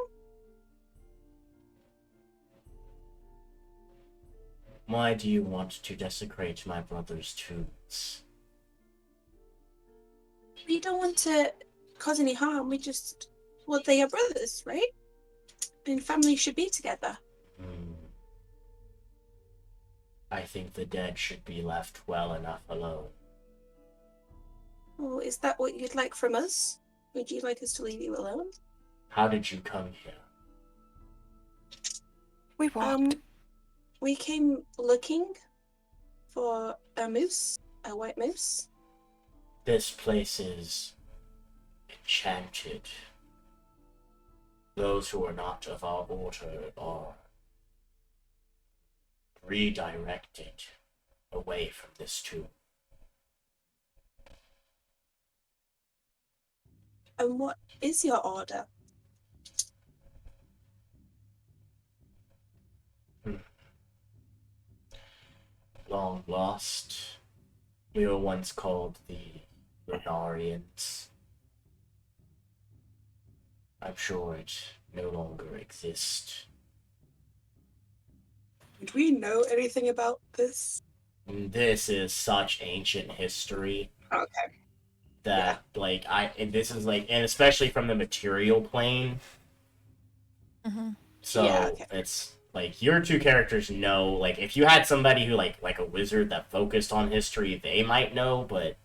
Why do you want to desecrate my brother's tombs? We don't want to cause any harm. Well, they are brothers, right? And families should be together. I think the dead should be left well enough alone. Oh, is that what you'd like from us? Would you like us to leave you alone? How did you come here? We walked. We came looking for a moose, a white moose. This place is enchanted. Those who are not of our order are redirected away from this tomb. And what is your order? Long lost. We were once called the Lunarians. I'm sure it no longer exists. Do we know anything about this? This is such ancient history Okay. that, and this is and especially from the material plane. Mm-hmm. So Yeah, okay. it's your two characters know. If you had somebody who like a wizard that focused on history, they might know. But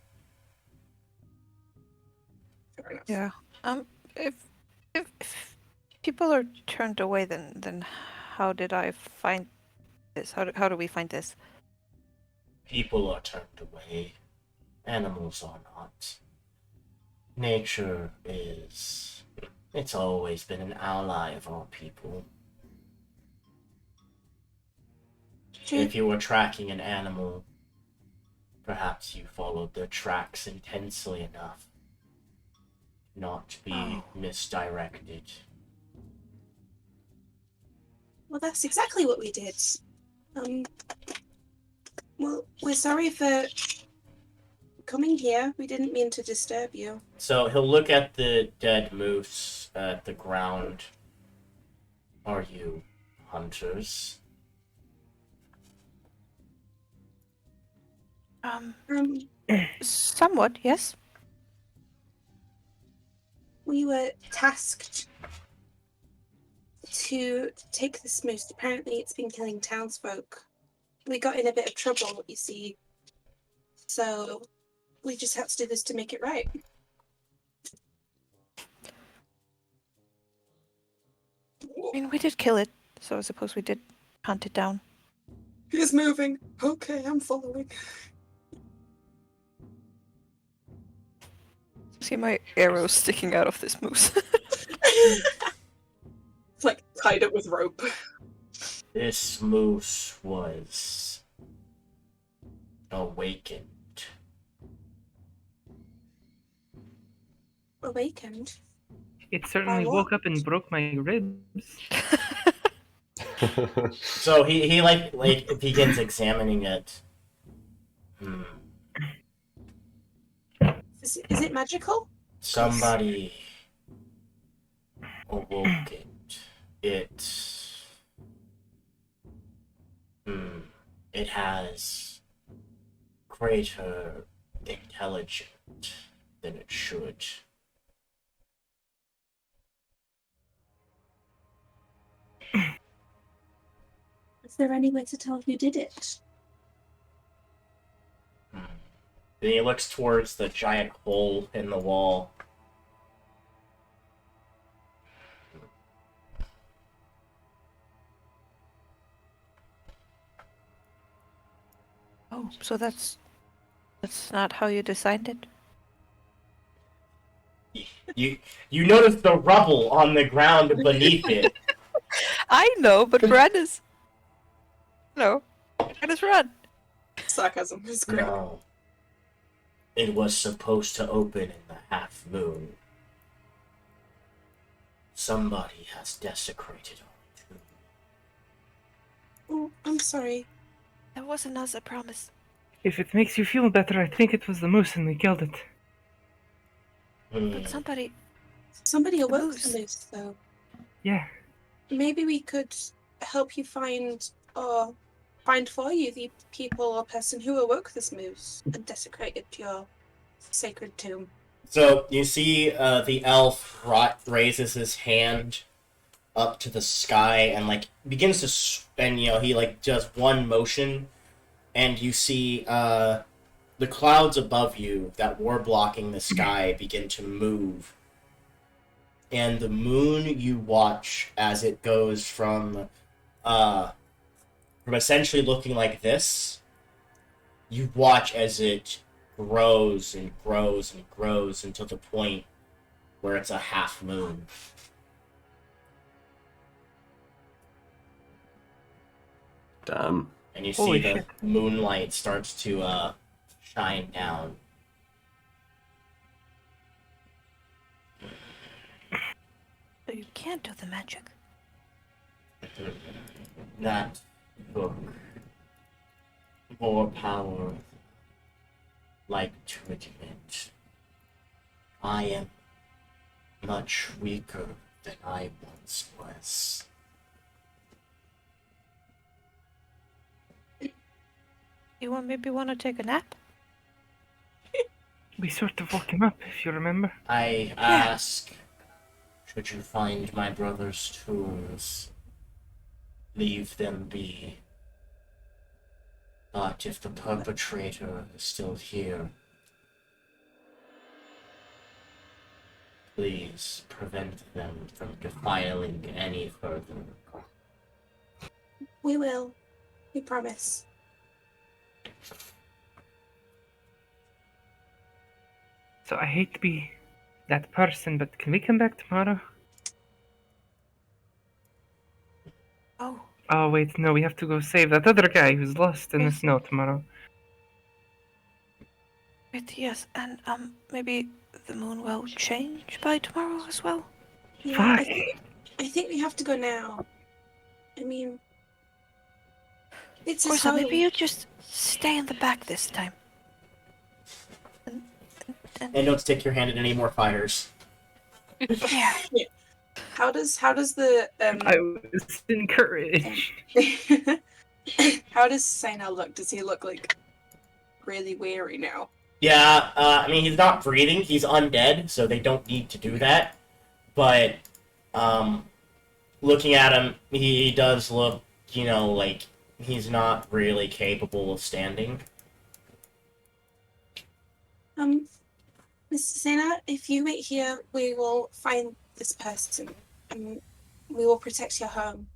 Fair enough. Yeah. If people are turned away, then how did I find this? How do we find this? people are turned away. Animals are not. Nature is. It's always been an ally of our people. If you were tracking an animal, perhaps you followed their tracks intensely enough not to be misdirected. Well, that's exactly what we did. Well, we're sorry for coming here. We didn't mean to disturb you. So he'll look at the dead moose at the ground. Are you hunters? Somewhat, yes. We were tasked to take this moose. Apparently, it's been killing townsfolk. We got in a bit of trouble, you see. So we just had to do this to make it right. I mean, we did kill it, so I suppose we did hunt it down. He's moving. Okay, I'm following. See my arrow sticking out of this moose. It's like tied up with rope. This moose was awakened. Awakened. It certainly By what? woke up and broke my ribs. So he begins examining it. Is it magical? Somebody awoke it. It has greater intelligence than it should. Is there any way to tell who did it? Then he looks towards the giant hole in the wall. Oh, so that's not how you designed it? You notice the rubble on the ground beneath it. I know, but Brad is. No. Brad is Brad. Sarcasm is great. No. It was supposed to open in the half moon. Somebody has desecrated our tomb. Oh, I'm sorry. That wasn't us, I promise. If it makes you feel better, I think it was the moose and we killed it. But somebody. Somebody awoke moose. the moose, though. Yeah. Maybe we could help you find for you the people or person who awoke this moose and desecrated your sacred tomb. So you see the elf raises his hand up to the sky and like begins to and he like does one motion, and you see the clouds above you that were blocking the sky begin to move, and the moon you watch as it goes from essentially looking like this. You watch as it grows and grows and grows until the point where it's a half moon. Damn. And you see Holy the shit. moonlight starts to shine down. So you can't do the magic. That took more power, like to admit. I am much weaker than I once was. You maybe want to take a nap? We sort of woke him up, if you remember. I ask, should you find my brother's tombs, leave them be. But if the perpetrator is still here, please prevent them from defiling any further. We will. We promise. So I hate to be that person, but can we come back tomorrow? Oh. Oh wait, no, we have to go save that other guy who's lost in the snow tomorrow. Wait, yes, and maybe the moon will change by tomorrow as well? Yeah, Fuck. I think we have to go now. I mean, it's his Orsa, home. maybe you just stay in the back this time. And don't stick your hand in any more fires. Yeah. How does the I was encouraged. how does Sainal look? Does he look like really weary now? Yeah, I mean, he's not breathing, he's undead, so they don't need to do that. But, looking at him, he does look, like he's not really capable of standing. Mr. Sena, if you wait here, we will find this person and we will protect your home.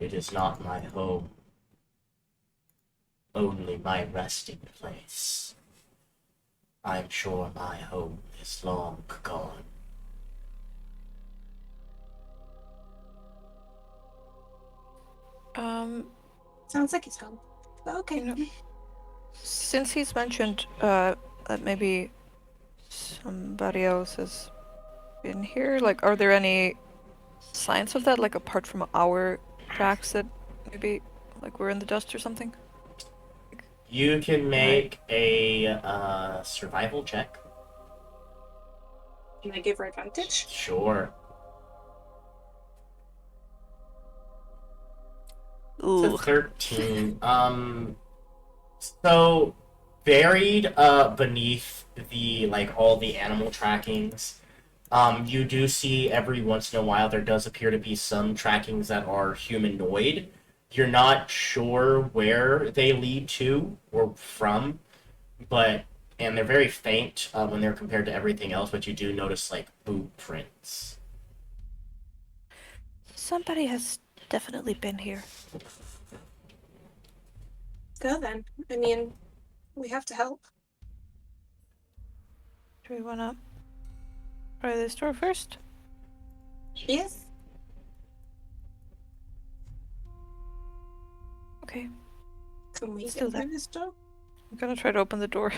It is not my home. Only my resting place. I'm sure my home is long gone. Sounds like his home. But okay. Since he's mentioned that maybe somebody else has been here, like, are there any signs of that, like, apart from our tracks that maybe, like, we're in the dust or something? You can make a survival check. Can I give her advantage? Sure. Ooh. It's a 13. So buried beneath the all the animal trackings, you do see every once in a while there does appear to be some trackings that are humanoid. You're not sure where they lead to or from, and they're very faint when they're compared to everything else, but you do notice boot prints. Somebody has definitely been here. Go then. I mean, we have to help. Do we wanna try this door first? Yes. Okay, Can we Let's get do that. through this door? I'm gonna try to open the door.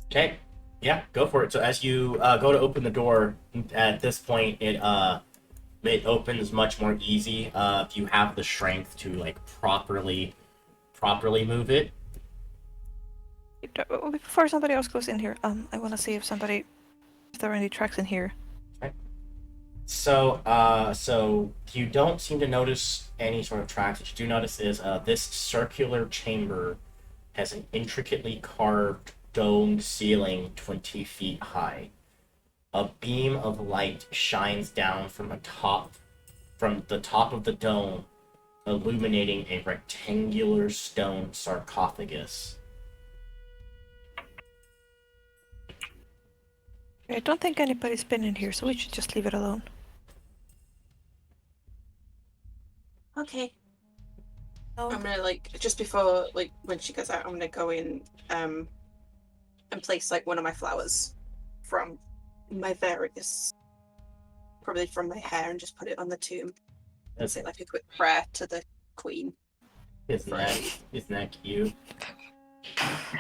Okay. Yeah, go for it. So as you go to open the door, at this point it opens much more easy. If you have the strength to like properly move it. Before somebody else goes in here, I want to see if there are any tracks in here. So you don't seem to notice any sort of tracks. What you do notice is this circular chamber has an intricately carved domed ceiling 20 feet high. A beam of light shines down from the top of the dome, illuminating a rectangular stone sarcophagus. I don't think anybody's been in here, so we should just leave it alone. Okay. No. I'm gonna just before when she goes out, I'm gonna go in and place one of my flowers from my various, probably from my hair, and just put it on the tomb and say a quick prayer to the queen. Isn't that cute?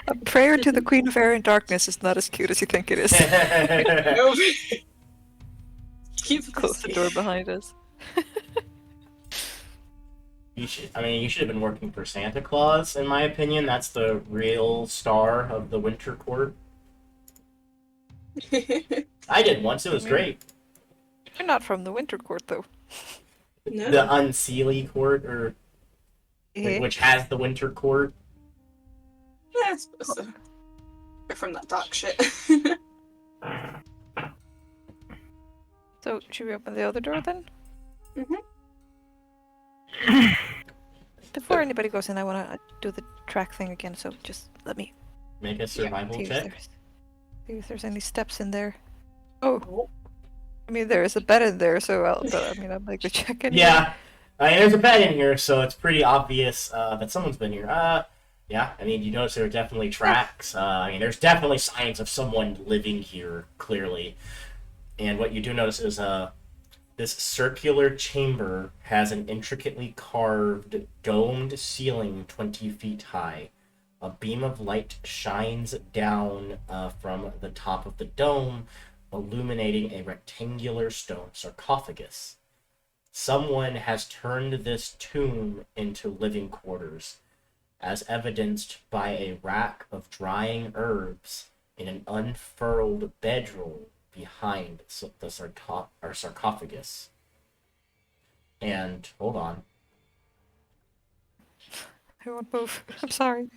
A prayer to the Queen of Air and Darkness is not as cute as you think it is. Keep Close the door behind us. You should have been working for Santa Claus, in my opinion. That's the real star of the Winter Court. I did once, it was great. You're not from the Winter Court, though. No. The Unseelie Court, or which has the Winter Court. Yeah, I suppose so. We're from that dark shit. So, should we open the other door then? Before anybody goes in, I want to do the track thing again, so just let me Make a survival check. see if there's any steps in there. Oh! I mean, there is a bed in there, so I'm like the check anyway. Yeah. There's a bed in here, so it's pretty obvious that someone's been here. Yeah, you notice there are definitely tracks. There's definitely signs of someone living here, clearly. And what you do notice is this circular chamber has an intricately carved, domed ceiling 20 feet high. A beam of light shines down from the top of the dome, illuminating a rectangular stone sarcophagus. Someone has turned this tomb into living quarters, as evidenced by a rack of drying herbs in an unfurled bedroll behind the sarcophagus. And hold on. I won't move. I'm sorry.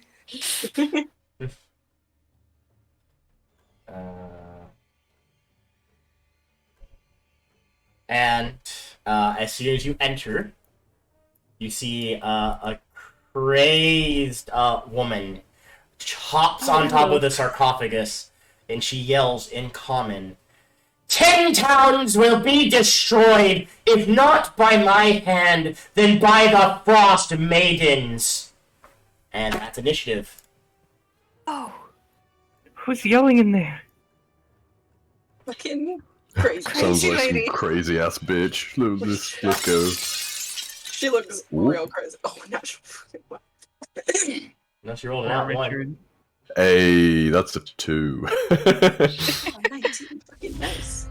And as soon as you enter, you see a crazed woman hops on top of the sarcophagus, and she yells in common, 10 towns will be destroyed, if not by my hand, then by the Frost Maidens. And that's initiative. Oh! Who's yelling in there? Fucking crazy. Sounds like lady. some crazy ass bitch. Let's go. She looks real crazy. Oh, natural. Unless you rolled an out one. Richard. Hey, that's a 2. Oh, 19. Fucking nice.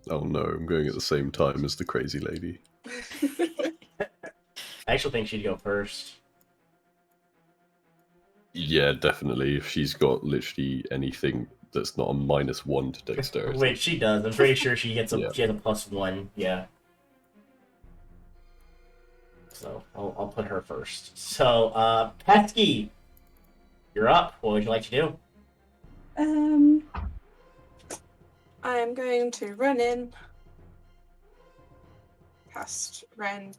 Oh no, I'm going at the same time as the crazy lady. I actually think she'd go first. Yeah, definitely. If she's got literally anything that's not a -1 to dexterity. Wait, she does. I'm pretty sure she gets Yeah. she has a +1. Yeah. So I'll put her first. So Pesky, you're up. What would you like to do? I am going to run in past Ren.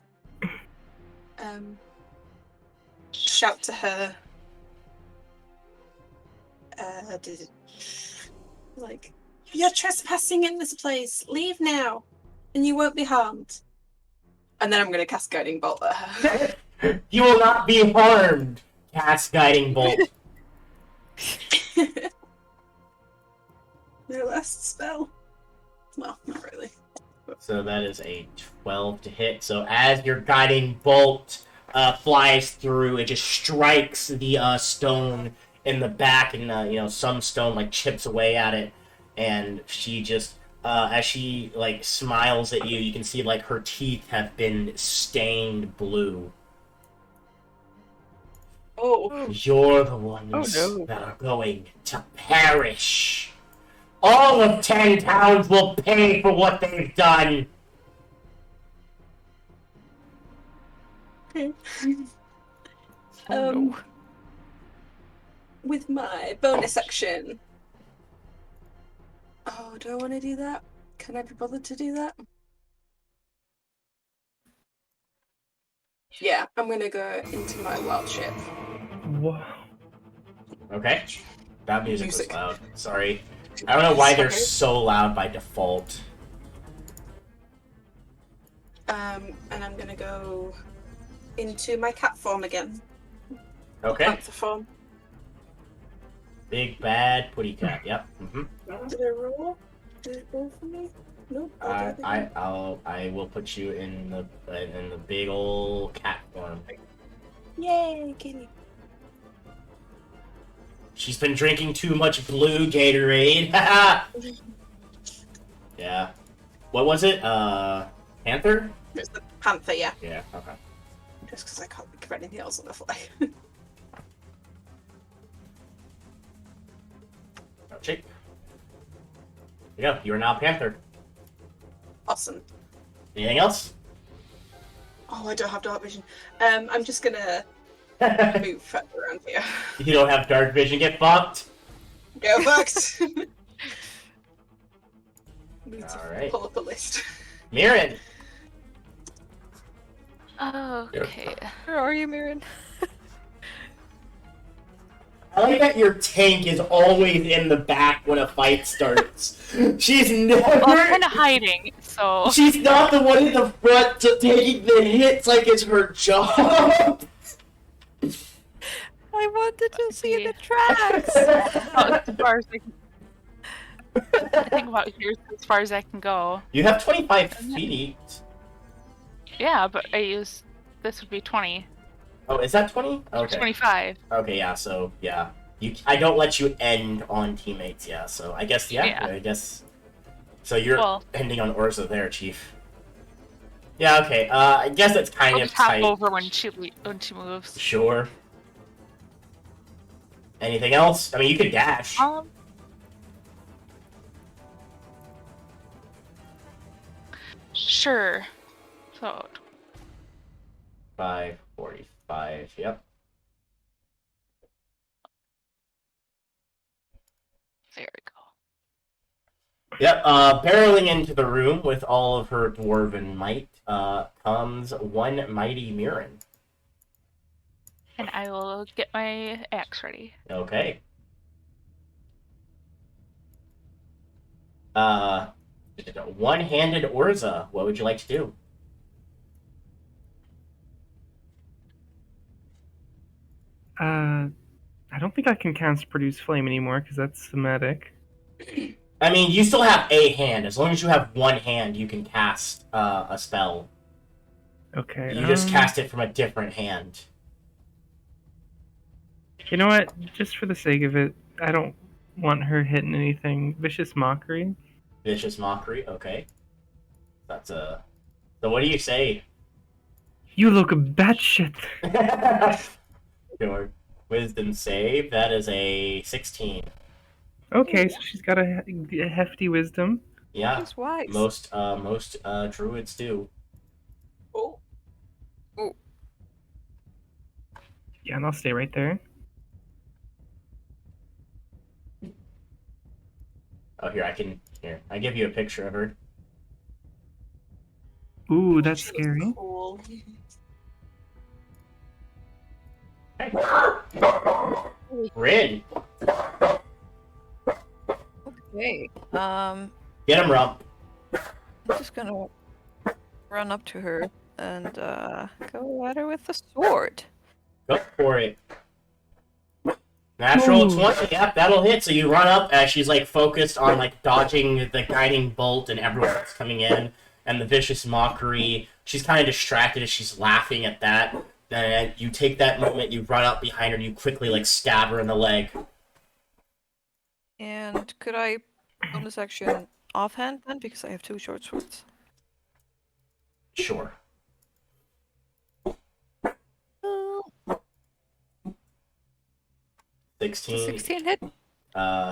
Shout to her. You're trespassing in this place. Leave now, and you won't be harmed. And then I'm going to cast Guiding Bolt at her. You will not be harmed. Cast Guiding Bolt. Their last spell. Well, not really. So that is a 12 to hit. So as your Guiding Bolt flies through, it just strikes the stone in the back, and some stone like chips away at it, and she just as she like smiles at you, you can see like her teeth have been stained blue. Oh. You're the ones Oh, no. that are going to perish. All of 10 towns will pay for what they've done. Okay. Oh, no. With my bonus action. Oh, do I want to do that? Can I be bothered to do that? Yeah, I'm gonna go into my wild shape. Whoa. Okay. That music was Music. loud. Sorry. I don't know why they're Sorry. so loud by default. And I'm gonna go into my cat form again. Okay. Panther form. Big bad putty cat. Yep. Did I roll? Did it roll for me? Nope. I will put you in the big old cat form. Yay, kitty. She's been drinking too much blue Gatorade. Yeah. What was it? Panther? It's the panther, yeah. Yeah. Okay. Just because I can't think of anything else on the fly. Check. There you go. You are now Panther. Awesome. Anything else? Oh, I don't have dark vision. I'm just gonna move further around here. You don't have dark vision. Get fucked. Go fucked. Need to Alright. pull up a list. Mirren. Okay. Where are you, Mirren? I like that your tank is always in the back when a fight starts. She's Well, I'm kind never. of hiding, so She's not the one in the front taking the hits like it's her job. I wanted to see see. the tracks. as far as I think about here's as far as I can go. You have 25 feet. Yeah, but I use this would be 20. Oh, is that 20? Okay. 25. Okay, yeah. So yeah, I don't let you end on teammates. Yeah. So I guess Yeah. I guess. So you're Well- ending on Urza there, Chief. Yeah. Okay. I guess that's kind I'll of just hop tight. over when she moves. Sure. Anything else? I mean, you could dash. Sure. So 5:45. Yep. there we go. Yep. Barreling into the room with all of her dwarven might comes one mighty Mirren. And I will get my axe ready. Okay. One-handed Urza. What would you like to do? I don't think I can cast Produce Flame anymore because that's somatic. I mean, you still have a hand. As long as you have one hand, you can cast a spell. Okay. You just cast it from a different hand. You know what? Just for the sake of it, I don't want her hitting anything. Vicious Mockery. Vicious Mockery. Okay. That's a. So what do you say? You look batshit. Your wisdom save. That is a 16. Okay, so she's got a hefty wisdom. Yeah. He's wise. Most druids do. Oh. Yeah, and I'll stay right there. Oh, here I give you a picture of her. Ooh, that's She looks scary. Cool. Rin, Okay. I'm get him, Rump. just gonna run up to her and go at her with the sword. Go for it. Natural Ooh. 20, yep, that'll hit. So you run up as she's like focused on like dodging the guiding bolt and everyone that's coming in and the vicious mockery. She's kind of distracted as she's laughing at that. Then you take that moment, you run up behind her, and you quickly like stab her in the leg. And could I bonus action offhand then, because I have 2 short swords? Sure. 16. 16 hit?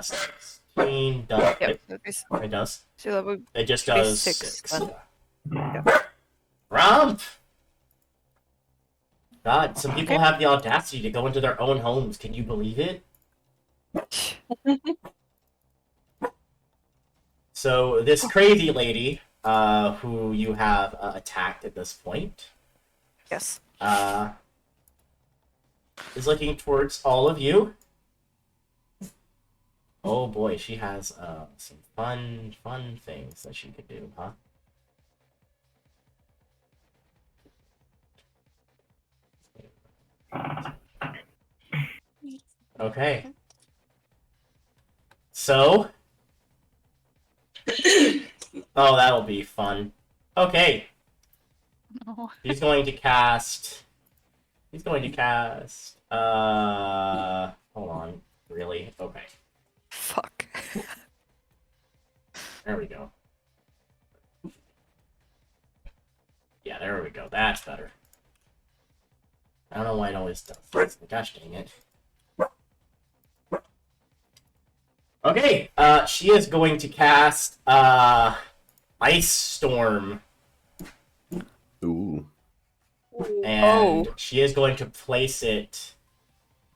16 does Yep. hit. Okay, It does. so that would It just be does 6 6. then. Rump! God, some people Okay. have the audacity to go into their own homes. Can you believe it? So this crazy lady, who you have attacked at this point, Yes. is looking towards all of you. Oh boy, she has some fun things that she could do, huh? Okay. So. Oh, that'll be fun. Okay. No. He's going to cast. Hold on. Really? Okay. Fuck. There we go. Yeah, there we go. That's better. I don't know why it always does this. Gosh dang it. Okay, she is going to cast, Ice Storm. Ooh. And she is going to place it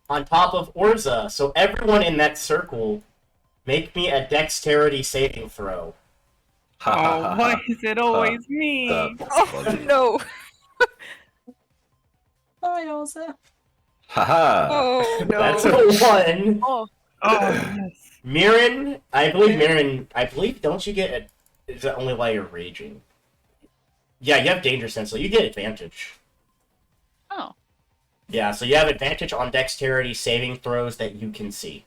on top of Orza. So everyone in that circle, make me a dexterity saving throw. Oh, why is it always me? That's Oh funny. no! Hi, Elsa. Haha! Oh no! That's a 1. Oh, Oh, yes. Mirren, I believe, don't you get a... Is that only while you're raging? Yeah, you have danger sense, so you get advantage. oh. Yeah, so you have advantage on dexterity saving throws that you can see.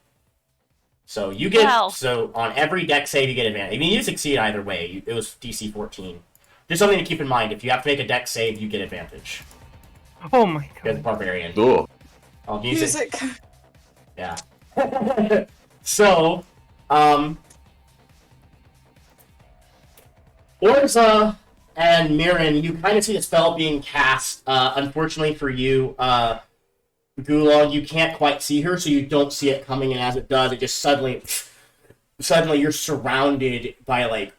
So you get... Wow. So on every dex save, you get advantage. I mean, you succeed either way. It was DC 14. Just something to keep in mind. If you have to make a dex save, you get advantage. Oh my You're the god. barbarian. Oh. Oh, music. Music. Yeah. So, Orza and Mirren, you kind of see the spell being cast. Unfortunately for you, Gulon, you can't quite see her, so you don't see it coming, and as it does, it just suddenly you're surrounded by, like,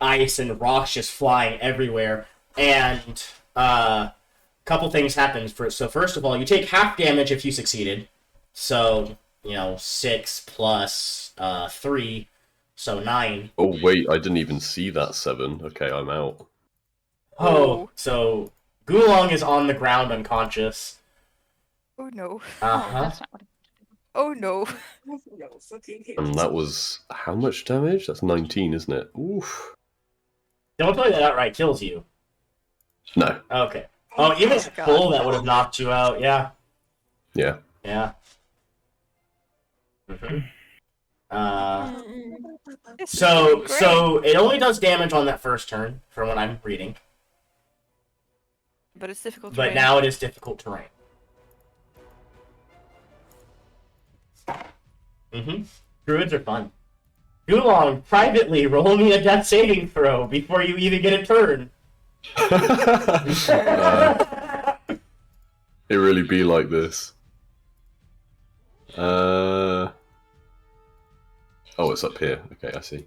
ice and rocks just flying everywhere, and, couple things happen. So first of all, you take half damage if you succeeded, so, 6 plus 3, so 9. Oh wait, I didn't even see that 7. Okay, I'm out. Oh, so Gulong is on the ground unconscious. Oh no! Oh, Uh-huh. that's not what. Oh no! No, fucking hate And it. that was how much damage? That's 19, isn't it? Oof. Don't tell me that outright kills you. No. Okay. Oh, even Oh, God. full, that would have knocked you out. Yeah. Yeah. Yeah. Mhm. This is So great. so it only does damage on that first turn, from what I'm reading. But it's difficult. But terrain. now it is difficult terrain. Druids are fun. Gulong, privately, roll me a death saving throw before you even get a turn. It really be like this. Oh, it's up here. Okay, I see.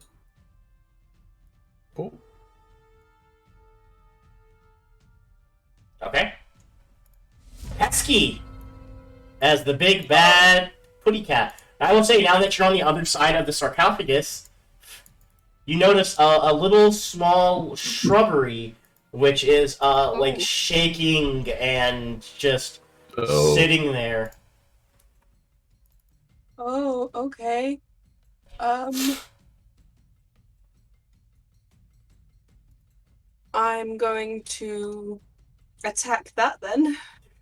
Oh. Okay. Pesky as the big bad putty cat. I will say, now that you're on the other side of the sarcophagus, you notice a little small shrubbery, which is like shaking and just Oh. sitting there. Oh, okay. I'm going to attack that then.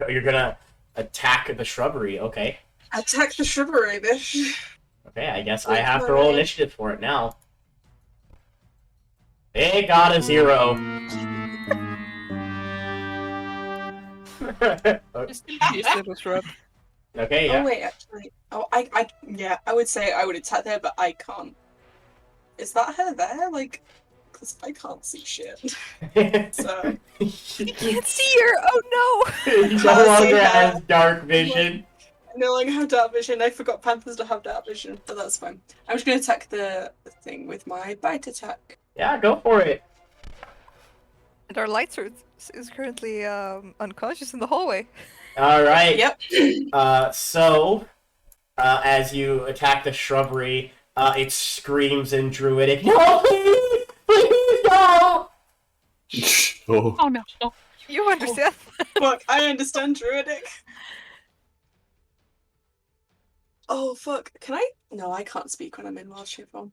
You're gonna attack the shrubbery. Okay. Attack the shrubbery, bitch. Okay, I guess I With have to roll my- initiative for it now. It got a 0. Just use little shrub. Okay, Oh yeah. wait, actually, I would say I would attack there, but I can't. Is that her there? Like, because I can't see shit. So You can't see her! Oh He no Can't see longer her. has dark vision. I no longer have dark vision. I forgot panthers to have dark vision, but that's fine. I'm just gonna attack the thing with my bite attack. Yeah, go for it. And our light source is currently unconscious in the hallway. All right. Yep. As you attack the shrubbery, it screams in Druidic, "No, please! Please, no!" Oh. Oh no. Oh. You understand? Fuck, I understand Druidic. Oh fuck, can I? No, I can't speak when I'm in wild shape form.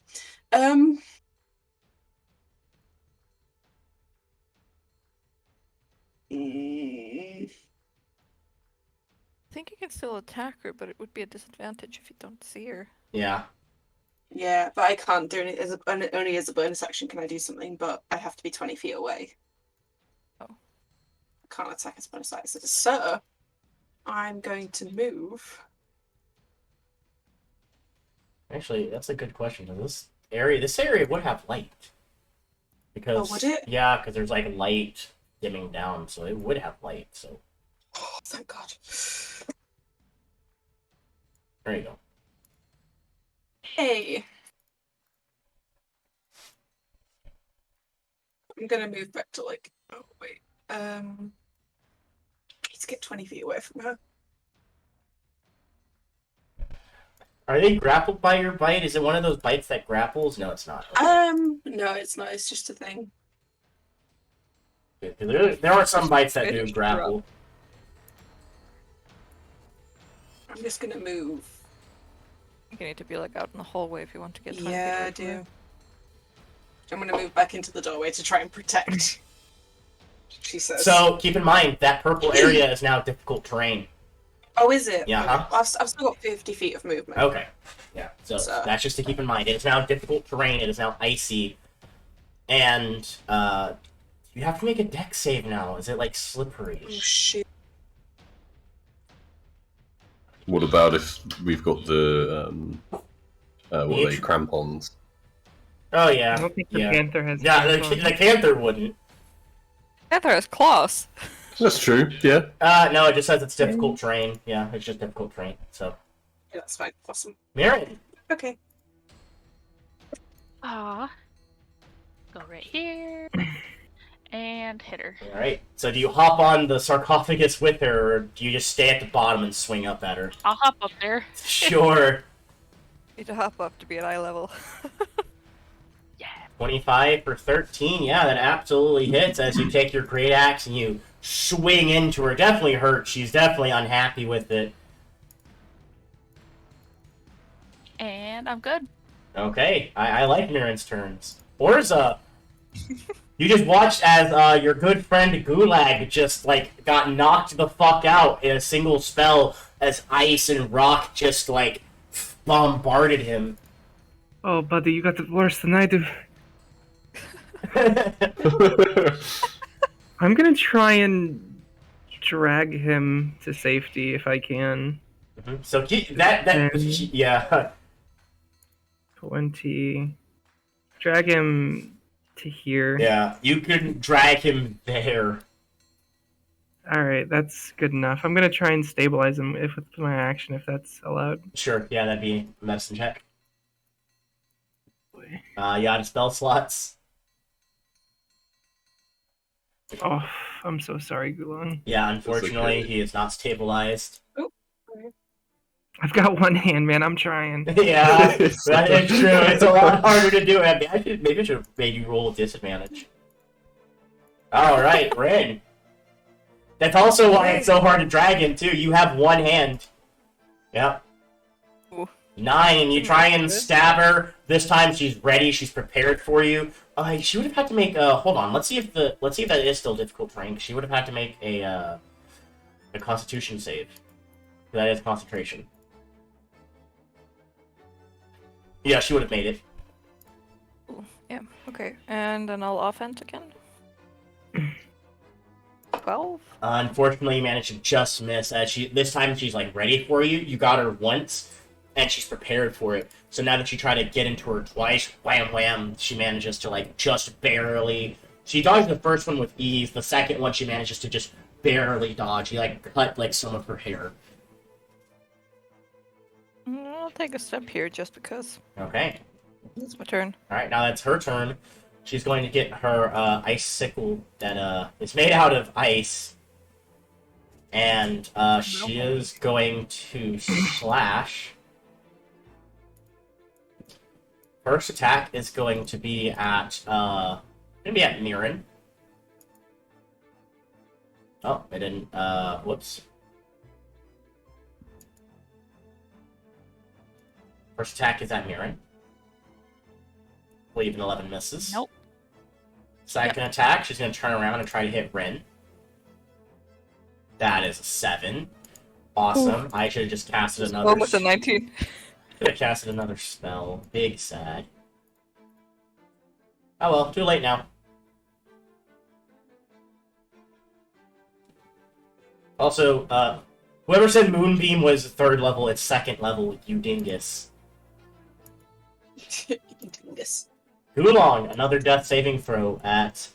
Mm, I think you can still attack her, but it would be a disadvantage if you don't see her. Yeah. yeah, but I can't do it only as a bonus action. Can I do something? But I have to be 20 feet away. Oh. I can't attack as bonus action. So I'm going to move. Actually, that's a good question. This area would have light. Because, Oh, would it? Yeah, because there's like light dimming down, so it would have light. So Oh, thank God. there you go. Hey. I'm gonna move back to like. Oh wait. Let's get 20 feet away from her. Are they grappled by your bite? Is it one of those bites that grapples? No, it's not. Okay. No, it's not. It's just a thing. There are some bites that do Finished grapple. I'm just gonna move. You need to be like out in the hallway if you want to get 20 Yeah, feet I away from her. do. I'm gonna move back into the doorway to try and protect. She says. So keep in mind that purple area is now difficult terrain. Oh, is it? Yeah, Okay. huh? I've still got 50 feet of movement. Okay. Yeah. So So- that's just to keep in mind. It is now difficult terrain. It is now icy, and you have to make a deck save now. Is it like slippery? Oh shit. What about if we've got the what are they, Nature- crampons? Oh I yeah. don't think the Yeah. panther has. Yeah. The crampons. Panther wouldn't. Panther has claws. That's true. Yeah. No, it just says it's difficult terrain. Yeah, it's just difficult terrain. So, Yeah, that's fine. Awesome. Mirren. Okay. Ah. Go right here. And hit her. All right. So do you hop on the sarcophagus with her, or do you just stay at the bottom and swing up at her? I'll hop up there. Sure. Need to hop up to be at eye level. Yeah. 25 for 13. Yeah, that absolutely hits as you take your great axe and you swing into her. Definitely hurt. She's definitely unhappy with it. And I'm good. Okay, I like Mirren's turns. Orza, you just watched as your good friend Gulag just like got knocked the fuck out in a single spell as ice and rock just like bombarded him. Oh, buddy, you got it worse than I do. I'm gonna try and drag him to safety if I can. So yeah. 20. Drag him to here. Yeah, you could drag him there. Alright, that's good enough. I'm gonna try and stabilize him with my action if that's allowed. Sure, yeah, that'd be a medicine check. You out of spell slots. Oh, I'm so sorry, Gulong. Yeah, unfortunately, okay. he is not stabilized. I've got one hand, man. I'm trying. Yeah, that is true. It's a lot harder to do. Maybe I should have made you roll with disadvantage. All right, Rin. That's also why it's so hard to drag him too. You have one hand. Yep. Ooh. 9. You try and stab her. This time she's ready. She's prepared for you. She would have had to make hold on. Let's see if that is still difficult terrain. She would have had to make a Constitution save. That is concentration. Yeah, she would have made it. Yeah, okay. And then I'll offense again. 12? Unfortunately, you managed to just miss. This time she's like ready for you. You got her once, and she's prepared for it. So now that you try to get into her twice, wham wham, she manages to like just barely. She dodged the first one with ease. The second one she manages to just barely dodge. You like cut like some of her hair. I'll take a step here just because. Okay. It's my turn. All right, now it's her turn. She's going to get her icicle that is made out of ice, and she is going to slash. First attack is going to be at Mirren. Oh, I didn't. Whoops. First attack is at Mirren. Believe an 11 misses. Nope. Second attack, she's going to turn around and try to hit Rin. That is a 7. Awesome. Ooh. I should have just casted another. Almost a 19. Should have casted another spell. Big sad. Oh well, too late now. Also, whoever said Moonbeam was 3rd level, it's 2nd level, you dingus. You dingus. Oolong, another death saving throw at,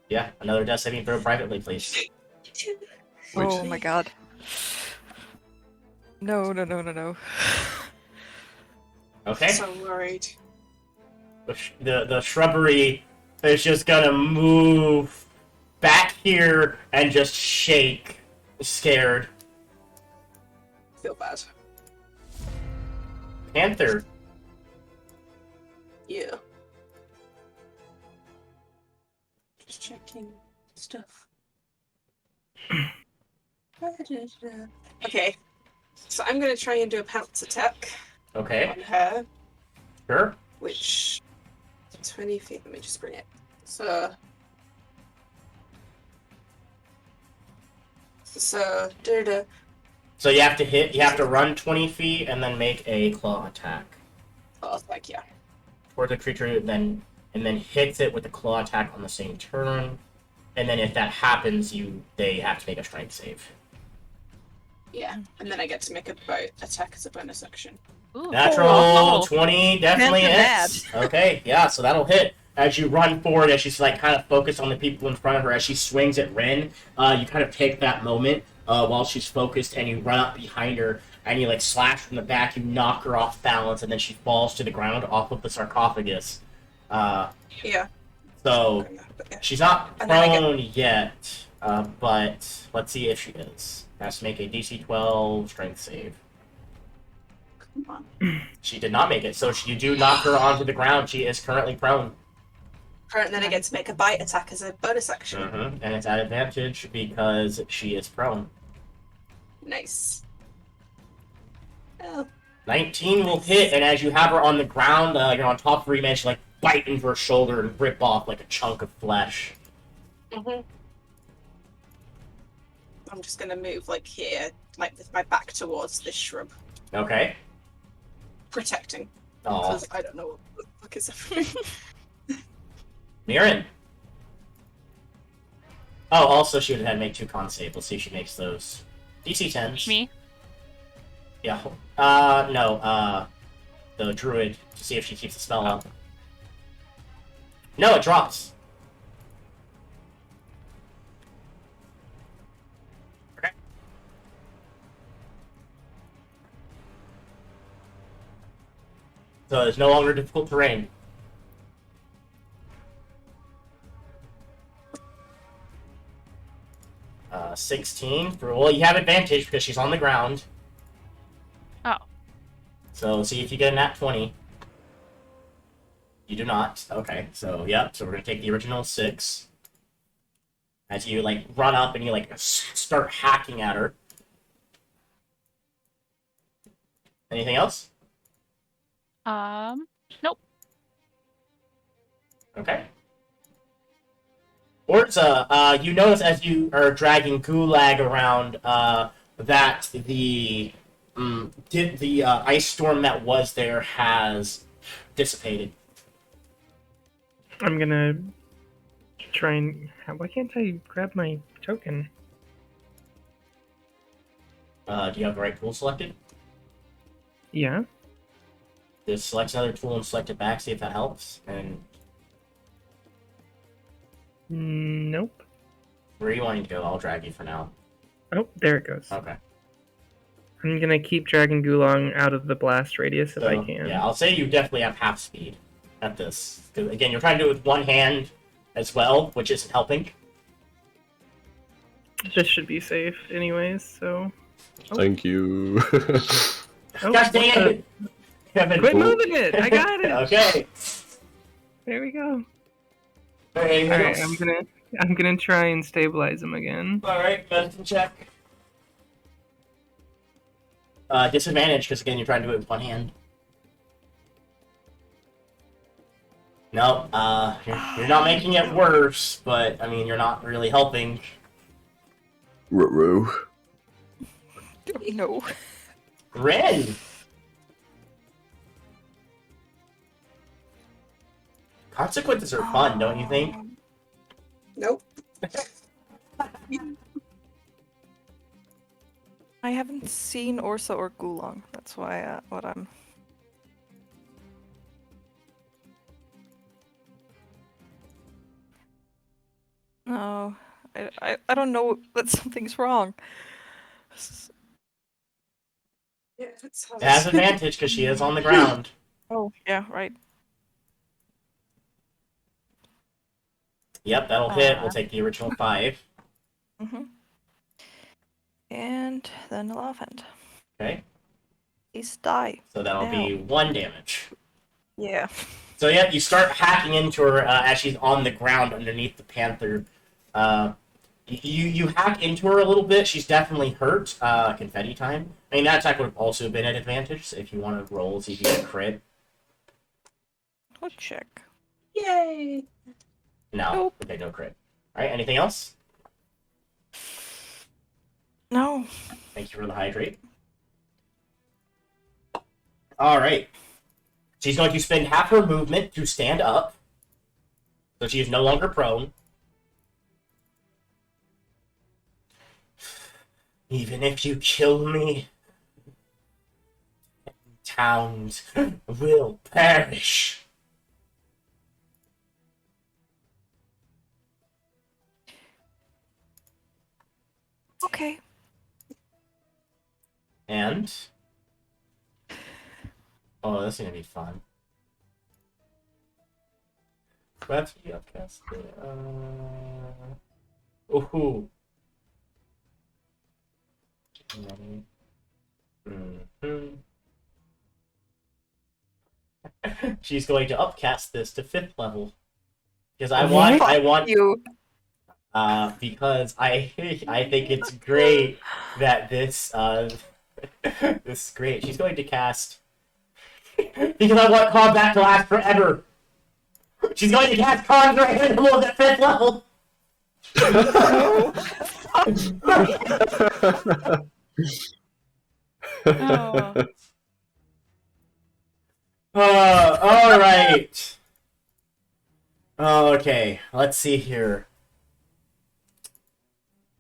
yeah, another death saving throw privately, please. Oh my god. No. Okay. So worried. The shrubbery is just gonna move back here and just shake, scared. Feel bad. Panther. Yeah. Just checking stuff. Okay. So I'm gonna try and do a pounce attack Okay. on her, Sure. which 20 feet. Let me just bring it. So So you have to hit. You have to run 20 feet and then make a claw attack oh, like yeah. towards the creature, and then hits it with the claw attack on the same turn. And then if that happens, they have to make a strength save. Yeah, and then I get to make a bow attack as a bonus action. Ooh. Natural 20 definitely That's hits. Okay, yeah, so that'll hit. As you run forward, as she's like kind of focused on the people in front of her, as she swings at Ren, you kind of take that moment while she's focused, and you run up behind her, and you like slash from the back, you knock her off balance, and then she falls to the ground off of the sarcophagus. Yeah. So she's not prone yet, but let's see if she is. Has to make a DC 12 strength save. Come on. She did not make it, so you do knock her onto the ground. She is currently prone. And then I get to make a bite attack as a bonus action. Mm-hmm. And it's at advantage because she is prone. Nice. Oh. 19 will hit, and as you have her on the ground, you're on top of Rime, and she like bite into her shoulder and rip off like a chunk of flesh. Mhm. I'm just gonna move like here, like with my back towards this shrub, Okay. protecting. Oh, Because I don't know what the fuck is happening. Mirren. Oh, also she would have had to make 2 con save. Let's see if she makes those. DC 10s. Me? Yeah. No, the druid, to see if she keeps the spell up. No, it drops. Okay. So it's no longer difficult terrain. Uh, 16 for, well, you have advantage because she's on the ground. Oh. So see if you get a nat 20. You do not. Okay, so yeah, so we're gonna take the original 6. As you like run up and you like start hacking at her. Anything else? Nope. Okay. Orza, you notice as you are dragging Gulag around, that the ice storm that was there has dissipated. I'm gonna try and. Why can't I grab my token? Do you have the right tool selected? Yeah. Just select another tool and select it back, see if that helps. And Nope. where are you wanting to go? I'll drag you for now. Oh, there it goes. Okay. I'm gonna keep dragging Gulong out of the blast radius if I So, can. yeah, I'll say you definitely have half speed at this. Because, again, you're trying to do it with one hand as well, which isn't helping. This should be safe, anyways. So. Thank you. Oh, Gosh what dang the- it! Kevin. Quit moving it! I got it. Okay. There we go. Anything All right, else? I'm gonna try and stabilize him again. Alright, medicine check. Disadvantage, because again, you're trying to do it with one hand. No, you're not making it worse, but, I mean, you're not really helping. Ruh-roh. No. Ren! Consequences are fun, don't you think? Nope. I haven't seen Orsa or Gulong. That's why what I'm. No, I don't know that something's wrong. Yeah, it's It has advantage, because she is on the ground. Oh yeah, right. Yep, that'll hit. We'll take the original 5. And then the offhand. Okay, He's die. so that'll be 1 damage. Yeah. So yeah, you start hacking into her as she's on the ground underneath the panther. You hack into her a little bit. She's definitely hurt. Confetti time. I mean, that attack would have also been an advantage so if you want to roll, see if you can crit. Let's check. Yay! No. Nope. Okay, no crit. Alright, anything else? No. Thank you for the hydrate. Alright. She's going to spend half her movement to stand up. So she is no longer prone. Even if you kill me, towns will perish. Okay. And oh, this is gonna be fun. Let's be upcast. Ooh. She's going to upcast this to 5th level because I want you. because I think it's great that this this is great. She's going to cast because I want combat to last forever. She's going to cast Conjure Animals at 5th level. Oh. All right. Okay, let's see here.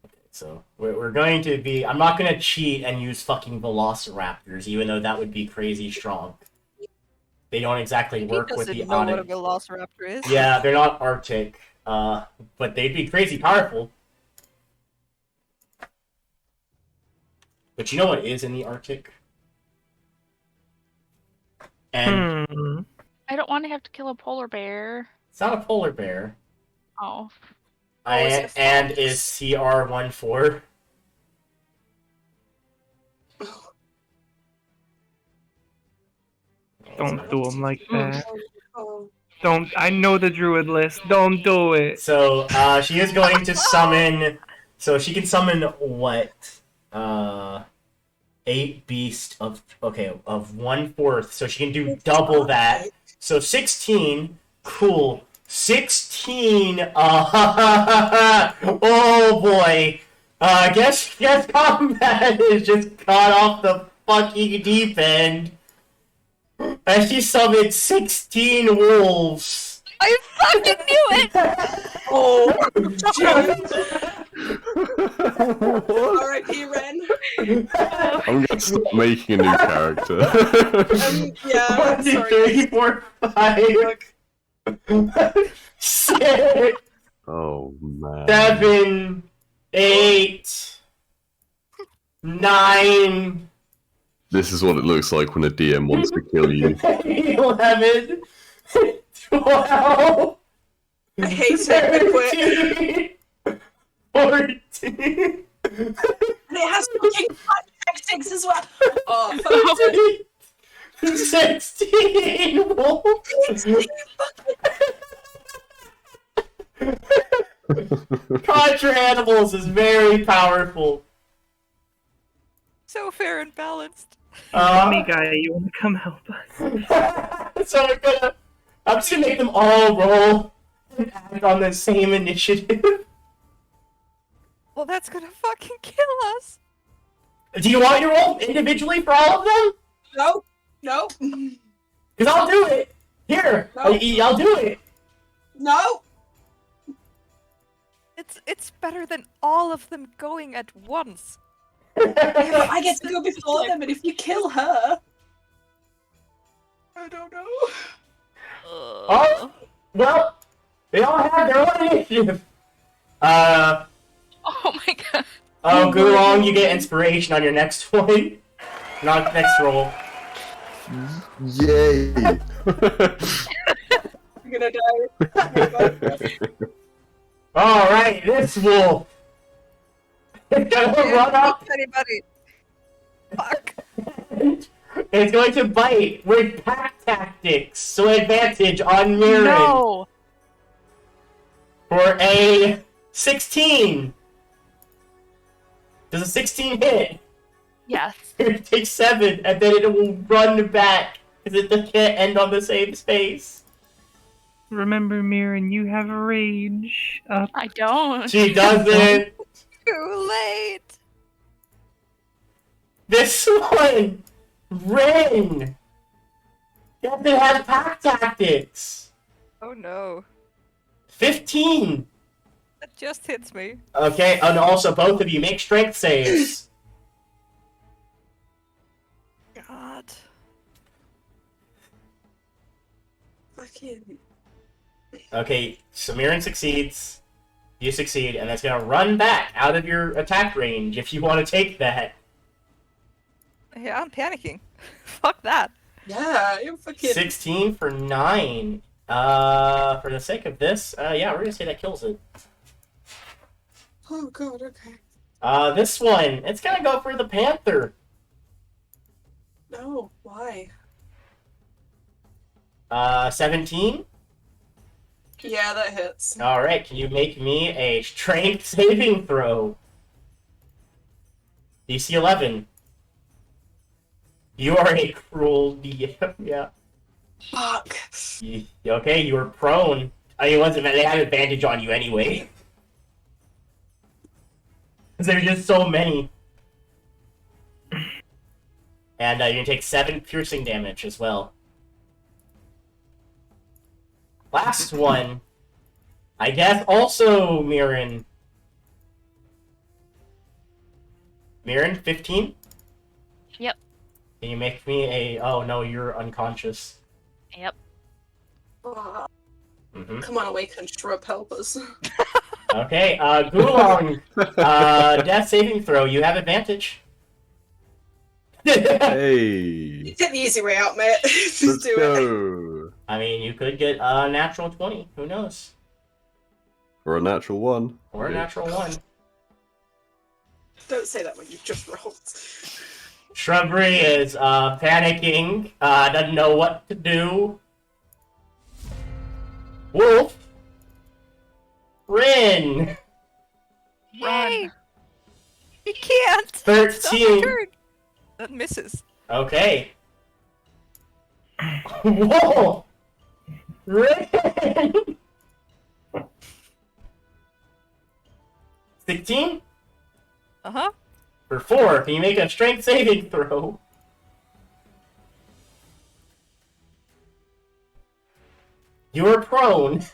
Okay, so we're going to be. I'm not going to cheat and use fucking Velociraptors, even though that would be crazy strong. They don't exactly work with the He doesn't know what a Arctic. Velociraptor is. Yeah, they're not Arctic, but they'd be crazy powerful. But you know what is in the Arctic? And I don't want to have to kill a polar bear. it's not a polar bear. Oh. And is CR14. Don't do him like that. Oh, Don't. I know the druid list. Don't do it. So, she is going to summon. So she can summon what? 8 beast of of 1/4, so she can do double that. So 16, cool. 16. Oh boy. Guess combat is just caught off the fucking deep end. And she summoned 16 wolves. I fucking knew it! Oh, What? R.I.P. Ren. I'm gonna stop making a new character. Yeah, 1, 2, sorry. 3, 4, 5, 6, Oh man. 7, 8, 9, This is what it looks like when a DM wants to kill you. 11, 12, I hate it. I'm gonna quit. 14, And it has fucking tactics as well. Oh, fuck. 16 wolves. Contra Animals is very powerful. So fair and balanced. Hey guy, you want to come help us? So I'm just gonna make them all roll and act on the same initiative. Well, that's gonna fucking kill us. Do you want your roll individually for all of them? No, no, Because I'll do it. Here, No. I'll do it. no. It's better than all of them going at once. I get to go before them, and if you kill her, I don't know. Oh, well, they all have their own initiative. Oh my god. Oh, Gulong, you get inspiration on your next one. Not next roll. Yay! I'm gonna die. Alright, this wolf. It's gonna run up. Anybody? Fuck. It's going to bite with pack tactics, so advantage on Mirren No. for a 16. Does a 16 hit? Yes. It takes 7, and then it will run back because it can't end on the same space. Remember, Mirren, you have a rage up. I don't. She doesn't. Too late. This one, Ren. Yes, it has pack tactics. Oh no. 15. That just hits me. Okay, and also both of you make strength saves. God. Fucking. Okay, Samiran succeeds. You succeed, and that's gonna run back out of your attack range if you want to take that. Yeah, I'm panicking. Fuck that. Yeah, you're fucking. 16 for 9. For the sake of this, yeah, we're gonna say that kills it. Oh god, okay. This one, it's gonna go for the Panther. No, why? 17. Yeah, that hits. Alright, can you make me a strength saving throw? DC 11. You are a cruel DM, yeah. Fuck. Okay, you were prone. I mean, they had advantage on you anyway. Because there's just so many. And you're gonna take 7 piercing damage as well. Last one. I guess also Mirren. Mirren, 15? Yep. Can you make me a... Oh no, you're unconscious. Yep. Oh, Mm-hmm. come on, awaken, shrub, help us. Okay, Gulong, death saving throw, you have advantage. Hey! Take the easy way out, mate. Just Let's do it. go! I mean, you could get a natural 20, who knows? For a natural 1. Or a natural 1. Don't say that when you just rolled. Shrubbery is panicking, doesn't know what to do. Wolf! Rin! Yay! You can't! It's not my 13. turn. That misses. Okay. Whoa! Rin! 16? Uh-huh. For 4, can you make a strength saving throw? You are prone.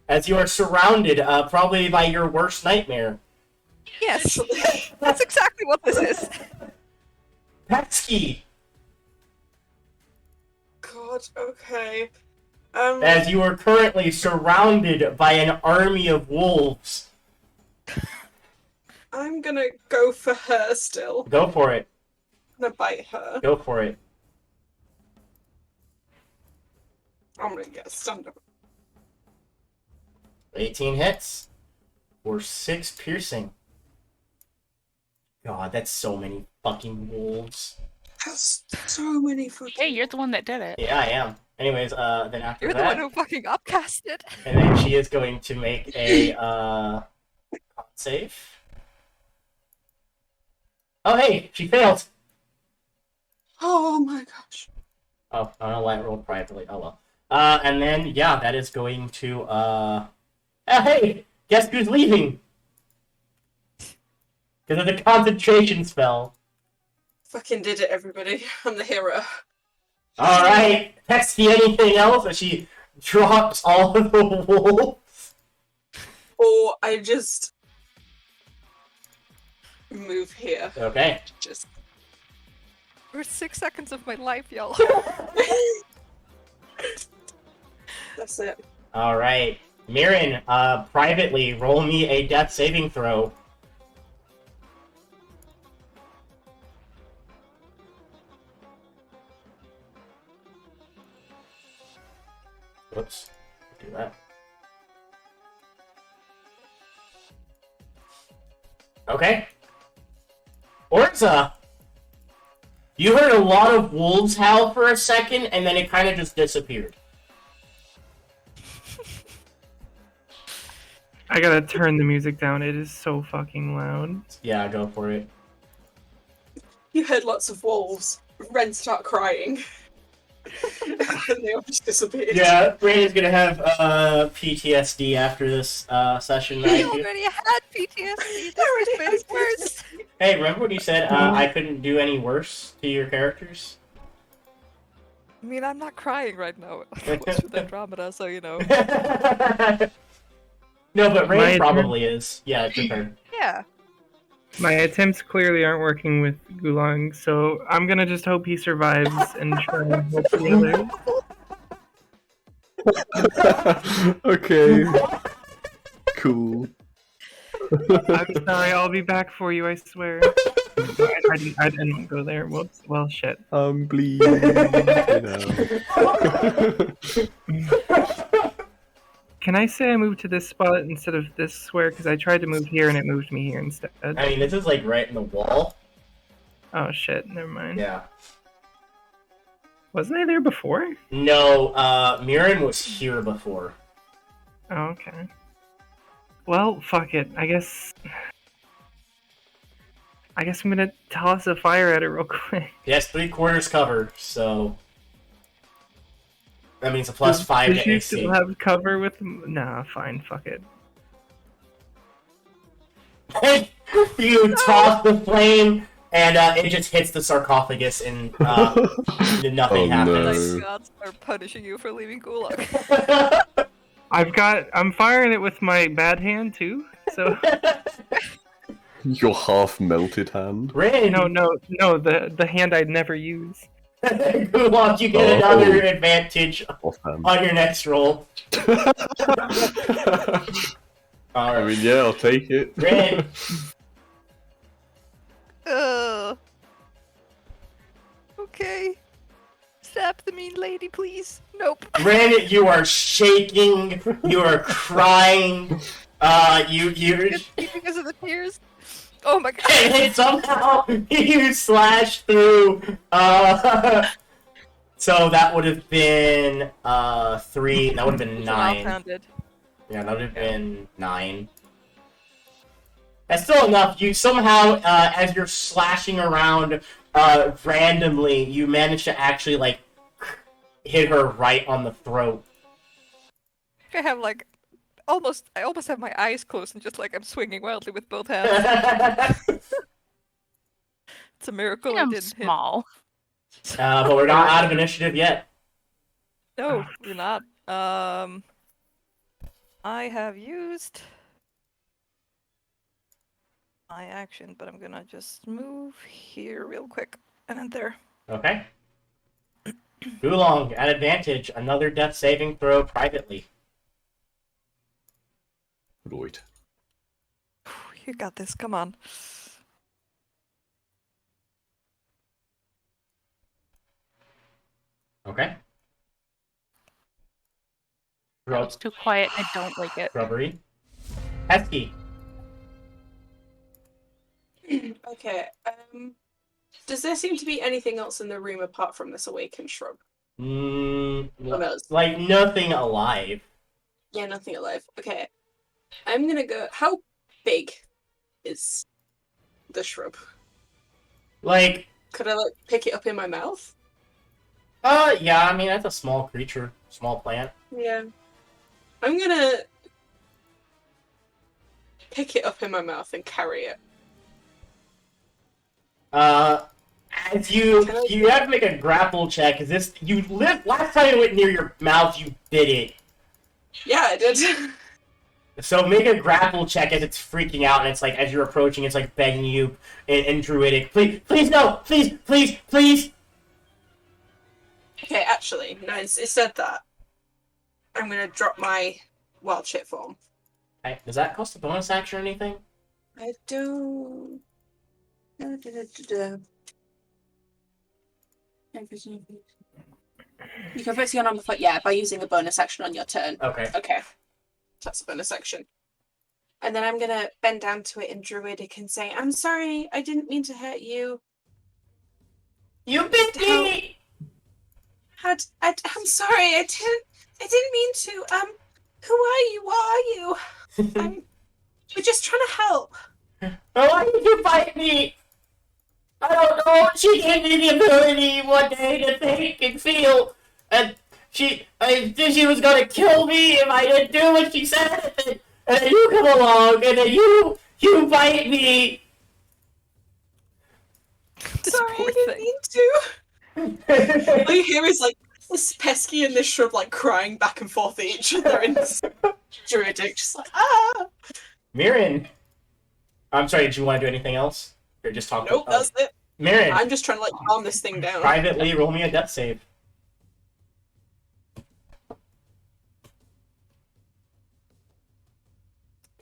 As you are surrounded, probably by your worst nightmare. Yes. That's exactly what this is. Pesky! God, okay. As you are currently surrounded by an army of wolves. I'm gonna go for her still. Go for it. I'm gonna bite her. Go for it. I'm gonna get stunned. 18 hits. For 6 piercing. God, that's so many fucking wolves. That's so many fucking. Hey, you're the one that did it. Yeah, I am. Anyways, then after You're the that... one who fucking upcast it. And then she is going to make a, con save. Oh, hey! She failed! Oh my gosh. Oh, I don't know why it rolled privately. Oh, well. And then, yeah, that is going to, oh, hey! Guess who's leaving? Because of the concentration spell. Fucking did it, everybody. I'm the hero. Alright, Pesky, anything else? As she drops all of the wolves. Or I just move here. Okay. Just. For 6 seconds of my life, y'all. That's it. Alright. Mirren, privately, roll me a death saving throw. Whoops. Do that. Okay. Orza! You heard a lot of wolves howl for a second, and then it kind of just disappeared. I gotta turn the music down. It is so fucking loud. Yeah, go for it. You heard lots of wolves. Ren start crying. And they all just disappeared. Yeah, Brandon's gonna have PTSD after this session. I already had PTSD. This was made it worse. Hey, remember when you said I couldn't do any worse to your characters? I mean, I'm not crying right now. I watched with Andromeda, so you know. No, but Rain My probably is. Yeah, it's your turn. Yeah. My attempts clearly aren't working with Gulong, so I'm gonna just hope he survives and try and help the others. Okay. Cool. I'm sorry, I'll be back for you, I swear. I didn't go there. Whoops. Well, shit. I'm bleeding. You know. Can I say I moved to this spot instead of this square? Because I tried to move here and it moved me here instead. I mean, this is like right in the wall. Oh shit, never mind. Yeah. Wasn't I there before? No, Mirren was here before. Oh, okay. Well, fuck it. I guess I'm gonna toss a fire at it real quick. Yes, 3/4 cover, so that means a +5 Does to she AC. still have cover with? Nah, fine. Fuck it. You toss the flame, and it just hits the sarcophagus, and nothing Oh, happens. no. The gods are punishing you for leaving Gulag. I'm firing it with my bad hand too. So Your half melted hand. Rin, no, the hand I'd never use. Gulong, you get another advantage Offhand. on your next roll. I Alright. mean, yeah, I'll take it. Rin, Okay. Stab the mean lady, please. Nope. Rin, you are shaking. You are crying. You. Because of the tears. Oh my god. And somehow you slash through. So that would have been 3. That would have been 9. Well-founded. Yeah, that would have been 9. That's still enough. You somehow, as you're slashing around randomly, you manage to actually, like, hit her right on the throat. I have like I almost have my eyes closed and just like I'm swinging wildly with both hands. It's a miracle I I'm didn't hit. small. But we're not out of initiative yet. No, we're not. I have used my action, but I'm gonna just move here real quick and then there. Okay. Oolong, at advantage, another death saving throw privately. Right. You got this. Come on. Okay. It's too quiet. I don't like it. Rubbery. Hesky. Okay. Does there seem to be anything else in the room apart from this awakened shrub? Like nothing alive. Yeah, nothing alive. Okay. I'm gonna go. How big is the shrub? Like, Could I like pick it up in my mouth? yeah, I mean, that's a small creature, small plant. Yeah. I'm gonna pick it up in my mouth and carry it. As you have to make a grapple check. Is this last time it went near your mouth, you bit it. Yeah, I did. So make a grapple check as it's freaking out, and it's like as you're approaching, it's like begging you in Druidic, please no, please. Okay, actually, no. Instead that, I'm gonna drop my wild shit form. Okay. Does that cost a bonus action or anything? I don't. You can fix your number foot, yeah, by using a bonus action on your turn. Okay. Okay. That's a bonus action. And then I'm gonna bend down to it in Druidic and say, I'm sorry, I didn't mean to hurt you. You bit me! I'm sorry, I didn't mean to. Who are you? What are you? We're just trying to help. Why did you bite me? I don't know. She gave me the ability one day to think and feel, and I knew she was gonna kill me if I didn't do what she said. And then you come along, and then you bite me. This Sorry, poor I didn't thing. mean to. All you hear is like this pesky and this shrub like crying back and forth at each other in this Druidic, just like Mirren. I'm sorry. Did you want to do anything else? Or just talk? Nope, that's it. Mirren. I'm just trying to like calm this thing down. Privately, roll me a death save.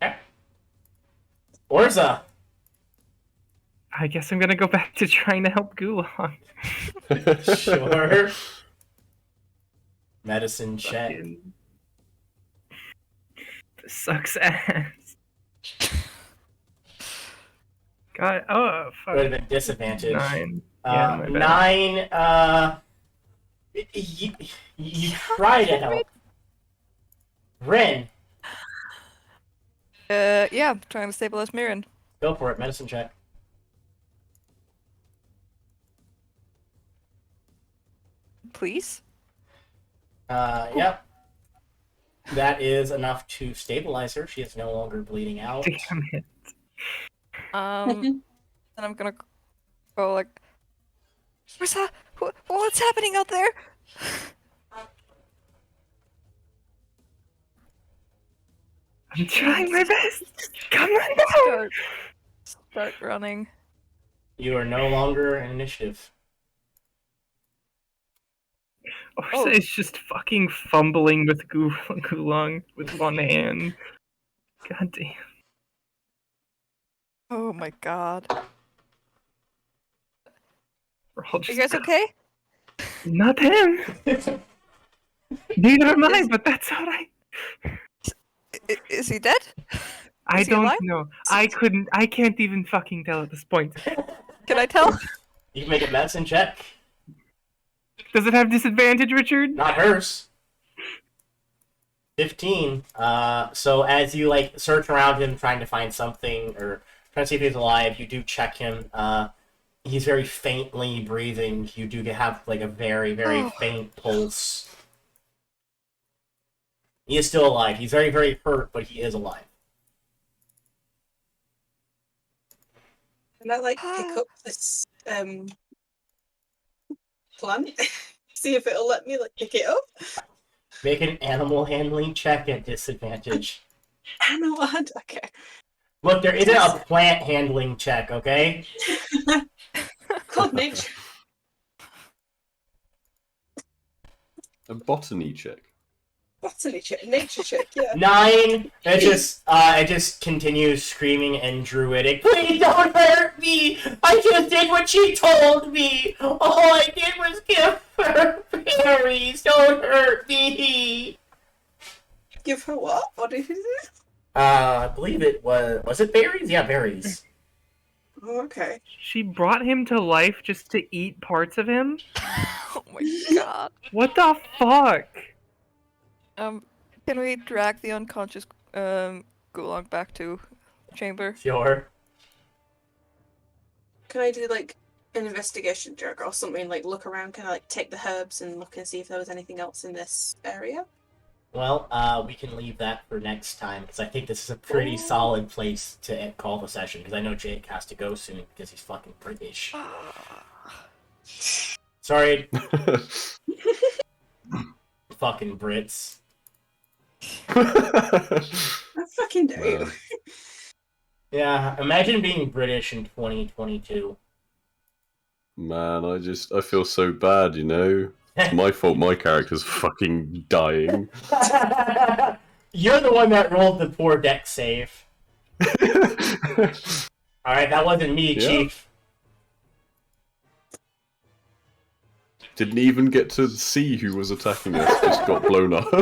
Okay. Orza. I guess I'm gonna go back to trying to help Gulong. Sure. Medicine check. Fucking- This sucks ass. God, oh fuck. Would have been disadvantage. 9. Yeah, my bad. 9. You try to help. Rin, Yeah, trying to stabilize Mirren. go for it. Medicine check. Please? Yep. That is enough to stabilize her. She is no longer bleeding out. Damn it. And I'm gonna go like, what's that? What's happening out there? I'm trying my best. Come on now. Start running. You are no longer in initiative. Orsa is just fucking fumbling with Gulong with one hand. God damn. Oh my god. We're all Are just you guys okay? Not him. Neither am I, but that's alright. Is he dead? I Is he don't alive? know. I can't even fucking tell at this point. Can I tell? You can make a medicine check. Does it have disadvantage, Richard? Not hers. 15. So as you like search around him trying to find something or trying to see if he's alive. You do check him. He's very faintly breathing. You do have like a very, very faint pulse. He is still alive. He's very, very hurt, but he is alive. Can I like pick up this plant? See if it'll let me like pick it up. Make an animal handling check at disadvantage. Animal hand. Okay. Look, there isn't a plant handling check, okay? Called nature. A botany check. Botany check. Nature check. Yeah. 9. It just continues screaming and druidic. Please don't hurt me! I just did what she told me! All I did was give her berries! Don't hurt me! Give her what? What did you do? I believe it was it berries? Yeah, berries. Oh, okay. She brought him to life just to eat parts of him? Oh my god. What the fuck? Can we drag the unconscious Gulong back to chamber? Sure. Can I do like an investigation check or something? Like look around. Can I like take the herbs and look and see if there was anything else in this area? Well, we can leave that for next time, because I think this is a pretty solid place to call the session, because I know Jake has to go soon, because he's fucking British. Sorry. Fucking Brits. I fucking do. Yeah, imagine being British in 2022. Man, I feel so bad, you know? It's my fault my character's fucking dying. You're the one that rolled the poor deck save. Alright, that wasn't me, Yeah. Chief. Didn't even get to see who was attacking us, just got blown up.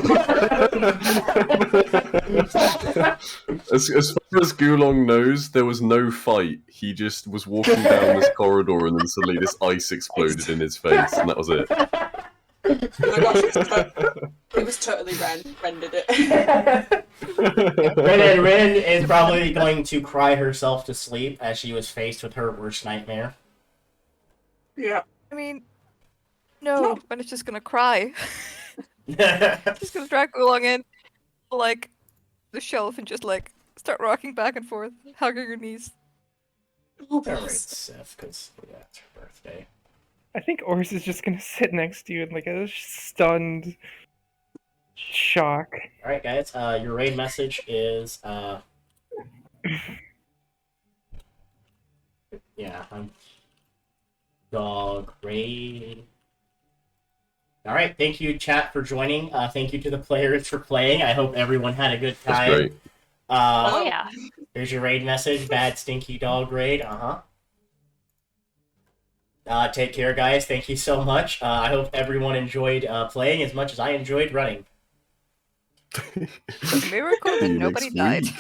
As far as Gulong knows, there was no fight. He just was walking down this corridor and then suddenly this ice exploded in his face, and that was it. Oh my gosh, it was totally rendered it. Ren is probably going to cry herself to sleep as she was faced with her worst nightmare. Yeah. I mean, no, but it's just gonna cry. Just gonna drag Gulong in, like, the shelf and just, like, start rocking back and forth, hugging her knees. Oh, Alright, Seth, because it's her birthday. I think Ors is just gonna sit next to you in like a stunned shock. Alright, guys, your raid message is, yeah, dog raid. Alright, thank you, chat, for joining. Thank you to the players for playing. I hope everyone had a good time. That's great. Oh yeah. Here's your raid message, bad stinky dog raid, take care, guys. Thank you so much. I hope everyone enjoyed playing as much as I enjoyed running. It's a miracle that See you nobody next died. week.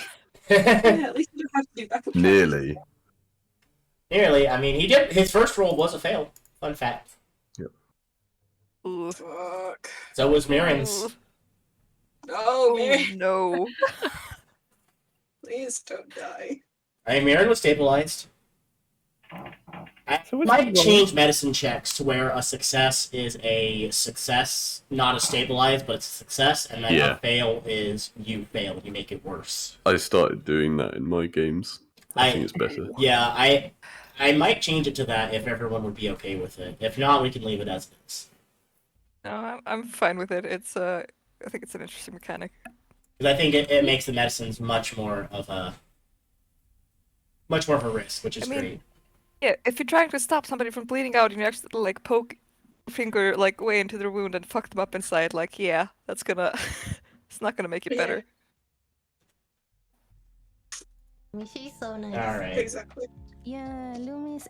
Yeah, at least you don't have to do backup. Nearly. Nearly. I mean, he did. His first roll was a fail. Fun fact. Ooh. Fuck. So was Mirren's. Ooh. No, Mary. No. Please don't die. I mean, Mirren was stabilized. I So was might he change medicine checks to where a success is a success, not a stabilized, but it's a success, and then Yeah. a fail is you fail. You make it worse. I started doing that in my games. I think it's better. Yeah, I might change it to that if everyone would be okay with it. If not, we can leave it as it is. No, I'm fine with it. It's I think it's an interesting mechanic. Because I think it makes the medicines much more of a risk, which is I mean, great. Yeah, if you're trying to stop somebody from bleeding out and you actually like poke your finger like way into their wound and fuck them up inside, like yeah, that's gonna it's not gonna make it better. She's so nice. All right. Exactly. Yeah, Lumi's